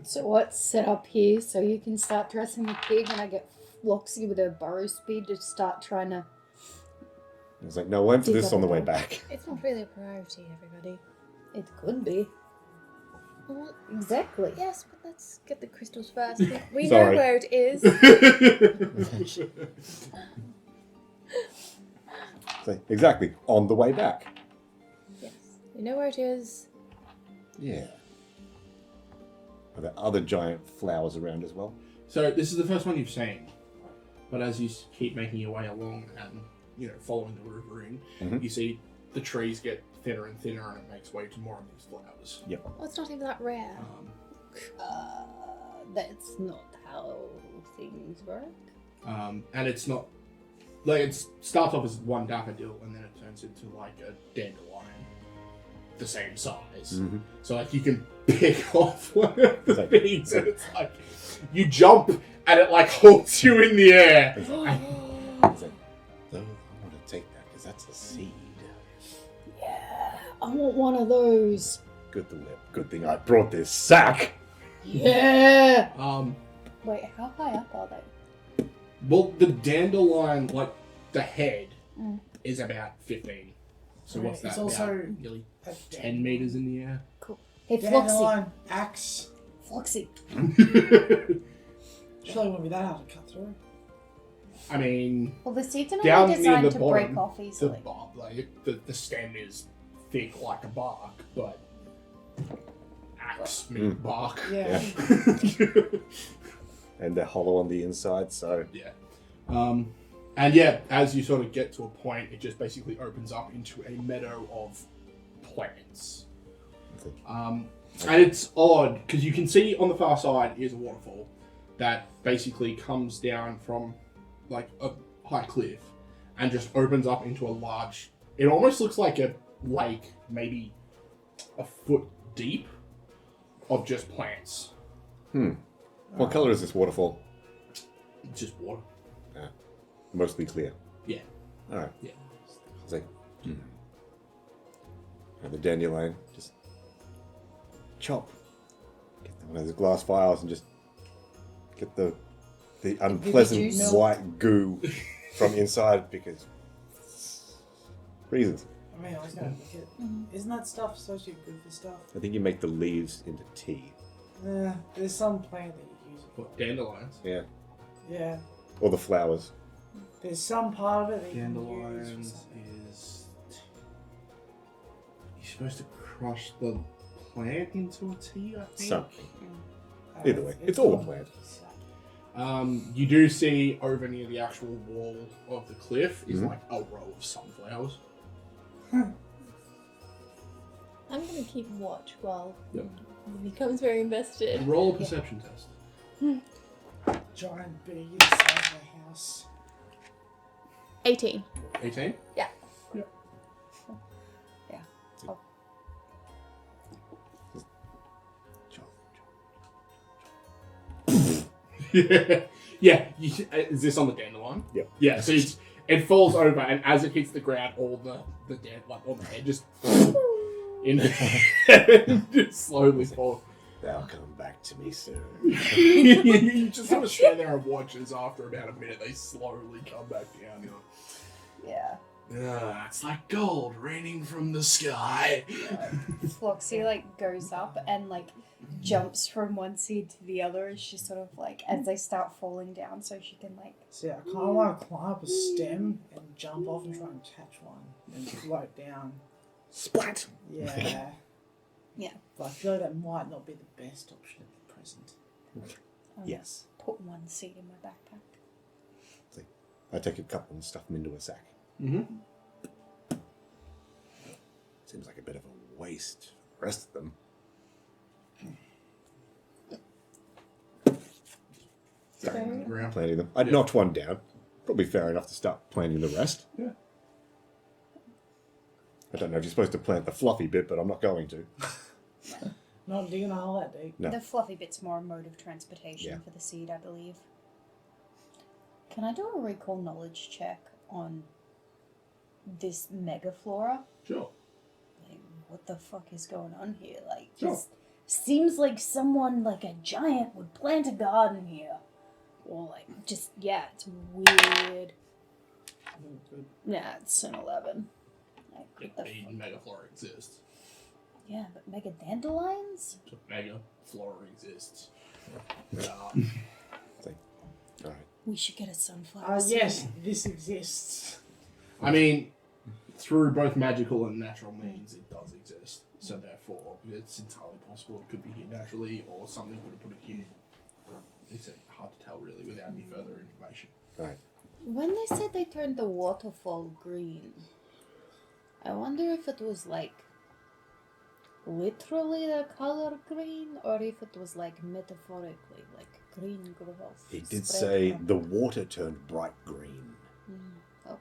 So what's set up here so you can start dressing the pig and I get Floxy with her burrow speed to start trying to... I was like, no, we'll aim for this on the way back. It's not really a priority, everybody. It could be. Well, Exactly. yes, but let's get the crystals first. We know Sorry. where it is. So, exactly, on the way back. Yes, we know where it is. Yeah. Are there other giant flowers around as well? So this is the first one you've seen, but as you keep making your way along and following the riverine, you see the trees get thinner and thinner, and it makes way to more of these flowers. Yep. Well, it's not even that rare. That's not how things work. And it's not like it starts off as one daffodil, and then it turns into like a dandelion, the same size. So like you can pick off one of the things, and it's like you jump, and it like holds you in the air. It's like, I want to take that because that's a seed. I want one of those. Good thing I brought this sack. Yeah. Wait, how high up are they? Well, the dandelion, like the head, is about 15. So what's that? It's about also nearly 10 meters in the air. Cool. Hey, Floxy. dandelion, axe. Floxy. Surely won't be that hard to cut through. I mean, Well, the seeds are down not near the designed to bottom, break off the easily. bark, like the stem is thick like a bark, but axe meat bark. Yeah. And they're hollow on the inside, so... Yeah. And yeah, as you sort of get to a point, it just basically opens up into a meadow of plants. And it's odd, because you can see on the far side is a waterfall that basically comes down from like a high cliff and just opens up into a large... It almost looks like a lake, maybe a foot deep, of just plants. What colour is this waterfall? It's just water. Mostly clear. Yeah. Alright. Yeah. It's like... And the dandelion, just... chop. Get one of those glass vials and just... get the unpleasant juice. white goo from inside because... reasons. I mean, I was going to look at... Isn't that stuff supposed to be good for stuff? I think you make the leaves into tea. There's some plant that you use it for. What, dandelions? Yeah. Yeah. Or the flowers. There's some part of it that you can use Dandelions for something. is... You're supposed to crush the plant into a tea, I think. Something. Either way, it's all a plant. You do see over near the actual wall of the cliff is like a row of sunflowers. I'm going to keep watch while Yep. he becomes very invested. Roll a perception test. Giant bee inside the house. 18. 18? Yeah. Yep. Yeah. Yeah. Is this on the dandelion? Yep. Yeah, so it falls over, and as it hits the ground, all the dead, like, all the head just just slowly falls. They'll come back to me soon. You just sort of stand there and watch as after about a minute they slowly come back down. Yeah. It's like gold raining from the sky. Floxy like goes up and like jumps from one seed to the other as she sort of like as they start falling down, so she can like. See, I kind of want to climb up a stem and jump off and try and catch one and float down. Splat! Yeah. Yeah. But I feel like that might not be the best option at the present. Yes. Put one seed in my backpack. I take a couple and stuff them into a sack. Mm-hmm. Seems like a bit of a waste for the rest of them. Starting on the ground. Planting them. I knocked one down. Probably fair enough to start planting the rest. Yeah. I don't know if you're supposed to plant the fluffy bit, but I'm not going to. Not digging a hole that deep. No. The fluffy bit's more a mode of transportation for the seed, I believe. Can I do a recall knowledge check on this mega flora? Sure. Like, what the fuck is going on here? Like, Sure. just seems like someone, like a giant, would plant a garden here. Or, like, just, yeah, it's weird. Good. Yeah, it's an 11. Like, what the Even Megaflora exists. Yeah, but mega dandelions? So Megaflora exists. Alright. We should get a sunflower. Yes, this exists. I mean, through both magical and natural means, it does exist. So therefore, it's entirely possible it could be here naturally, or something could have put it here. It's hard to tell, really, without any further information. Alright. When they said they turned the waterfall green, I wonder if it was like literally the color green, or if it was like metaphorically, like green growth. He did spread say from- the water turned bright green. Okay.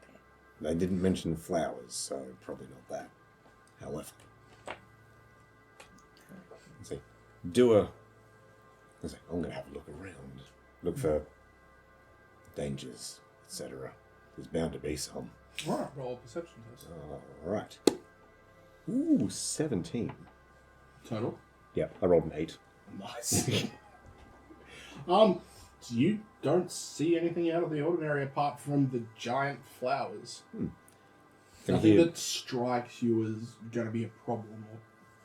They didn't mention flowers, so probably not that. However, let's see. I'm going to have a look around. Look for dangers, etc. There's bound to be some. Alright, roll a perception test. Alright. Ooh, 17. Total? Yeah, I rolled an 8. Nice. You don't see anything out of the ordinary apart from the giant flowers. Can Nothing hear- that strikes you as going to be a problem or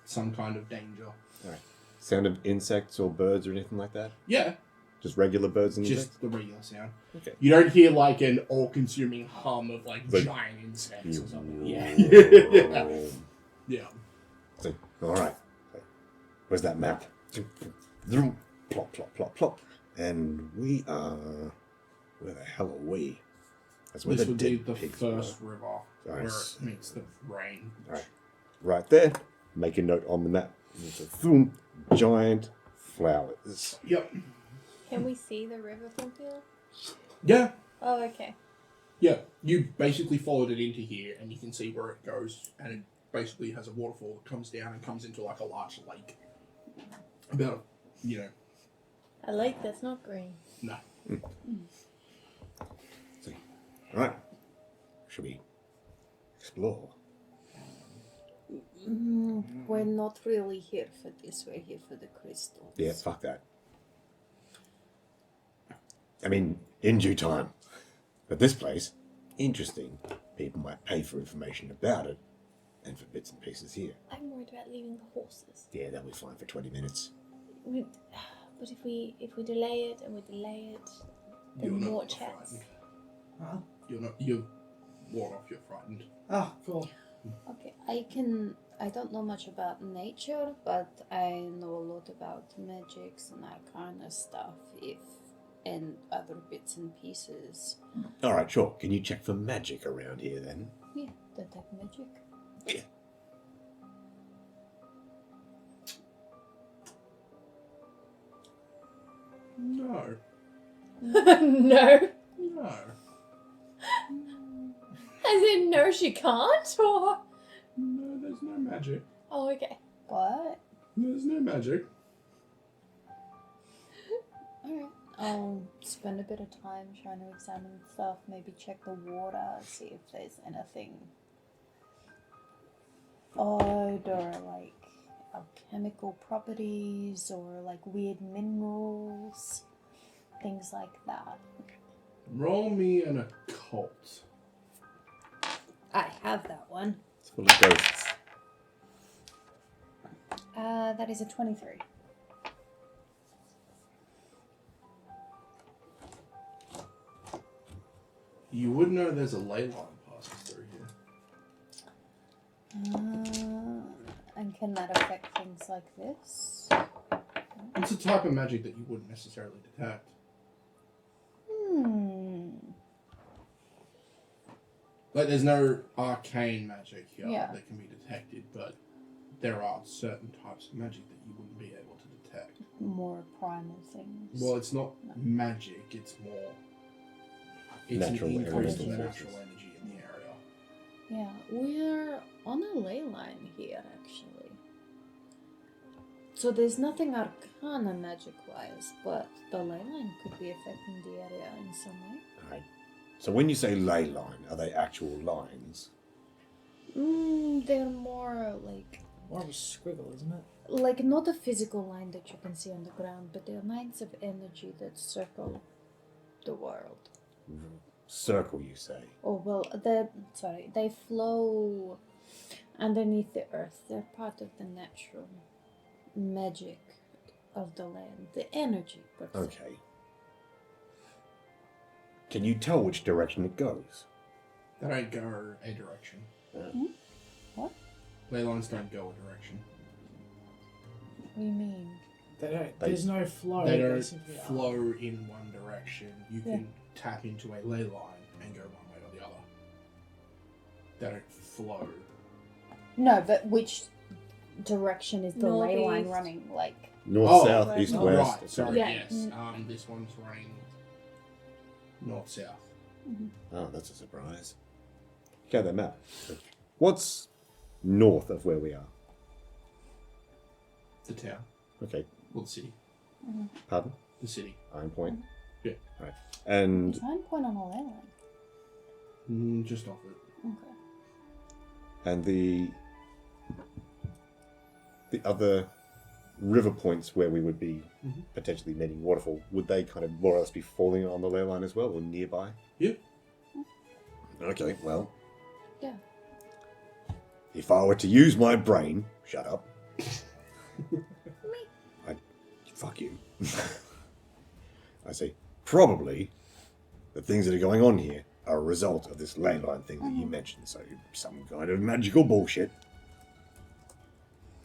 some kind of danger. Alright. Sound of insects or birds or anything like that? Yeah, Just regular birds and just insects? the regular sound. Okay. You don't hear like an all-consuming hum of like Like- giant insects or something. Yeah. Yeah. Yeah. Alright. Where's that map? Plop, plop, plop, plop. And we are... Where the hell are we? That's where This the would be dead the pigs first were. river where Nice. it meets the rain. Alright. Right there. Make a note on the map. It's a boom, giant flowers. Yep. Can we see the river from here? Yeah. Oh, okay. Yeah. You basically followed it into here and you can see where it goes, and it basically has a waterfall that comes down and comes into like a large lake. About, A lake that's not green. no. Alright. Should we explore? We're not really here for this. We're here for the crystals. Yeah, fuck that. I mean, in due time. But this place, interesting. People might pay for information about it, and for bits and pieces here. I'm worried about leaving the horses. Yeah, they'll be fine for 20 minutes. But if we delay it and we delay it, then You're more not chance. frightened. Huh? You're not. You're ward off. You're frightened. Ah, cool. Okay, I don't know much about nature, but I know a lot about magics and that kind of stuff, and other bits and pieces. All right, sure. Can you check for magic around here then? Yeah, detect magic. Yeah. No. No. No. As in, no, she can't? Or... No, there's no magic. Oh, okay. What? There's no magic. Alright. I'll spend a bit of time trying to examine stuff, maybe check the water, see if there's anything odd or like alchemical properties or like weird minerals, things like that. Roll me an occult. I have that one. It's full of ghosts. That is a 23. You would know there's a ley line passing through here. And can that affect things like this? It's a type of magic that you wouldn't necessarily detect. Like, there's no arcane magic here that can be detected, but there are certain types of magic that you wouldn't be able to detect. More primal things. Well, it's not magic, it's more... It's Natural an increase energy. in natural energy in the area. Yeah, we're on a ley line here, actually. So there's nothing arcana magic-wise, but the ley line could be affecting the area in some way. Right. So when you say ley line, are they actual lines? They're more like... More of a squiggle, isn't it? Like, not a physical line that you can see on the ground, but they're lines of energy that circle the world. Circle, you say? Oh, well, they flow underneath the earth. They're part of the natural magic of the land, the energy. Okay. Can you tell which direction it goes? They don't go a direction. What? Ley lines don't go a direction. What do you mean? There's no flow. They don't basically. flow in one direction. You can tap into a ley line and go one way or the other. They don't flow. No, but which direction is the ley line Northeast. running? Like, North, south, right. east, Oh, west. Right, sorry, Yeah. yes. This one's running north-south. Oh, that's a surprise. Okay, that map. What's north of where we are? The town. Okay, Well, the city. pardon? The city. Ironpoint? Yeah. Right. And is Ironpoint on a ley line? Just off it. Okay. and the other river points where we would be potentially meeting waterfall, would they kind of more or less be falling on the ley line as well, or nearby? Yeah. Okay, well, Yeah. if I were to use my brain, shut up. Fuck you. I say, probably the things that are going on here are a result of this ley line thing that you mentioned, so some kind of magical bullshit.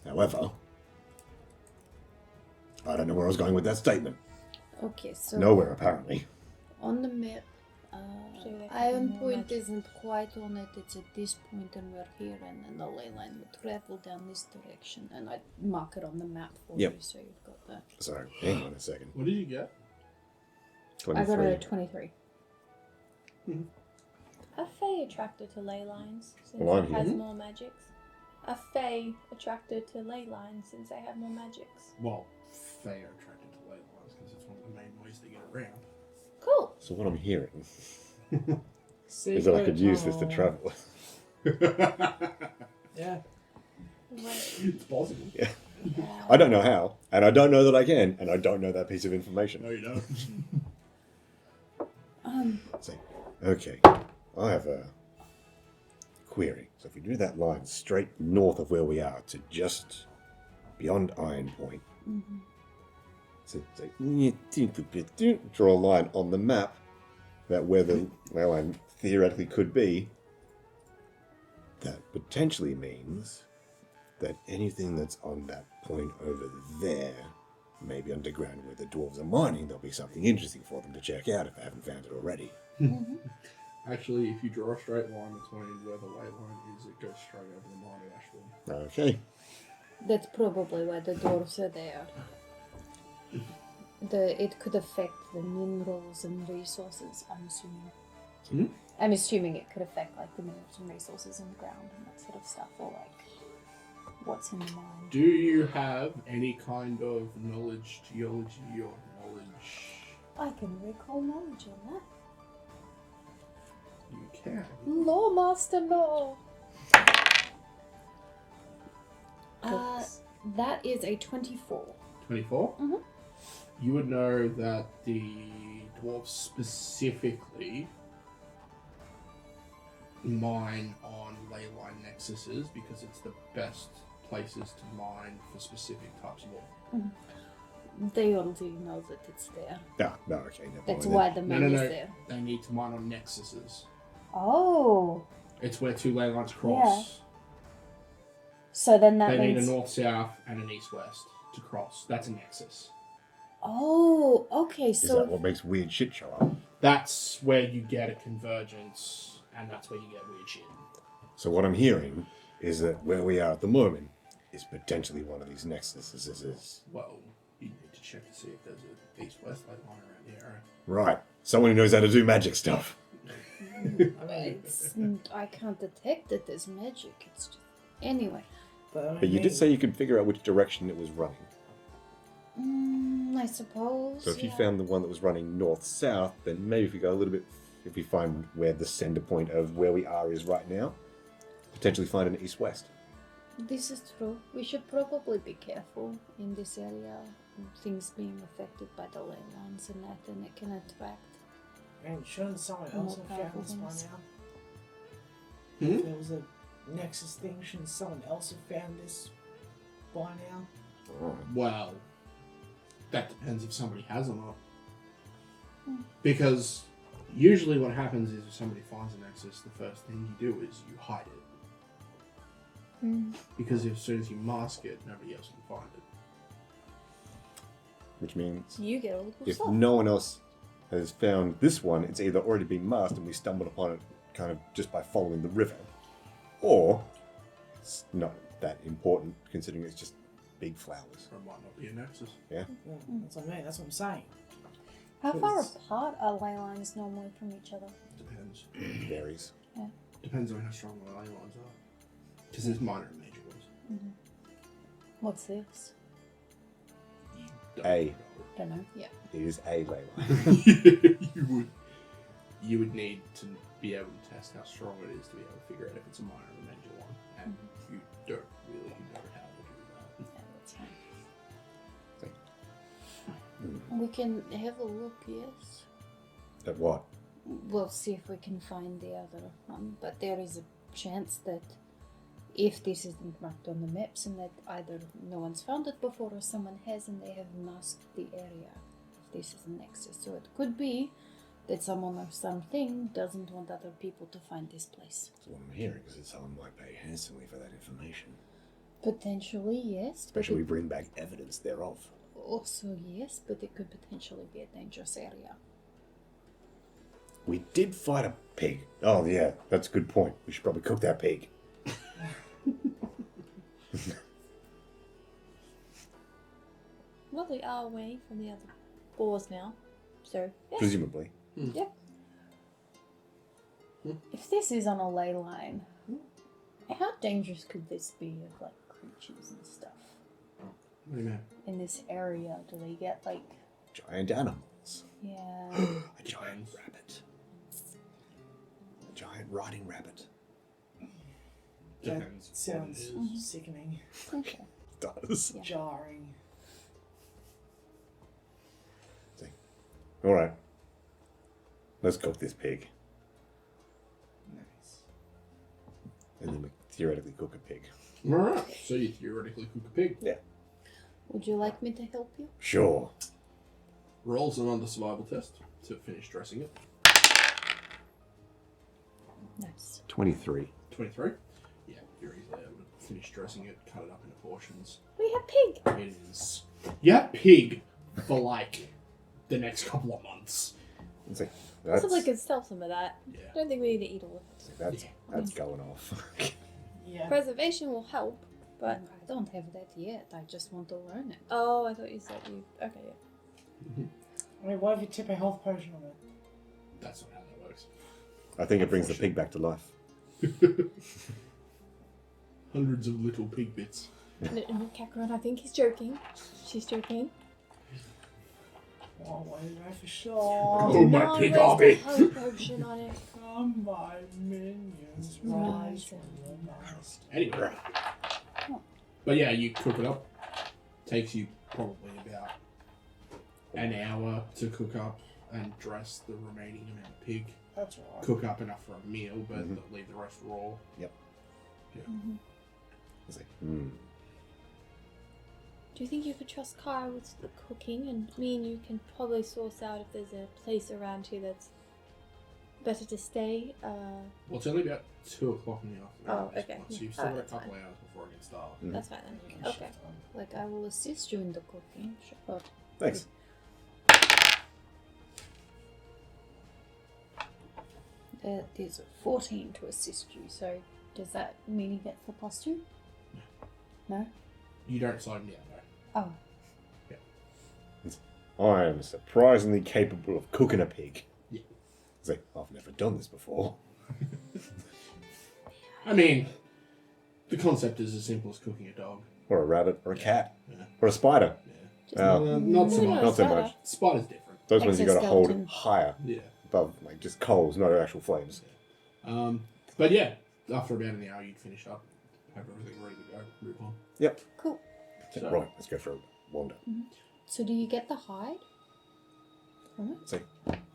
However, I don't know where I was going with that statement. Okay, so Nowhere, apparently. on the map, So they have more Ironpoint magic. isn't quite on it. It's at this point, and we're here, and then the ley line would travel down this direction, and I'd mark it on the map for Yep. you, so you've got that. So, hang on a second. What did you get? 23. I got a 23. Are Fae attracted to ley lines since Well, I'm it has here. more magics? Are Fae attracted to ley lines since they have more magics? Well, Fae are attracted to ley lines because it's one of the main ways they get around. Cool. So what I'm hearing Secret is that I could use this to tunnel. travel. Yeah. It's possible. Yeah. I don't know how, and I don't know that I can, and I don't know that piece of information. No, you don't. So, okay, I have a query. So if we do that line straight north of where we are to just beyond Ironpoint, so draw a line on the map that where the ley line theoretically could be, That potentially means that anything that's on that point over there, maybe underground where the dwarves are mining, there'll be something interesting for them to check out if they haven't found it already. Actually, if you draw a straight line between where the ley line is, it goes straight over the mine actually. Okay. That's probably why the dwarves are there. It could affect the minerals and resources, I'm assuming. I'm assuming it could affect like the minerals and resources in the ground and that sort of stuff, or like what's in the mine. Do you have any kind of knowledge, geology, or knowledge? I can recall knowledge on that. You can. Law Master Law! That is a 24. 24? Mm-hmm. You would know that the dwarves specifically mine on ley line nexuses because it's the best places to mine for specific types of ore. They already know that it's there. No, okay. Never That's mind why the No, money no, no. is there. They need to mine on nexuses. Oh. It's where two ley lines cross. So then that They means... need a north-south and an east-west to cross. That's a nexus. Oh, okay, Is so... that what makes weird shit show up? That's where you get a convergence, and that's where you get weird shit. So what I'm hearing is that where we are at the moment is potentially one of these nexuses. Well, you need to check to see if there's an east-west ley line around the area. Right. Someone who knows how to do magic stuff. I can't detect that there's magic, it's just... Anyway. But you did say you could figure out which direction it was running. I suppose. So if you found the one that was running north-south, then maybe if we go a little bit, if we find where the center point of where we are is right now, potentially find an east-west. This is true. We should probably be careful in this area. Things being affected by the ley lines and that, and it can attract. And shouldn't someone else have found this by now? If there was a Nexus thing, shouldn't someone else have found this by now? Well, that depends if somebody has or not. Because usually what happens is if somebody finds a nexus, the first thing you do is you hide it. Because as soon as you mask it, nobody else can find it. Which means You get all the cool if stuff. no one else has found this one, it's either already been masked and we stumbled upon it kind of just by following the river, or it's not that important considering it's just big flowers. Or it might not be a nexus. Yeah. That's what I mean, that's what I'm saying. How far Because- apart are ley lines normally from each other? Depends. Varies. Depends on how strong the ley lines are. Because there's minor and major ones. What's this? A. Don't know. Yeah. It is a ley line. you would need to be able to test how strong it is to be able to figure out if it's a minor or a major one. And you don't really know how to do that. Yeah, that's fine. We can have a look, yes. At what? We'll see if we can find the other one, but there is a chance that if this isn't marked on the maps and that either no one's found it before or someone has and they have masked the area, if this is a nexus. So it could be that someone or something doesn't want other people to find this place. That's what I'm hearing, is that someone might pay handsomely for that information. Potentially, yes. Especially we bring back evidence thereof. Also, yes, but it could potentially be a dangerous area. We did fight a pig. Oh yeah, that's a good point. We should probably cook that pig. Well, we are away from the other boars now, so yeah. Presumably. Yeah. If this is on a ley line, how dangerous could this be of like creatures and stuff? What do you mean? In this area, do they get like Giant animals. yeah? A giant rabbit. A giant riding rabbit. That Depends what sounds it is. sickening, Okay. Does. Yeah. jarring. Alright. Let's cook this pig. Nice. And then we theoretically cook a pig. Alright, so you theoretically cook a pig. Yeah. Would you like me to help you? Sure. Rolls another survival test to finish dressing it. Nice. 23. 23. finish dressing it, cut it up into portions. We have pig. It is. You have pig for like the next couple of months. It's like, Possibly could sell some of that. Yeah. I don't think we need to eat all of it. that's going off. Yeah. Preservation will help, but I don't have that yet. I just want to learn it. oh, I thought you said you. Okay, yeah. I mean, what if you tip a health potion on it? That's not how that works. I think it brings the pig back to life. Hundreds of little pig bits. Kakarot, I think he's joking. She's joking. Oh, wait, right for sure. Oh, my No, pig waste army. a health potion on it. Come, my minions, rise from your nest. Anyway. But yeah, you cook it up. Takes you probably about an hour to cook up and dress the remaining amount of pig. That's right. Cook up enough for a meal, but leave the rest raw. Yep. Yeah. It's like, Do you think you could trust Kara with the cooking? And me and you can probably source out if there's a place around here that's better to stay. Well, it's only about 2 o'clock in the afternoon. Oh, okay. So you've still got a That's couple fine. hours before it gets dark. That's fine then. Okay. Like, I will assist you in the cooking. Sure. thanks. That is 14 to assist you, so does that mean he gets the +2? No? You don't slow him down, though. Oh. I am surprisingly capable of cooking a pig. Yeah. It's like, I've never done this before. I mean, the concept is as simple as cooking a dog. Or a rabbit, or a cat, Yeah. or a spider. Yeah. Not so No, much. Not so spider. much. Spider's different. Those ones you got to hold Exoskeleton. higher Yeah. above, like just coals, not actual flames. But yeah, after about an hour, you'd finish up, have everything ready to go, move on. Yep. Cool. So- Right, let's go for a wander. So do you get the hide from it? See.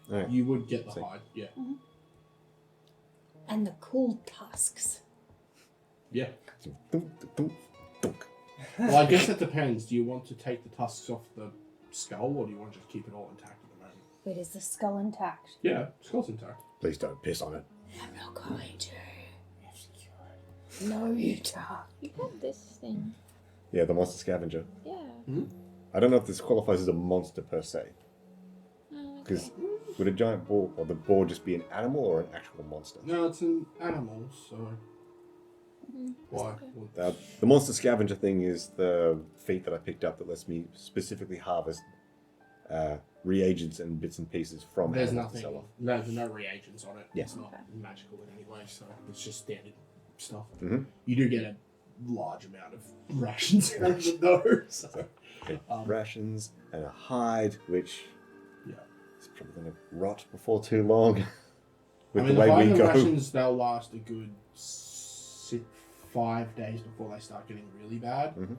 Alright. You would get the See. hide, yeah. And the cool tusks. Yeah. Dunk, dunk, dunk. Well, I guess it depends. Do you want to take the tusks off the skull, or do you want to just keep it all intact at the moment? Wait, is the skull intact? Yeah, skull's intact. Please don't piss on it. I'm not going to. No, you don't. You got this thing. Yeah, the monster scavenger. Yeah. I don't know if this qualifies as a monster per se. Oh, Because would a giant boar, or the boar just be an animal or an actual monster? No, it's an animal, so why? Well, The monster scavenger thing is the feat that I picked up that lets me specifically harvest reagents and bits and pieces from there's animals to nothing. sell off. No, there's no reagents on it. Yeah. It's not magical in any way, so it's just standard stuff. Mhm. You do get a large amount of rations out of them, though. So. Okay, rations and a hide, which Yeah. is probably going to rot before too long. With I mean, the way hide we and go. rations, they'll last a good 5 days before they start getting really bad. Mhm.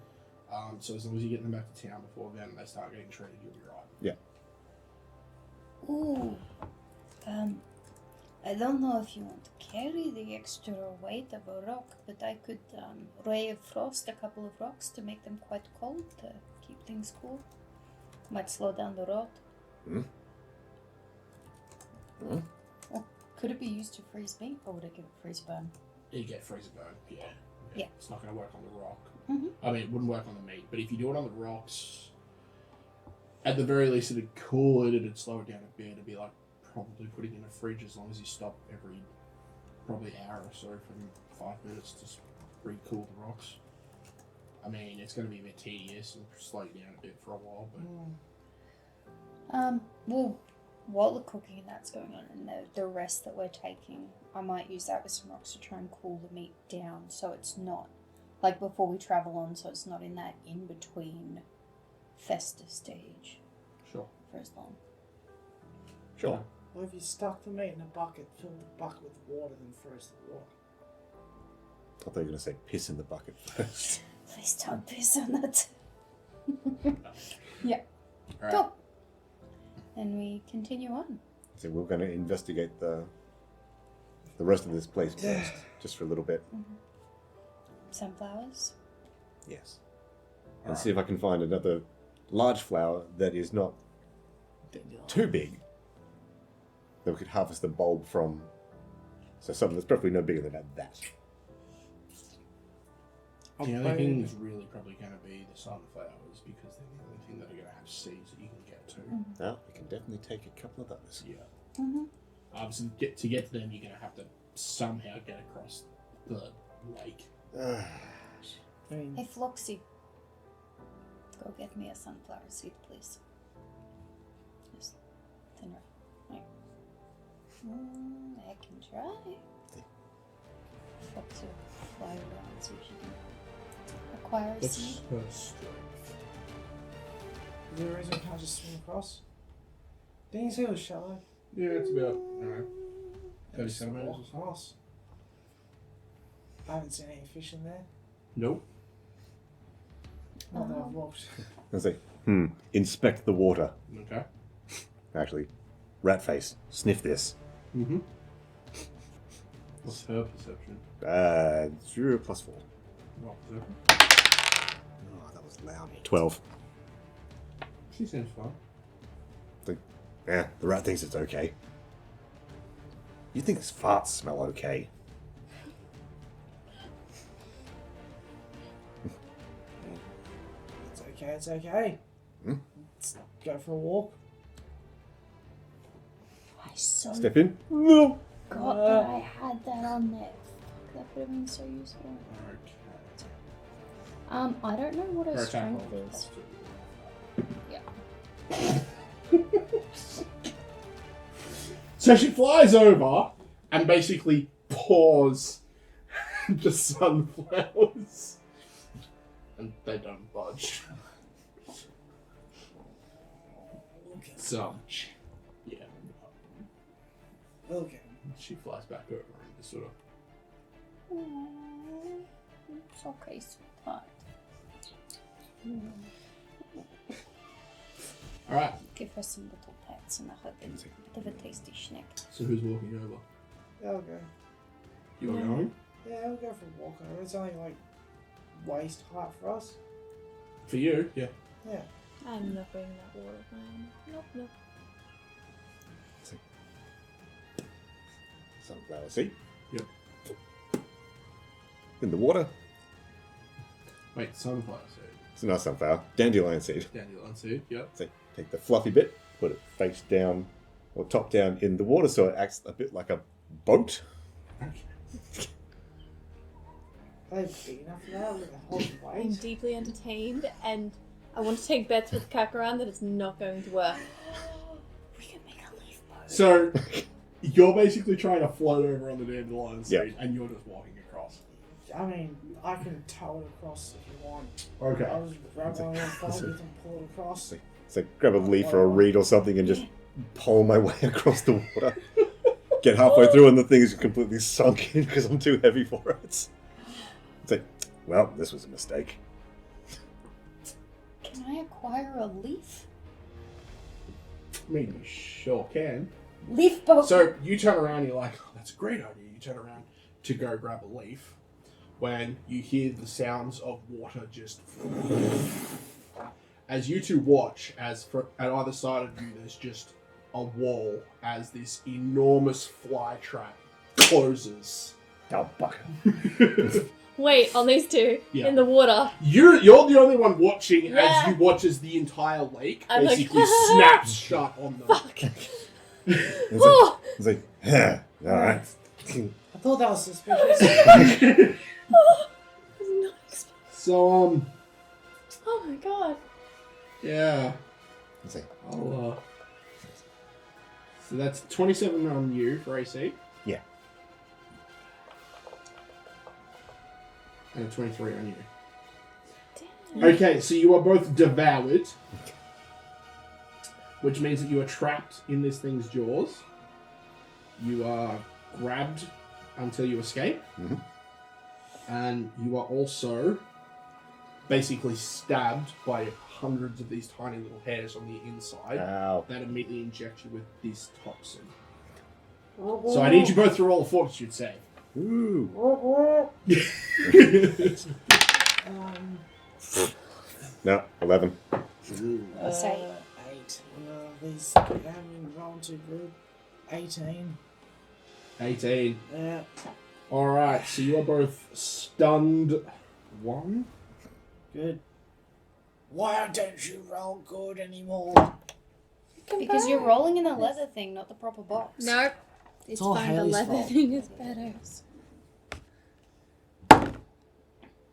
So as long as you get them back to town before then they start getting treated, you'll be right. Yeah. Ooh. I don't know if you want to carry the extra weight of a rock, but I could ray of frost a couple of rocks to make them quite cold to keep things cool. Might slow down the rot. Or could it be used to freeze meat, or would it give it freeze burn? You get freezer burn, yeah. Yeah. It's not going to work on the rock. Mhm. I mean, it wouldn't work on the meat, but if you do it on the rocks, at the very least it'd cool it, it'd slow it down a bit. It'd be like probably putting it in a fridge as long as you stop every probably hour or so from 5 minutes to re-cool the rocks. I mean, it's going to be a bit tedious and slow you down a bit for a while, but Well, while the cooking and that's going on, and the rest that we're taking, I might use that with some rocks to try and cool the meat down, so it's not like before we travel on, so it's not in that in between festive stage sure. for as long. Sure. Well, if you stuck the meat in a bucket, fill the bucket with water, then froze the water. I thought you were going to say piss in the bucket first. Please don't piss on it. Yeah. All right. Cool. And we continue on. So we're going to investigate the rest of this place first, just for a little bit. Sunflowers. Yes. And see if I can find another large flower that is not too big, that we could harvest the bulb from. So something that's probably no bigger than about that. The only thing is really probably going to be the sunflowers because they're the only thing that are going to have seeds that you can get to. No, we can definitely take a couple of those. Yeah. Mm-hmm. So to get to them, you're going to have to somehow get across the lake. Hey, Floxy. Go get me a sunflower seed, please. Just thinner. Right. I can try. Floxy will fly around so she can acquire a seed. Her strength. Is there a reason I can't just swim across? Didn't you say it was shallow? Yeah, it's about 30 centimeters or so. Across. I haven't seen any fish in there. Nope. Not that I've looked. I say, inspect the water. Okay. Actually, rat face, sniff this. Mm-hmm. What's her perception? 0 plus 4. What perception? Oh, that was loud. 12. She seems fine. Yeah, the rat thinks it's okay. You think his farts smell okay? It's okay, it's okay. Let's go for a walk. I so Step in. No. forgot that I had that on there. Fuck, that would have been so useful. Okay. I don't know what her Her attack strength roll is. Yeah. So she flies over and basically pours the sunflowers. And they don't budge. So, yeah. Okay. She flies back over and just sort of... It's okay, sweetheart. Alright, Give her some little pets and a hug and a bit of a tasty snack. so who's walking over? Yeah, I'll go. You are going? Yeah, I'll go for a walk over. It's only like waist height for us. For you? Yeah. Yeah. I'm not bringing that water, man. Nope. Sunflower seed. Yep. In the water. Wait, sunflower seed. It's a nice sunflower. Dandelion seed. Dandelion seed, yep. So take the fluffy bit, put it face down or top down in the water so it acts a bit like a boat. Are they big enough for that with a whole I'm weight? deeply entertained, and I want to take bets with Kakaran that it's not going to work. We can make a leaf boat. So, you're basically trying to float over on the dandelion seed, Yeah. and you're just walking across. I mean, I can tow it across if you want. Okay. I'll just grab one of your phone and pull it across. So grab a leaf or a reed or something and just pole my way across the water. Get halfway through and the thing is completely sunk in because I'm too heavy for it. It's like, well, this was a mistake. Can I acquire a leaf? I mean, you sure can. Leaf boat. So, you turn around and you're like, oh, that's a great idea. You turn around to go grab a leaf when you hear the sounds of water just... As you two watch, at either side of you, there's just a wall as this enormous fly trap closes. Oh, buck. Wait, on these two Yeah. in the water. You're the only one watching Yeah. as you watch as the entire lake I'm like, basically snaps shut on them. Fuck. It's like, yeah, alright. I thought that was suspicious. Nice. So, Oh my god. yeah. It's like, I'll, so that's 27 on you for AC. yeah. And 23 on you. Damn. Okay, so you are both devoured. Which means that you are trapped in this thing's jaws. You are grabbed until you escape. Mhm. And you are also basically stabbed by hundreds of these tiny little hairs on the inside Ow. that immediately inject you with this toxin. So I need you both to roll a fortitude save. Ooh. No, 11. Say 8. These haven't rolled too good. 18. 18. Yeah. Alright, so you are both stunned 1. Good. Why don't you roll good anymore? Because you're rolling in a leather thing, not the proper box. Nope. It's all fine. The Haley's leather fault. thing is better.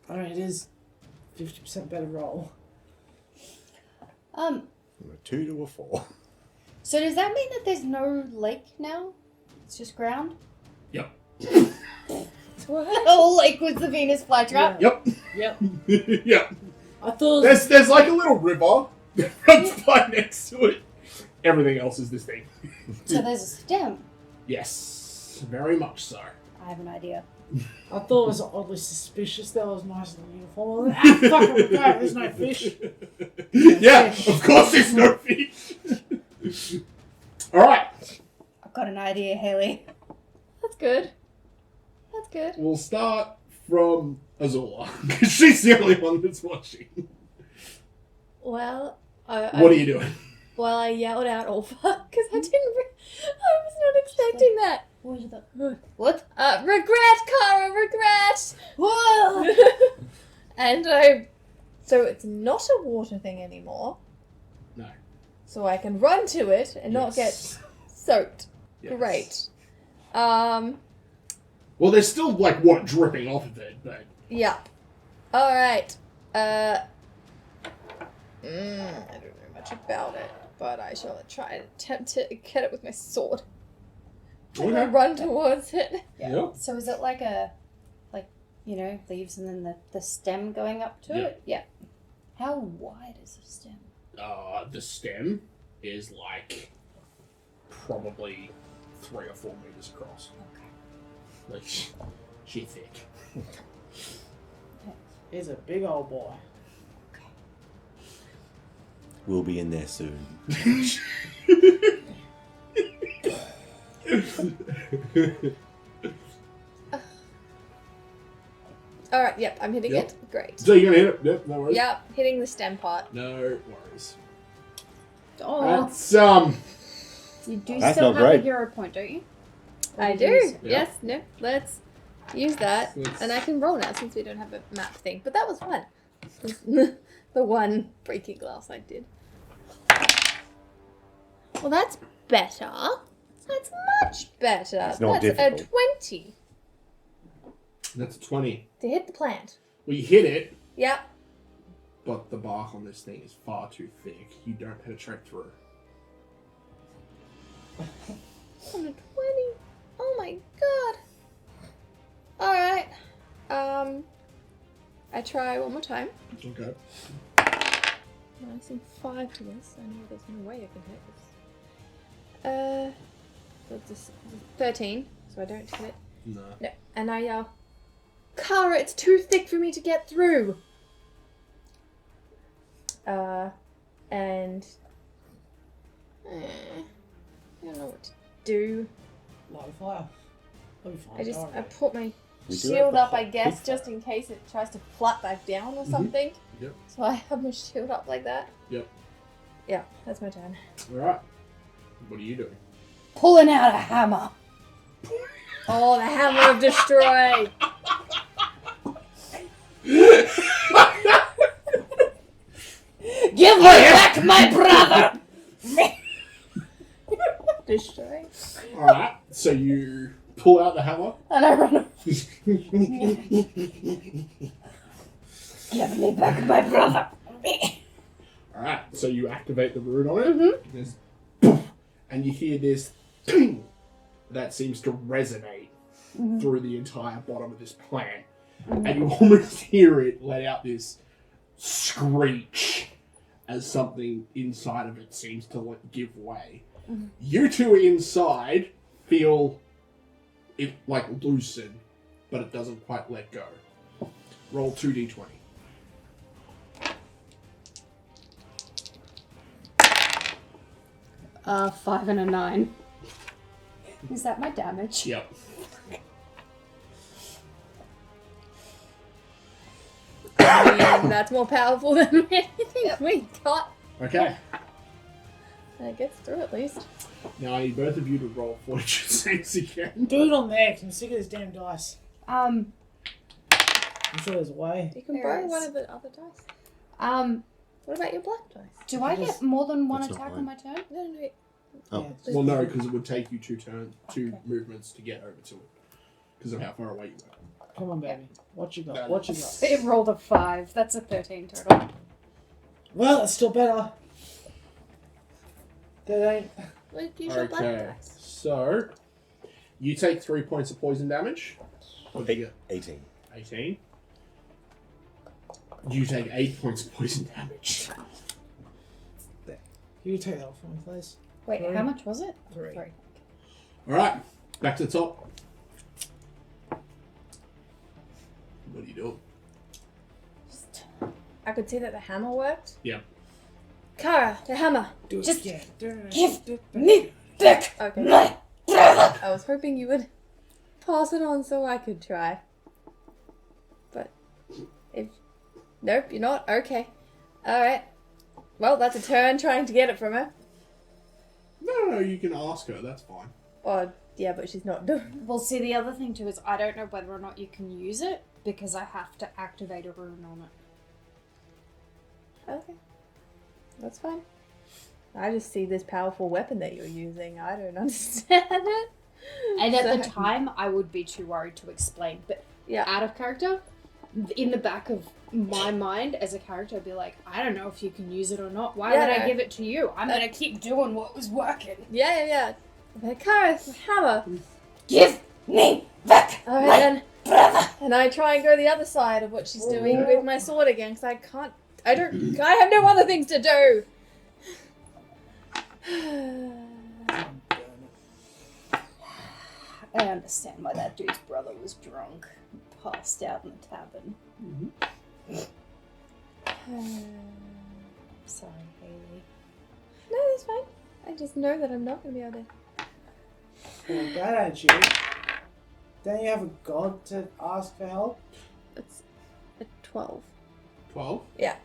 I mean, it is 50% better roll. From a 2 to a 4. So does that mean that there's no lake now? It's just ground? Yep. What? The whole lake was the Venus flytrap? Yep. Yep. Yep. I thought There's like a little river that runs by next to it. Everything else is this thing. So there's a stem. Yes, very much so. I have an idea. I thought it was oddly suspicious. That was nice and uniform. Ah, fuck it, no, there's no fish. Yeah, of course there's no fish. Alright, I've got an idea, Haley. That's good. That's good. we'll start from Azula, because she's the only one that's watching. Well, What are you doing? Well, I yelled out, "Oh fuck!" because I was not expecting that. What was that? What? Regret, Kara, regret. Whoa! And so it's not a water thing anymore. No. So I can run to it and not get soaked. Yes. Great. Well, there's still like water dripping off of it, but Yeah. All right. I don't know much about it, but I shall try and attempt to get it with my sword. I'm gonna run towards it. Yeah. So is it like leaves and then the stem going up to it? Yeah. How wide is the stem? The stem is like probably 3 or 4 meters across. Okay. Like, she's thick. He's a big old boy. We'll be in there soon. Alright, yep, I'm hitting Yep. it. Great. So you're gonna hit it? Yep, no worries. Yep, hitting the stem part. No worries. Oh, That's you do That's still not have a great. hero point, don't you? I do. Yeah. Yes, no, let's use that. Let's- And I can roll now since we don't have a map thing. But that was fun. The one breaking glass I did. Well, that's better. That's much better. It's not that's difficult. a 20 That's a 20. to hit the plant. Well, you hit it, Yep. but the bark on this thing is far too thick. You don't penetrate through. On a 20. Oh my god. Alright. I try one more time. Okay. Minusing 5 to this. I know there's no way I can hit this. So it's a 13, so I don't hit. No. No. And I yell, Kara, it's too thick for me to get through. And I don't know what to do. Light a fire. That'll be fine. I put my We do shield have the up, I hot guess, pig just in case it tries to flap back down or something. Yep. So I have my shield up like that. Yep. Yeah, that's my turn. Alright. What are you doing? Pulling out a hammer. Oh, the hammer of destroy! Give me back my brother! Destroy. Alright, so you pull out the hammer. And I run. Give me back my brother. Alright, so you activate the rune on it. Mm-hmm. There's poof, and you hear this ping that seems to resonate through the entire bottom of this plant. And you almost hear it let out this screech as something inside of it seems to give way. You two inside feel it like loosen, but it doesn't quite let go. Roll 2d20. 5 and a 9. Is that my damage? Yep. I mean, that's more powerful than anything we got. Okay. It gets through at least. Now I need both of you to roll fortitude saves again. Do it on there, 'cause I'm sick of this damn dice. I'm sure there's a way. You can There borrow is. one of the other dice. What about your black dice? Do I get more than one That's not attack mine. on my turn? No. Oh. Yeah, Well, no, because it would take you two Okay. movements to get over to it. Because of how far away you were. come on, baby. What you got? No. What you got? It rolled a 5. That's a 13 total. Well, that's still better. That ain't. Like, use your black Okay, dice. so you take 3 points of poison damage. What do you get? 18. 18. You take 8 points of poison damage. You take that off for me, please. Wait, Three. how much was it? 3. 3. Alright, back to the top. What are you doing? I could see that the hammer worked. Yeah. Kara, the hammer. Do it Just again. give me back Okay. my brother. I was hoping you would pass it on so I could try. But if nope, you're not. Okay. All right. Well, that's a turn trying to get it from her. No, you can ask her, that's fine. Or yeah, but she's not doing. Well, see, the other thing too is I don't know whether or not you can use it because I have to activate a rune on it. Okay. That's fine. I just see this powerful weapon that you're using. I don't understand it. And at the So- time, I would be too worried to explain. But Yeah. out of character, in the back of my mind as a character, I'd be like, I don't know if you can use it or not. Why Yeah, would I no. give it to you? I'm going to keep doing what was working. Yeah. Okay, Kara, the hammer. Give me back All right my then. brother. And I try and go the other side of what she's doing with my sword again, because I can't. I have no other things to do. I understand why that dude's brother was drunk, passed out in the tavern. Sorry, Haley. No, that's fine. I just know that I'm not going to be able to. Well, that ain't you. Don't you have a god to ask for help? It's a 12. 12? Yeah.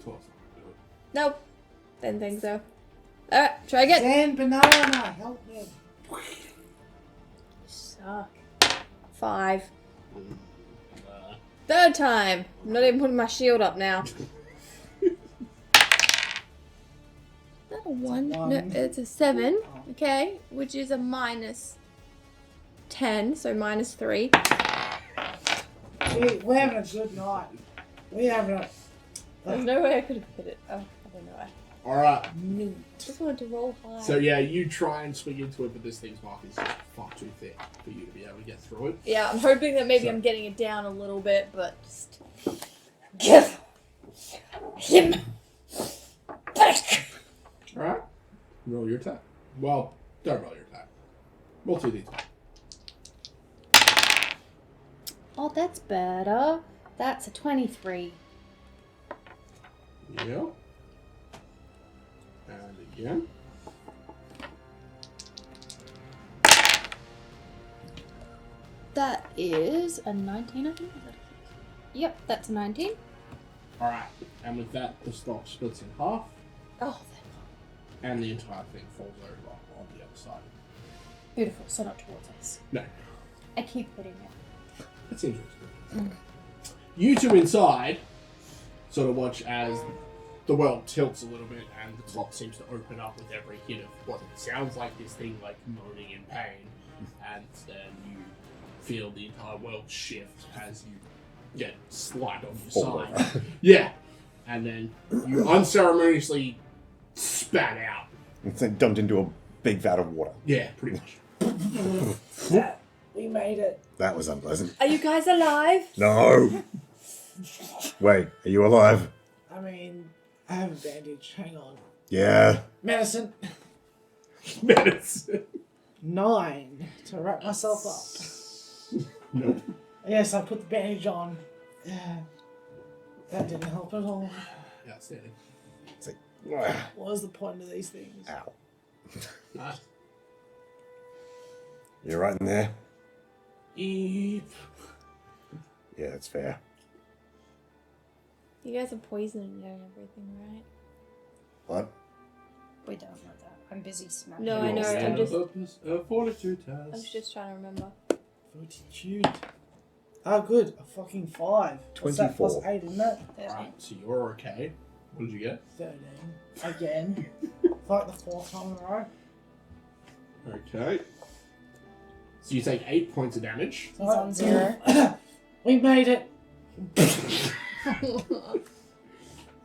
12's not gonna do it. Nope. Didn't think so. Alright, try again. Dan Banana, help me. You suck. 5. Third time. I'm not even putting my shield up now. Is that a 1? one. No, it's a 7. Okay, which is a minus 10, so minus 3. Gee, we're having a good night. We're having a There's no way I could have put it. Oh, I don't know. I Alright, neat. just wanted to roll high. so yeah, you try and swing into it, but this thing's mark is just far too thick for you to be able to get through it. Yeah, I'm hoping that maybe So- I'm getting it down a little bit, but just... Give him back. Alright, roll your attack. Well, don't roll your attack. Roll 2d20. Oh, that's better. That's a 23. Yeah. And again. That is a 19, I think. Yep, that's a 19. Alright, and with that, the stock splits in half, Oh, and the entire thing falls over on the other side. Beautiful, so not towards us. No, I keep hitting it. that seems good. You two inside sort of watch as the world tilts a little bit and the top seems to open up with every hit of what sounds like this thing like moaning in pain, and then you feel the entire world shift as you get slide on your Fall side. over. Yeah, and then you unceremoniously spat out. It's then dumped into a big vat of water. Yeah, pretty much. We made it. That was unpleasant. are you guys alive? No! Wait, are you alive? I mean, I have a bandage. Hang on. Yeah. Medicine. Medicine. 9 to wrap myself up. Nope. Yes, I put the bandage on. That didn't help at all. Outstanding. It's like, What was the point of these things? ow. Nice. You're right in there? Eep. Yeah, that's fair. You guys are poisoning and everything, right? What? We don't know that. I'm busy smacking. No, I know, Roll I'm just- a fortitude I was test. just trying to remember. Fortitude. Oh, good. A fucking 5. What's that? 24. Plus 8, isn't it? Alright, so you're okay. What did you get? 13. Again. Like the 4th time in a row. Okay. So you take 8 points of damage. He's on 0. We made it.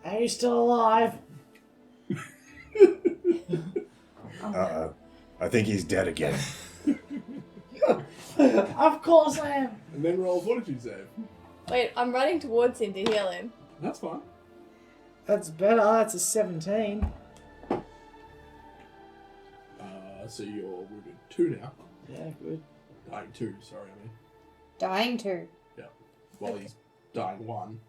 Are you still alive? Uh-oh. I think he's dead again. Of course I am. And then roll fortitude save. Wait, I'm running towards him to heal him. That's fine. That's better. That's a 17. So you're wounded 2 now. Yeah, good. Dying 2, sorry, I mean. Dying too. Well, he's dying 1.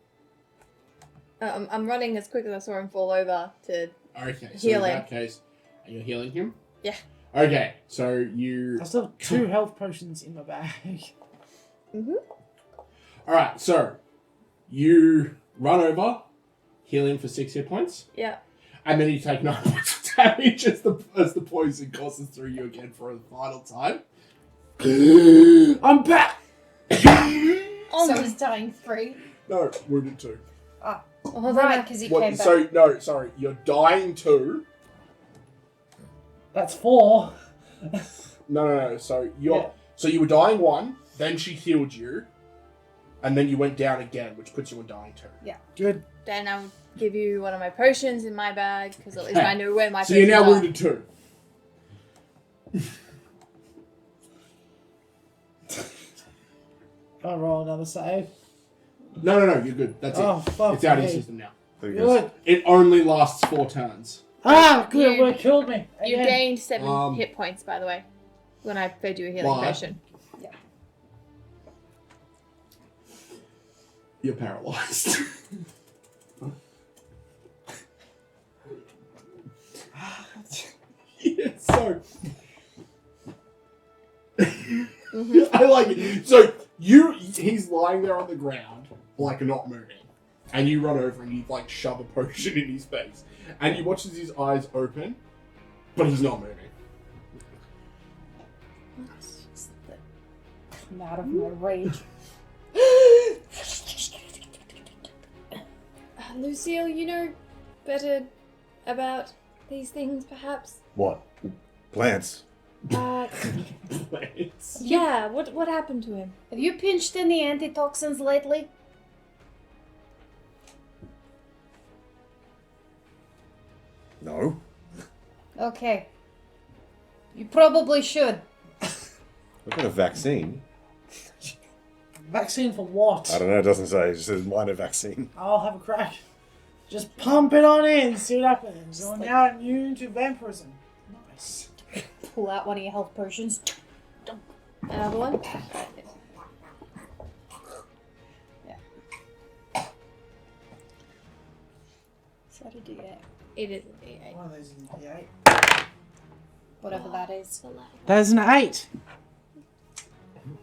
I'm running as quick as I saw him fall over to... Okay, so Heal in him. that case, are you healing him? Yeah. Okay, so you... I still have 2 health potions in my bag. Mm-hmm. Alright, so you run over, heal him for 6 hit points, Yeah. and then you take 9 points of damage as the poison courses through you again for a final time. I'm back! So he's dying 3. No, wounded 2. Oh, Right, because he came back. So, no, sorry, you're dying 2. That's 4. No, so you're... Yeah. So you were dying 1, then she healed you, and then you went down again, which puts you in dying 2. Good. Then I'll give you one of my potions in my bag, because at least I know where my So potions you're now are. wounded 2. I'll roll another save. No, you're good. That's Oh, it. fuck It's out of your me. system now. There he goes. Good. It only lasts 4 turns. Ah, good. You- It would have killed me. You Again. gained 7 hit Um, points, by the way, when I fed you a healing Why? potion. You're paralyzed. Yeah, so... I like it. So, he's lying there on the ground, like not moving. And you run over and you like shove a potion in his face. And you watch as his eyes open, but he's not moving. Come out of my rage. Lucille, you know better about these things, perhaps? What? Plants? Yeah, what happened to him? Have you pinched any antitoxins lately? No. Okay. You probably should. What kind of vaccine? Vaccine for what? I don't know, it doesn't say. It just says minor vaccine. I'll have a crack. Just pump it on in, see what happens. You're now immune to vampirism. Nice. Pull out one of your health potions. Another one? Is that a D8? It is a D8. One of those is an 8. Whatever that is. There's an 8.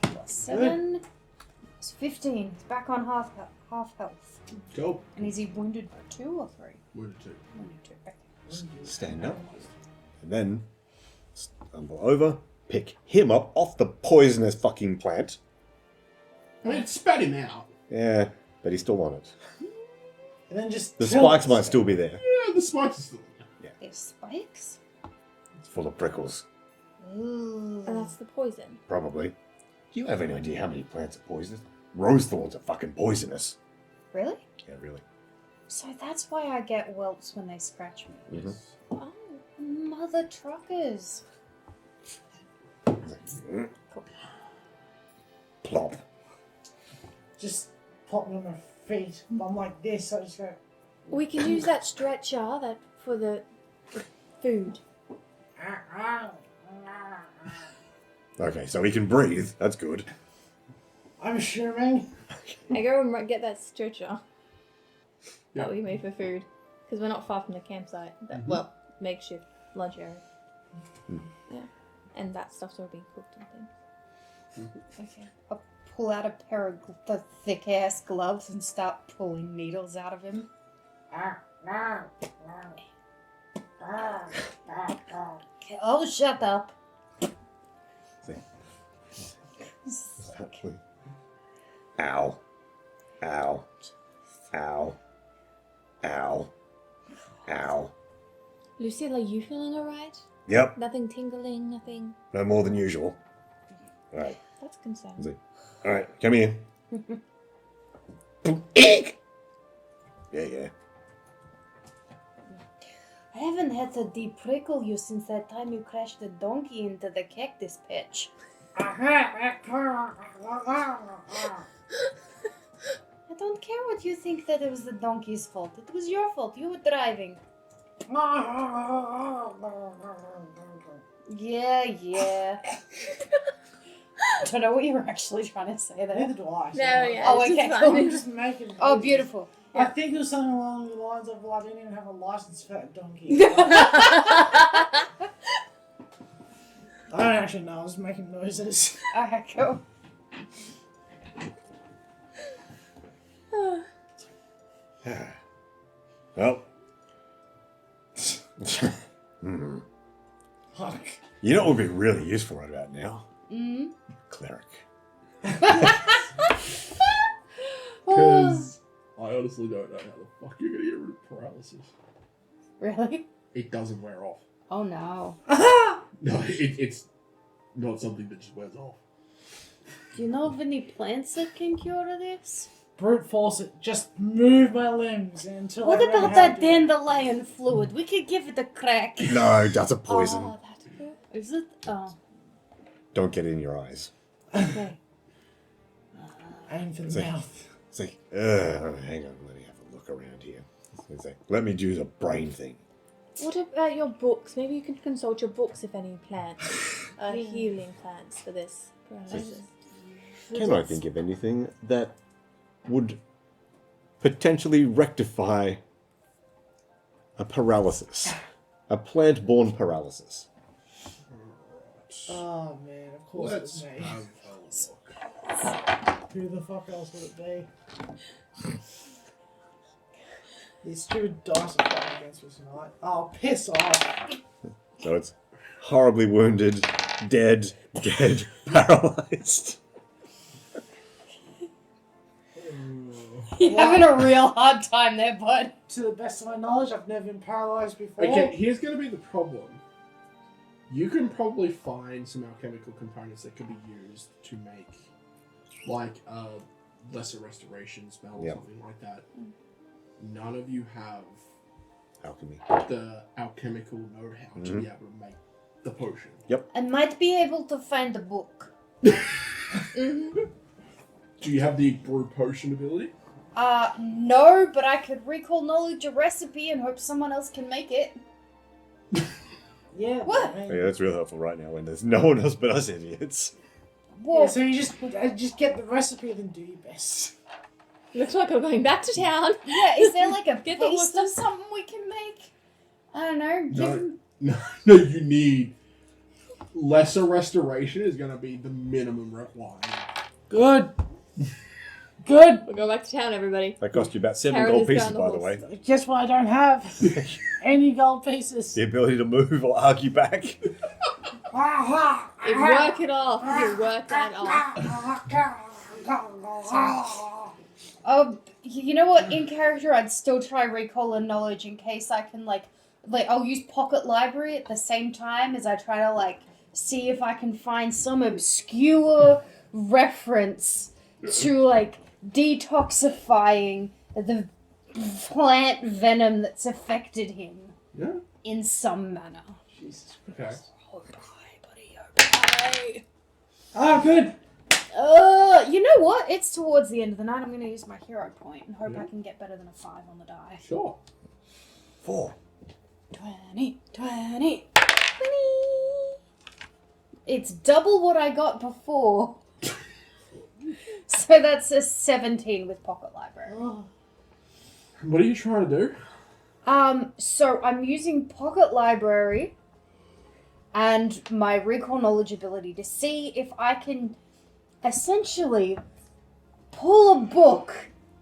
Plus 7. It's 15. He's back on half health. Go. And is he wounded by 2 or 3? Wounded 2. Wounded 2. Okay. Stand up. And then stumble over, pick him up off the poisonous fucking plant. I mean, spat him out. Yeah, but he's still on it. And then just... The tilt spikes it. might still be there. Yeah, the spikes are still there. There's spikes? It's full of prickles. Ooh. And that's the poison. Probably. Do you have any idea how many plants are poisonous? Rose thorns are fucking poisonous. Really? Yeah, really. So that's why I get whelps when they scratch me. Mhm. Oh, mother truckers. Plop. Just pop me on my feet. I'm like this, I just go... We can use that stretcher for the food. Okay, so he can breathe. That's good. I'm assuming. I go and get that stretcher Yeah. that we made for food. Because we're not far from the campsite. Well, makeshift lunch area. Yeah. And that stuff's all being cooked and things. Okay. I'll pull out a pair of the thick ass gloves and start pulling needles out of him. Okay. Oh, shut up. Exactly. Ow. Ow. Ow. Ow. Ow. Lucille, are you feeling alright? Yep. Nothing tingling, nothing. No more than usual. Alright. That's concerning. Alright, come here. Eek! Yeah. I haven't had to de-prickle you since that time you crashed the donkey into the cactus patch. I don't care what you think that it was the donkey's fault. It was your fault. You were driving. Yeah. I don't know what you were actually trying to say there. Neither do I. No, yeah. Oh, it's okay, just cool. fine. I'm just making. Oh, noises. beautiful. I think it was something along the lines of, well, I didn't even have a license for a donkey. I don't actually know. I was making noises. Okay, cool. Well. Fuck. You know what would be really useful right about now? Mm-hmm. Cleric. Because I honestly don't know how the fuck you're gonna get rid of paralysis. Really? It doesn't wear off. Oh no. No, it's not something that just wears off. Do you know of any plants that can cure this? Brute force it. Just move my limbs until What I learn about how that to do it. dandelion fluid? We could give it a crack. No, that's a poison. Oh, that's good. Is it? Oh, Don't get it in your eyes. okay. Aim for the Say- mouth. It's like, hang on, let me have a look around here. It's like, let me do the brain thing. What about your books? Maybe you can consult your books if any plants are healing plants for this paralysis. Can I think of anything that would potentially rectify a paralysis? A plant-borne paralysis. Oh man, of course Let's it was me. have a look. Who the fuck else would it be? These stupid dice are playing against me tonight. Oh, piss off! So it's horribly wounded, dead, paralyzed. You're having a real hard time there, bud. To the best of my knowledge, I've never been paralysed before. Okay, here's going to be the problem. You can probably find some alchemical components that could be used to make, like, a lesser restoration spell or Yep. something like that. None of you have Alchemy. the alchemical know-how to be able to make the potion. I might be able to find a book. Do you have the brew potion ability? No, but I could recall knowledge a recipe and hope someone else can make it. Yeah. What? I mean, Yeah, that's real helpful right now when there's no one else but us idiots. Whoa. yeah, so you just get the recipe and do your best. Looks like we're going back to town. Yeah, is there like a Get the paste horse. or something we can make? I don't know. No, you need... Lesser restoration is going to be the minimum requirement. Good. Good. We'll go back to town, everybody. That cost you about 7 Karen gold is pieces, down the by the horse. way. Guess what? I don't have any gold pieces. The ability to move or argue back. You work it off. You work that off. You know what? In character, I'd still try recall and knowledge in case I can like I'll use pocket library at the same time as I try to like see if I can find some obscure reference to like detoxifying the plant venom that's affected him Yeah. in some manner. Jesus Okay. Christ. Oh, bye, buddy. Oh, bye. Oh, good. You know what? It's towards the end of the night. I'm going to use my hero point and hope I can get better than a 5 on the die. Sure. 4. 20. It's double what I got before. So that's a 17 with pocket library. Oh. What are you trying to do? So I'm using pocket library and my recall knowledge ability to see if I can essentially pull a book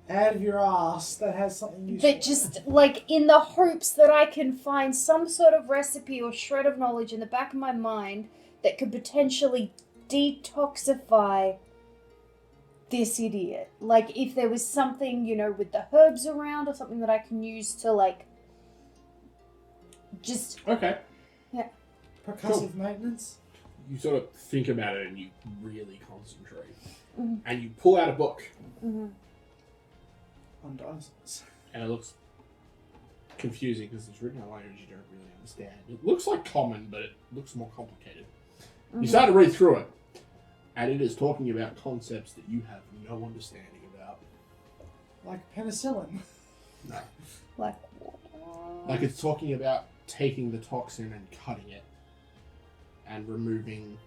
Out of your ass that has something useful. that just, like, in the hopes that I can find some sort of recipe or shred of knowledge in the back of my mind that could potentially detoxify this idiot. Like, if there was something, you know, with the herbs around or something that I can use to, like, just... Okay. Yeah. Percussive maintenance. You sort of think about it and you really concentrate. Mm-hmm. And you pull out a book. Mm-hmm. On dinosaurs. And it looks confusing because it's written in a language you don't really understand. It looks like common, but it looks more complicated. Mm-hmm. You start to read through it, and it is talking about concepts that you have no understanding about. Like penicillin. No. Like it's talking about taking the toxin and cutting it, and removing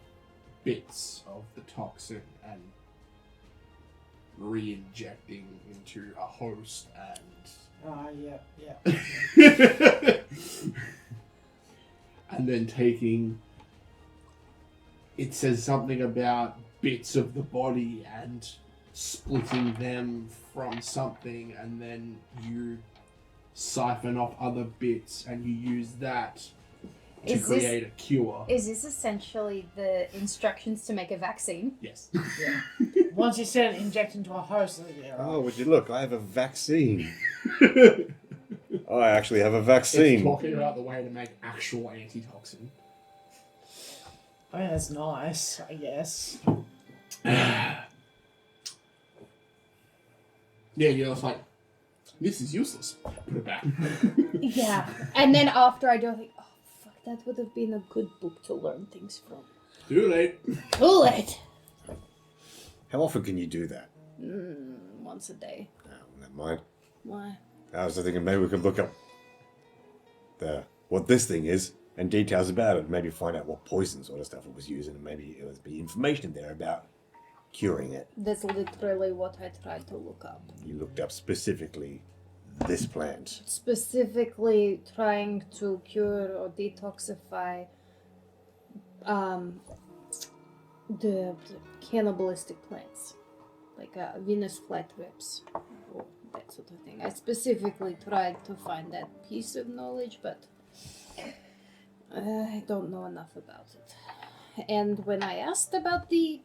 bits of the toxin and re-injecting into a host and... yeah. And then taking... It says something about bits of the body and splitting them from something, and then you siphon off other bits and you use that to create a cure. Is this essentially the instructions to make a vaccine? Yes. Yeah. Once you said inject into a host, yeah, right. Oh, would you look? I have a vaccine. I actually have a vaccine. It's talking about the way to make actual antitoxin. I mean, that's nice, I guess. Yeah, you're just like, this is useless. Put it back. Yeah. And then after I do, I think, oh, fuck, that would have been a good book to learn things from. Too late. Too late. How often can you do that? Once a day. Oh, never mind. Why? I was thinking maybe we could look up what this thing is and details about it. Maybe find out what poison sort of stuff it was using, and maybe it would be information there about curing it. That's literally what I tried to look up. You looked up specifically this plant. Specifically trying to cure or detoxify the cannibalistic plants, like Venus flytraps, or that sort of thing. I specifically tried to find that piece of knowledge, but I don't know enough about it. And when I asked about the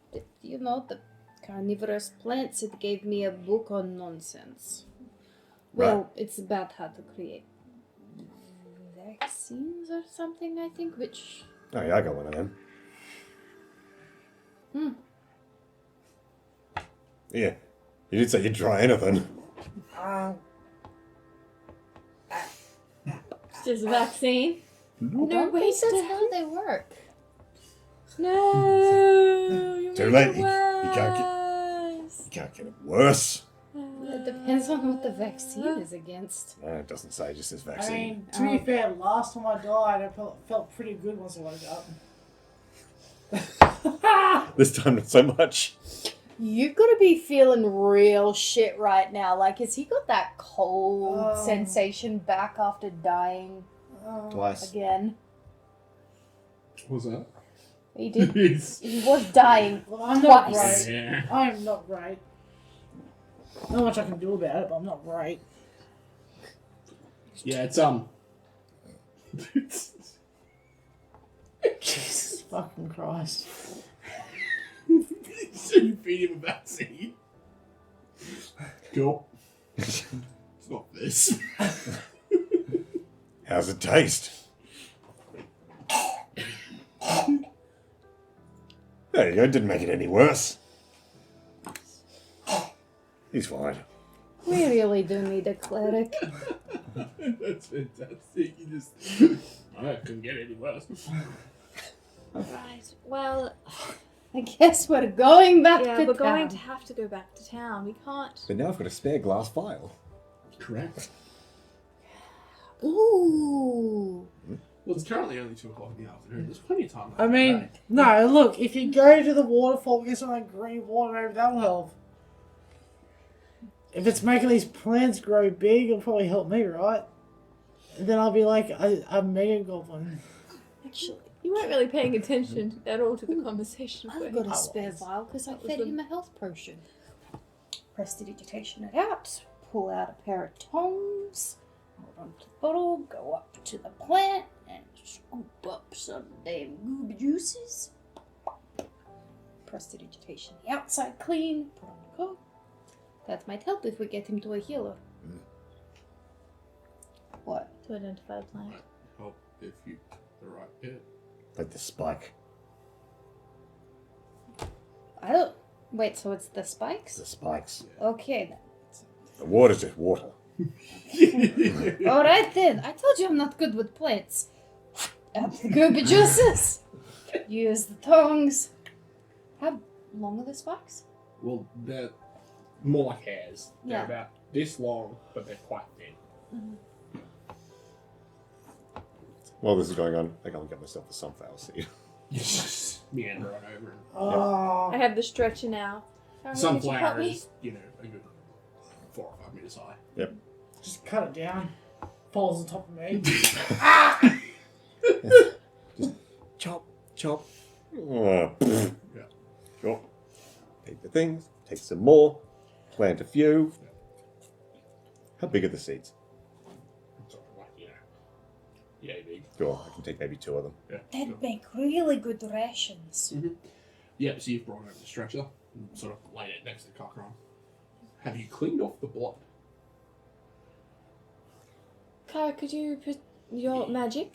carnivorous plants, it gave me a book on nonsense. Well, Right. it's about how to create vaccines or something, I think, which... Oh yeah, I got one of them. Yeah, you did say you'd try anything. It's just a vaccine. I don't think that's how they work. No, you Too make late. it You can't worse. You can't get it worse. It depends on what the vaccine is against. No, it doesn't say, just this I vaccine. mean, to be fair, last time I died, I felt pretty good once I woke up. This time not so much. You've got to be feeling real shit right now. Like, has he got that cold sensation back after dying Twice. again? What was that? He did. Yes. He was dying Well, I'm not twice. great. Yeah. I am not great. Not much I can do about it, but I'm not great. Yeah, it's Jesus fucking Christ. So you feed him a vaccine. Cool. It's not this. How's it taste? There you go, didn't make it any worse. He's fine. We really do need a cleric. That's fantastic. You just... I couldn't get any worse. Right. Well, I guess we're going back yeah, to we're town. going to have to go back to town. We can't. But now I've got a spare glass vial. Correct. Ooh. Well, it's currently only 2 o'clock in the afternoon. There's plenty of time. I mean, no, look, if you go to the waterfall, get some of that green water, maybe that'll help. If it's making these plants grow big, it'll probably help me, right? And then I'll be like a mega goblin. Actually, you weren't really paying attention at all to the conversation. I've were got you? a spare vial because I That was fed the- him a health potion. Prestidigitation it out, pull out a pair of tongs, hold on to the bottle, go up to the plant, and scoop up some damn goob juices. Prestidigitation the outside clean, put on the That might help if we get him to a healer. What? To identify the plant. Help if you the right bit. Like the spike. I don't. Wait, so it's the spikes? The spikes. Okay then. The water's just water. Alright then. I told you I'm not good with plants. Up the goopy juices. Use the tongs. How long are the spikes? Well, they're more like hairs. They're Yeah. about this long, but they're quite thin. While this is going on, I go and get myself a sunflower seed. Just meander on over. And Oh. I have the stretcher now. Sorry, sunflower could you help me? is, a good 4 or 5 meters high. Yep. Just cut it down. Falls on top of me. Chop, chop. Oh, Yeah. sure. Take the things, take some more, plant a few. How big are the seeds? So, yeah, big. Sure, I can take maybe 2 of them. Yeah. That'd make really good rations. Yeah, so you've brought over the stretcher and sort of laid it next to the cockron. Have you cleaned off the blood? Kara, could you put your magic?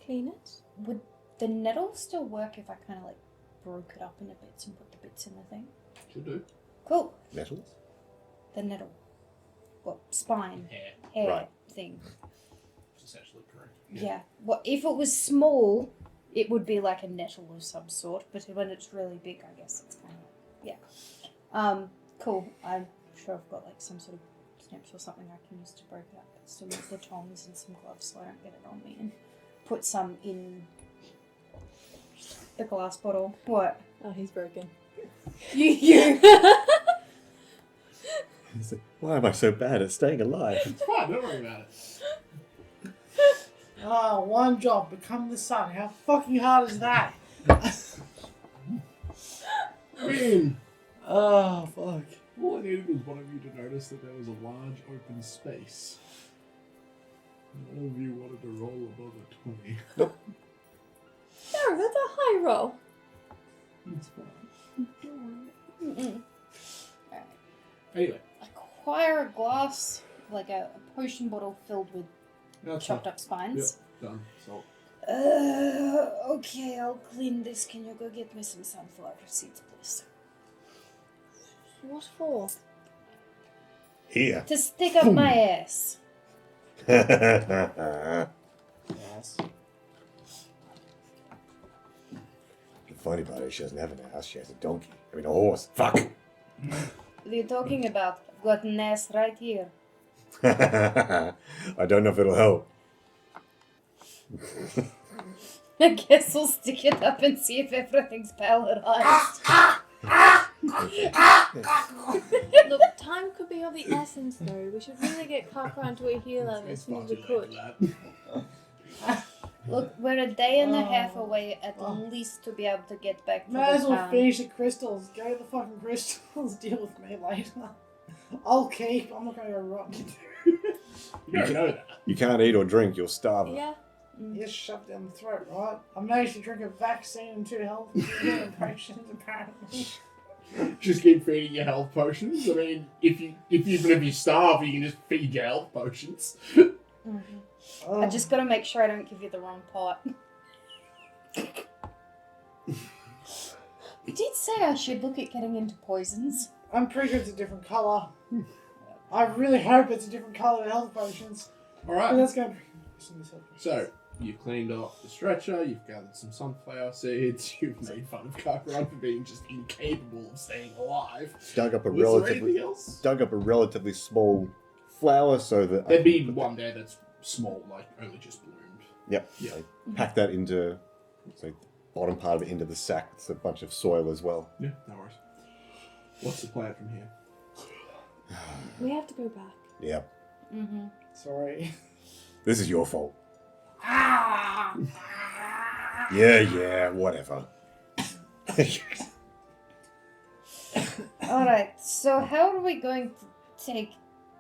Clean it? Would the nettle still work if I kind of like broke it up into bits and put the bits in the thing? Should do. Cool. Nettles? The nettle. What? Spine. Hair. Hair Right. thing. It's essentially correct. Yeah. Well, if it was small, it would be like a nettle of some sort. But when it's really big, I guess it's kind of cool. I'm sure I've got like some sort of snips or something I can use to break it up. But still need the tongs and some gloves so I don't get it on me. And put some in the glass bottle. What? Oh, he's broken. You. Why am I so bad at staying alive? It's fine, don't worry about it. Oh, one job, become the sun. How fucking hard is that? I mean, Oh, fuck. all I needed was one of you to notice that there was a large open space. None of you wanted to roll above a 20. No, that's a high roll. It's fine. Alright. Anyway, Acquire a glass, like a potion bottle filled with that's chopped fine. up spines. Yep, done. So, Okay, I'll clean this. Can you go get me some sunflower seeds, please? What for? Here. To stick up my ass. The Yes. funny part is she doesn't have an ass, she has a donkey. I mean a horse. Fuck! What are you talking about? I've got an ass right here. I don't know if it'll help. I guess we'll stick it up and see if everything's paralyzed. Look, time could be of the essence, though. We should really get Kara to a healer as soon as we could. Look, we're a day and a half away at least to be able to get back to Might as the well town. finish the crystals. Go to the fucking crystals. Deal with me later. I'll keep. I'm not going to go rot. You don't know that. You can't eat or drink, you'll starve. Yeah. Just shoved down the throat, right? I managed to drink a vaccine and 2 health potions, apparently. Just keep feeding your health potions. I mean, even if you starve, you can just feed your health potions. Oh, I just gotta make sure I don't give you the wrong pot. You did say I should look at getting into poisons. I'm pretty sure it's a different colour. I really hope it's a different colour of health potions. Alright, Let's go. so you've cleaned up the stretcher, you've gathered some sunflower seeds, you've made fun of Kakarun for being just incapable of staying alive. Dug up a Was there anything relatively else? relatively small flower so that There'd be one there that's small, like only just bloomed. Yep. Yeah. So pack that into the bottom part of it into the sack. It's a bunch of soil as well. Yeah, no worries. What's the plan from here? We have to go back. Yep. Sorry. This is your fault. Ah! Yeah, whatever. Alright, so how are we going to take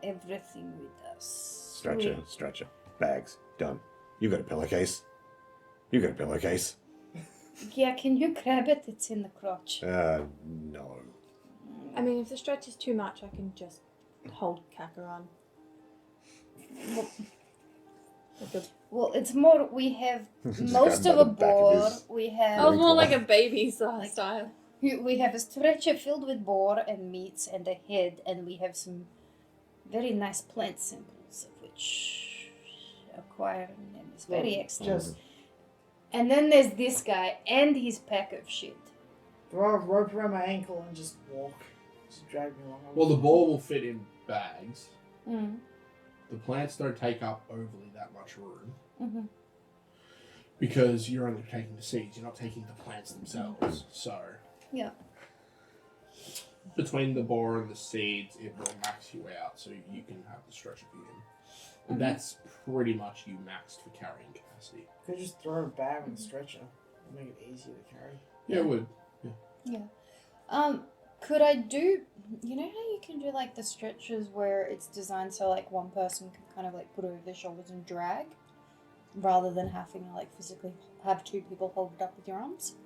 everything with us? Stretcher. Bags. Done. You got a pillowcase. You got a pillowcase. Yeah, can you grab it? It's in the crotch. No. I mean, if the stretch is too much, I can just hold Kakarot. Well, it's more, we have Just most grab of by a the back of boar, his- we have... Oh, more like a baby style. We have a stretcher filled with boar and meats and a head, and we have some very nice plant samples of which acquiring them is very excellent. Just And then there's this guy and his pack of shit. throw a rope around my ankle and just walk. Just drag me along. Well, the ball will fit in bags. Mm. The plants don't take up overly that much room. Mm-hmm. Because you're only taking the seeds, you're not taking the plants themselves. So, Yeah. between the boar and the seeds, it will max you out so you can have the stretcher fit in. And that's pretty much you maxed for carrying capacity. Could you just throw a bag on the stretcher and make it easier to carry? Yeah, it would. Could I do, you know how you can do like the stretchers where it's designed so like one person can kind of like put it over their shoulders and drag, rather than having to like physically have two people hold it up with your arms?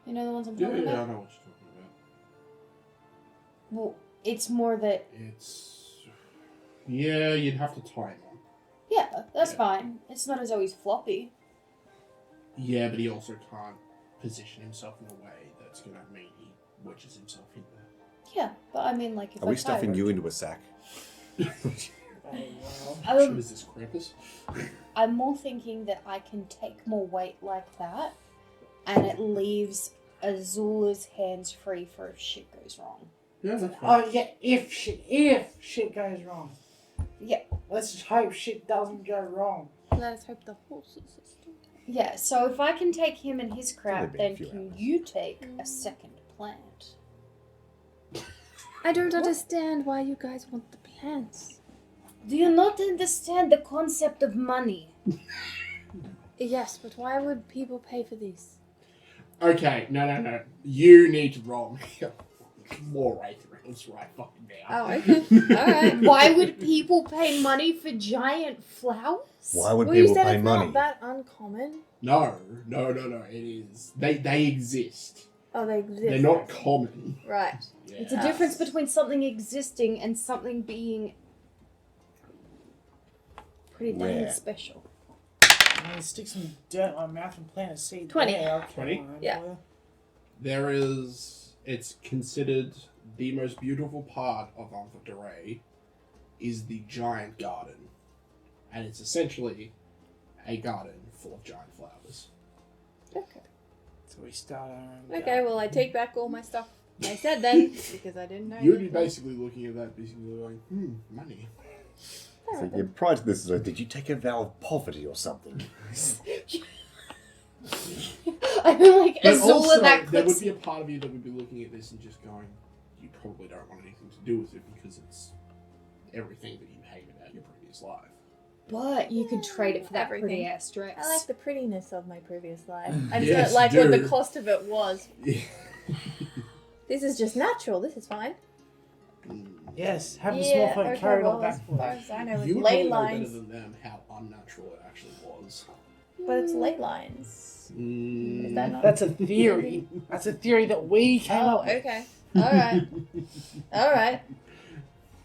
You know the ones I'm Yeah, talking I about? know what you're talking about. Well, it's more that, Yeah, you'd have to tie him on. yeah, that's Yeah. fine. It's not as always floppy. Yeah, but he also can't position himself in a way that's going to mean he wedges himself in there. Yeah, but I mean like if Are I we tie stuffing rope- you into a sack? Is this Krampus? I'm more thinking that I can take more weight like that, and it leaves Azula's hands free for if shit goes wrong. Yeah, that's fine. Oh yeah, if shit goes wrong. Yeah. Let's just hope shit doesn't go wrong. Let us hope the horses are still there. Yeah, so if I can take him and his crap, been a then few can hours. you take a second plant? I don't understand why you guys want the plants. Do you not understand the concept of money? Yes, but why would people pay for these? Okay, no. You need to roll me more right rounds right fucking now. Oh, okay. Alright. Why would people pay money for giant flowers? Why would Well, you people said pay it's money? not that uncommon. No, it is. They exist. Oh, they exist. They're not common. Right. Yeah. It's a difference between something existing and something being pretty dang Rare. special. I'm gonna stick some dirt in my mouth and plant a seed. 20. There, okay, 20? fine, Yeah. boy. There is. It's considered the most beautiful part of Vikentiy is the giant garden, and it's essentially a garden full of giant flowers. Okay. So we start our own Okay, well, I take back all my stuff I said then, because I didn't know. You would be anything. basically looking at that, basically going, money. So, yeah, prior to this, did you take a vow of poverty or something? I feel like But Azula also, that there would clicks. be a part of you that would be looking at this and just going, you probably don't want anything to do with it because it's everything that you hate about your previous life. But you could trade it for that Everything. pretty ass dress. I like the prettiness of my previous life. I just Yes, don't like what the do. cost of it was. This is just natural. This is fine. Yes, have the small folk carry it all back as for far you. as I know, You it's would ley probably know better lines. than them how unnatural it actually was. But it's ley lines. Is that not? That's a theory. That's a theory that we came Oh, up with. okay. Alright. Alright.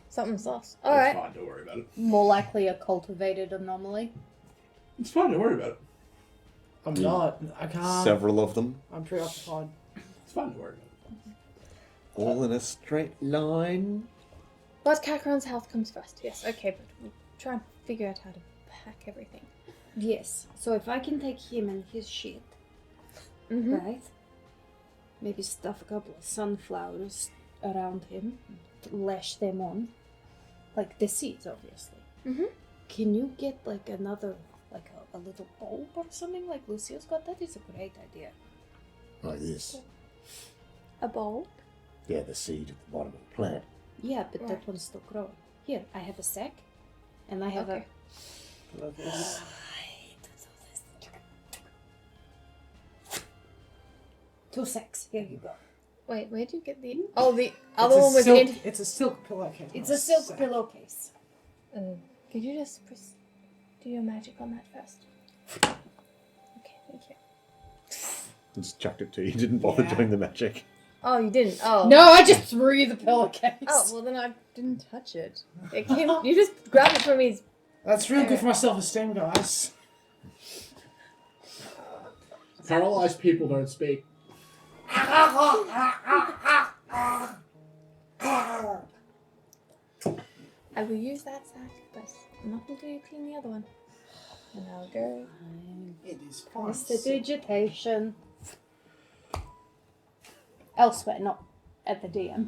Something sauce. It's Alright. fine, don't worry about it. More likely a cultivated anomaly. It's fine, don't worry about it. I'm not. I can't. Several of them, I'm preoccupied. It's fine, don't worry about it. all in a straight line. But Kakarot's health comes first. Yes, okay, but we'll try and figure out how to pack everything. Yes. So if I can take him and his shit, Mm-hmm. right? Maybe stuff a couple of sunflowers around him, lash them on, like the seeds, obviously. Mm-hmm. Can you get like another, like a little bulb or something like Lucio's got? That is a great idea. Like this. A bowl? Yeah, the seed at the bottom of the plant. Yeah, but Right. that one's still growing. Here, I have a sack, and I have Okay. Love this. two sacks. Here you go. Wait, where'd you get the... Oh, the other It's a one was silk, in... It's a silk pillowcase. It's not a silk sack. pillowcase. Could you just do your magic on that first? Okay, thank you. Just chucked it to you. You didn't bother doing the magic. Oh, you didn't? Oh. No, I just threw the pillowcase. Oh, well then I didn't touch it. It came. You just grabbed it from me. That's real good for my self-esteem, guys. Paralyzed people don't speak. I will use that sack, but I'm not going to clean the other one. And I'll go. It is fine. Prestidigitation. Elsewhere, not at the DM.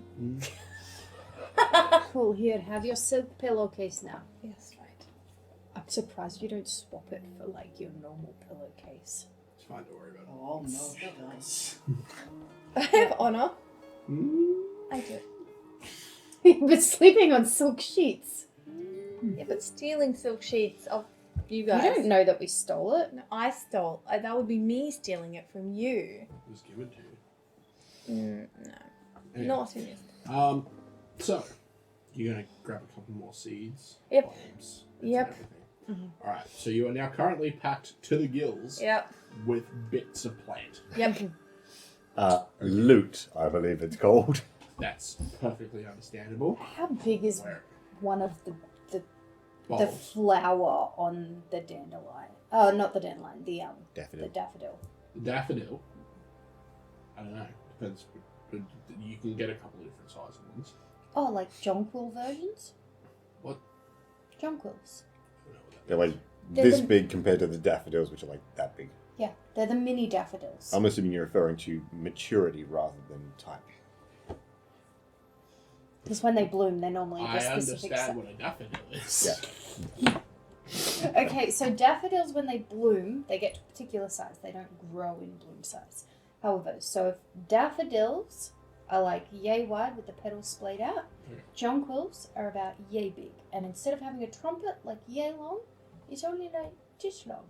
Cool, here, have your silk pillowcase now. Yes, right. I'm surprised you don't swap it for, like, your normal pillowcase. It's fine, don't worry about it. Oh, no, she does. I have honor. Mm. I do. You've been sleeping on silk sheets. Yeah, but stealing silk sheets of you guys. You don't know that we stole it. No, I stole. That would be me stealing it from you. It was given to you. No. Anyway. Not finished. So, you're going to grab a couple more seeds. Yep. Bulbs, Yep. Alright, so you are now currently packed to the gills Yep. with bits of plant. Yep. Loot, I believe it's called. That's perfectly understandable. How big is Where? one of the Bulbs. flower on the dandelion? Oh, not the dandelion. The Daffodil. the daffodil. The daffodil. I don't know. Depends. But you can get a couple of different sized ones. Oh, like jonquil versions? What? Jonquils. I don't know what that They're like They're this the- big compared to the daffodils, which are like that big. Yeah, they're the mini daffodils. I'm assuming you're referring to maturity rather than type. Because when they bloom, they're normally I the specific understand what a daffodil is. Yeah. Okay, so daffodils, when they bloom, they get to a particular size. They don't grow in bloom size. However, so if daffodils are like yay wide with the petals splayed out, jonquils are about yay big. And instead of having a trumpet like yay long, it's only like this long.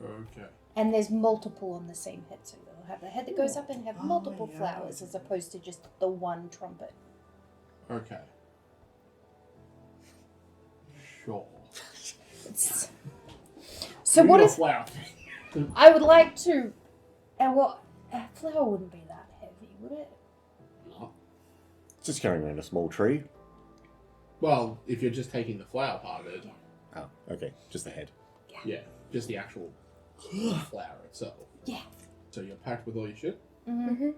Okay. And there's multiple on the same head, so they'll have the head that goes up and have Oh, multiple yeah. flowers as opposed to just the one trumpet. Okay. Sure. So Do what your if flower? I would like to? And well, a flower wouldn't be that heavy, would it? No. Just carrying around a small tree. Well, if you're just taking the flower part of it, Oh, okay. Just the head. yeah, just the actual flower itself. Yeah. So you're packed with all your shit, Mm-hmm.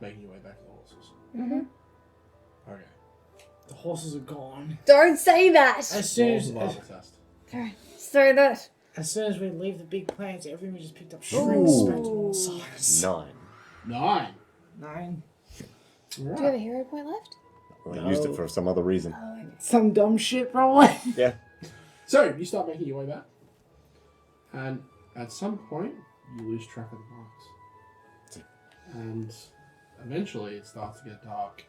making your way back to the horses. Mm-hmm. Okay. The horses are gone. Don't say that. As soon Roll as, the Bible test. Say that. as soon as we leave the big plants, everyone just picked up shrinks back to normal size. 9. 9. 9. Do you have a hero point left? Well, I used it for some other reason. Oh, okay. Some dumb shit, probably. Yeah. So you start making your way back, and at some point you lose track of the marks, and eventually it starts to get dark,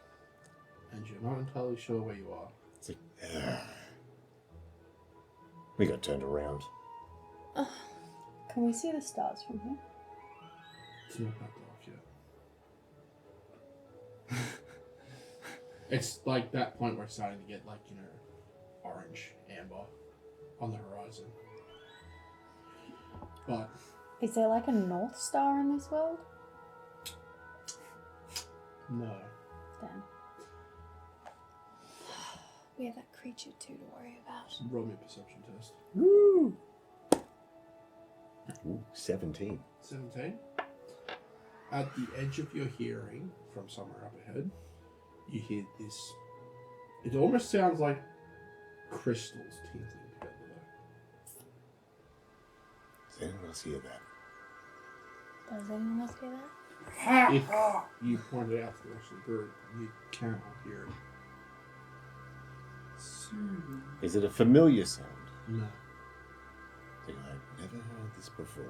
and you're not entirely sure where you are. It's like, we got turned around. Can we see the stars from here? It's not that dark yet. It's like that point where it's starting to get like, you know, orange, amber on the horizon. But Is there like a North Star in this world? no. Damn. We have that creature too to worry about. Roll me a perception test. Woo! Ooh, 17. 17. At the edge of your hearing, from somewhere up ahead, you hear this. It almost sounds like crystals tinkling together. Does anyone else hear that? Does anyone else hear that? If you point it out to the rest of the group, you cannot hear it. Is it a familiar sound? No. I've never heard this before.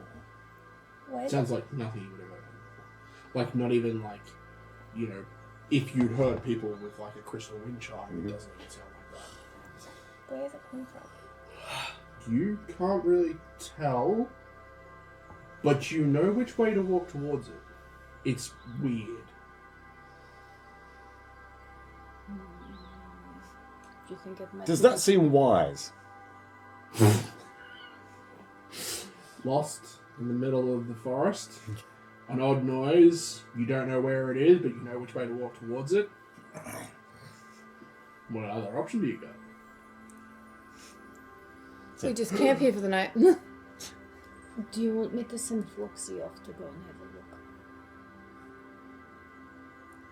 Wait. It sounds like nothing you would have ever heard before. Like, not even like, you know, if you'd heard people with like a crystal wind chime, it doesn't even sound like that. Where is it coming from? You can't really tell, but you know which way to walk towards it. It's weird. Do you think it might Does be that seem wise? Lost, in the middle of the forest. An odd noise. You don't know where it is, but you know which way to walk towards it. What other option do you got? We just camp here for the night. Do you want me to send Floxy off to go and have a look?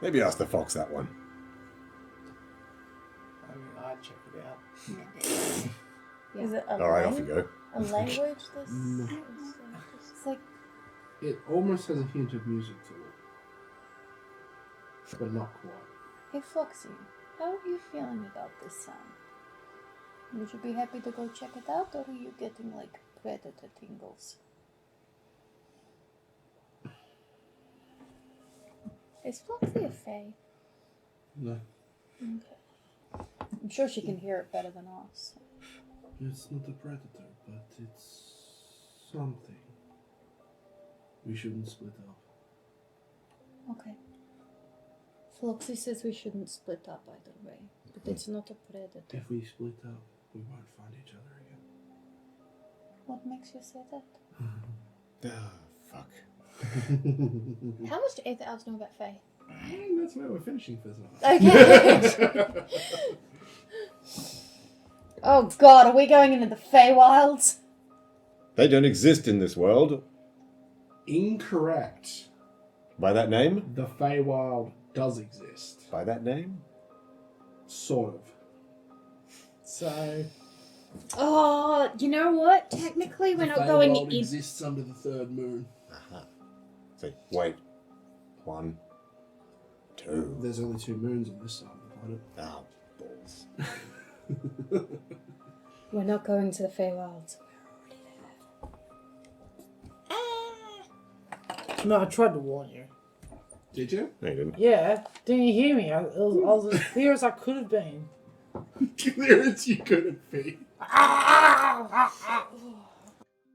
Maybe ask the fox that one. I mean, I'd check it out. Yeah. Is it a Alright, off you go. A language? This? No. It's like, It almost has a hint of music to it. But not quite. hey Floxy, how are you feeling about this sound? Would you be happy to go check it out, or are you getting like predator tingles? Is Floxy a fae? No. Okay. I'm sure she can hear it better than us. It's not a predator, but it's something. We shouldn't split up. Okay. Floxy says we shouldn't split up either way, but it's not a predator. If we split up, we won't find each other again. What makes you say that? Ah, fuck. How much do 8th elves know about fae? That's where we're finishing for tonight. Okay. Oh god, are we going into the Feywilds? They don't exist in this world. Incorrect. By that name? The Feywild does exist. By that name? Sort of. So, Oh, you know what? Technically, we're The not going Feywild in. exists under the third moon. Aha. So, wait. 1, 2. There's only 2 moons on this side of the planet. Ah, balls. We're not going to the Feywilds. no, I tried to warn you. Did you? No, you didn't. Yeah, didn't you hear me? I was as clear as I could have been. Clear as you couldn't be.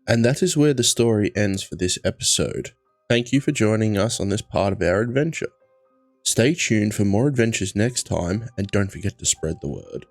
And that is where the story ends for this episode. Thank you for joining us on this part of our adventure. Stay tuned for more adventures next time, and don't forget to spread the word.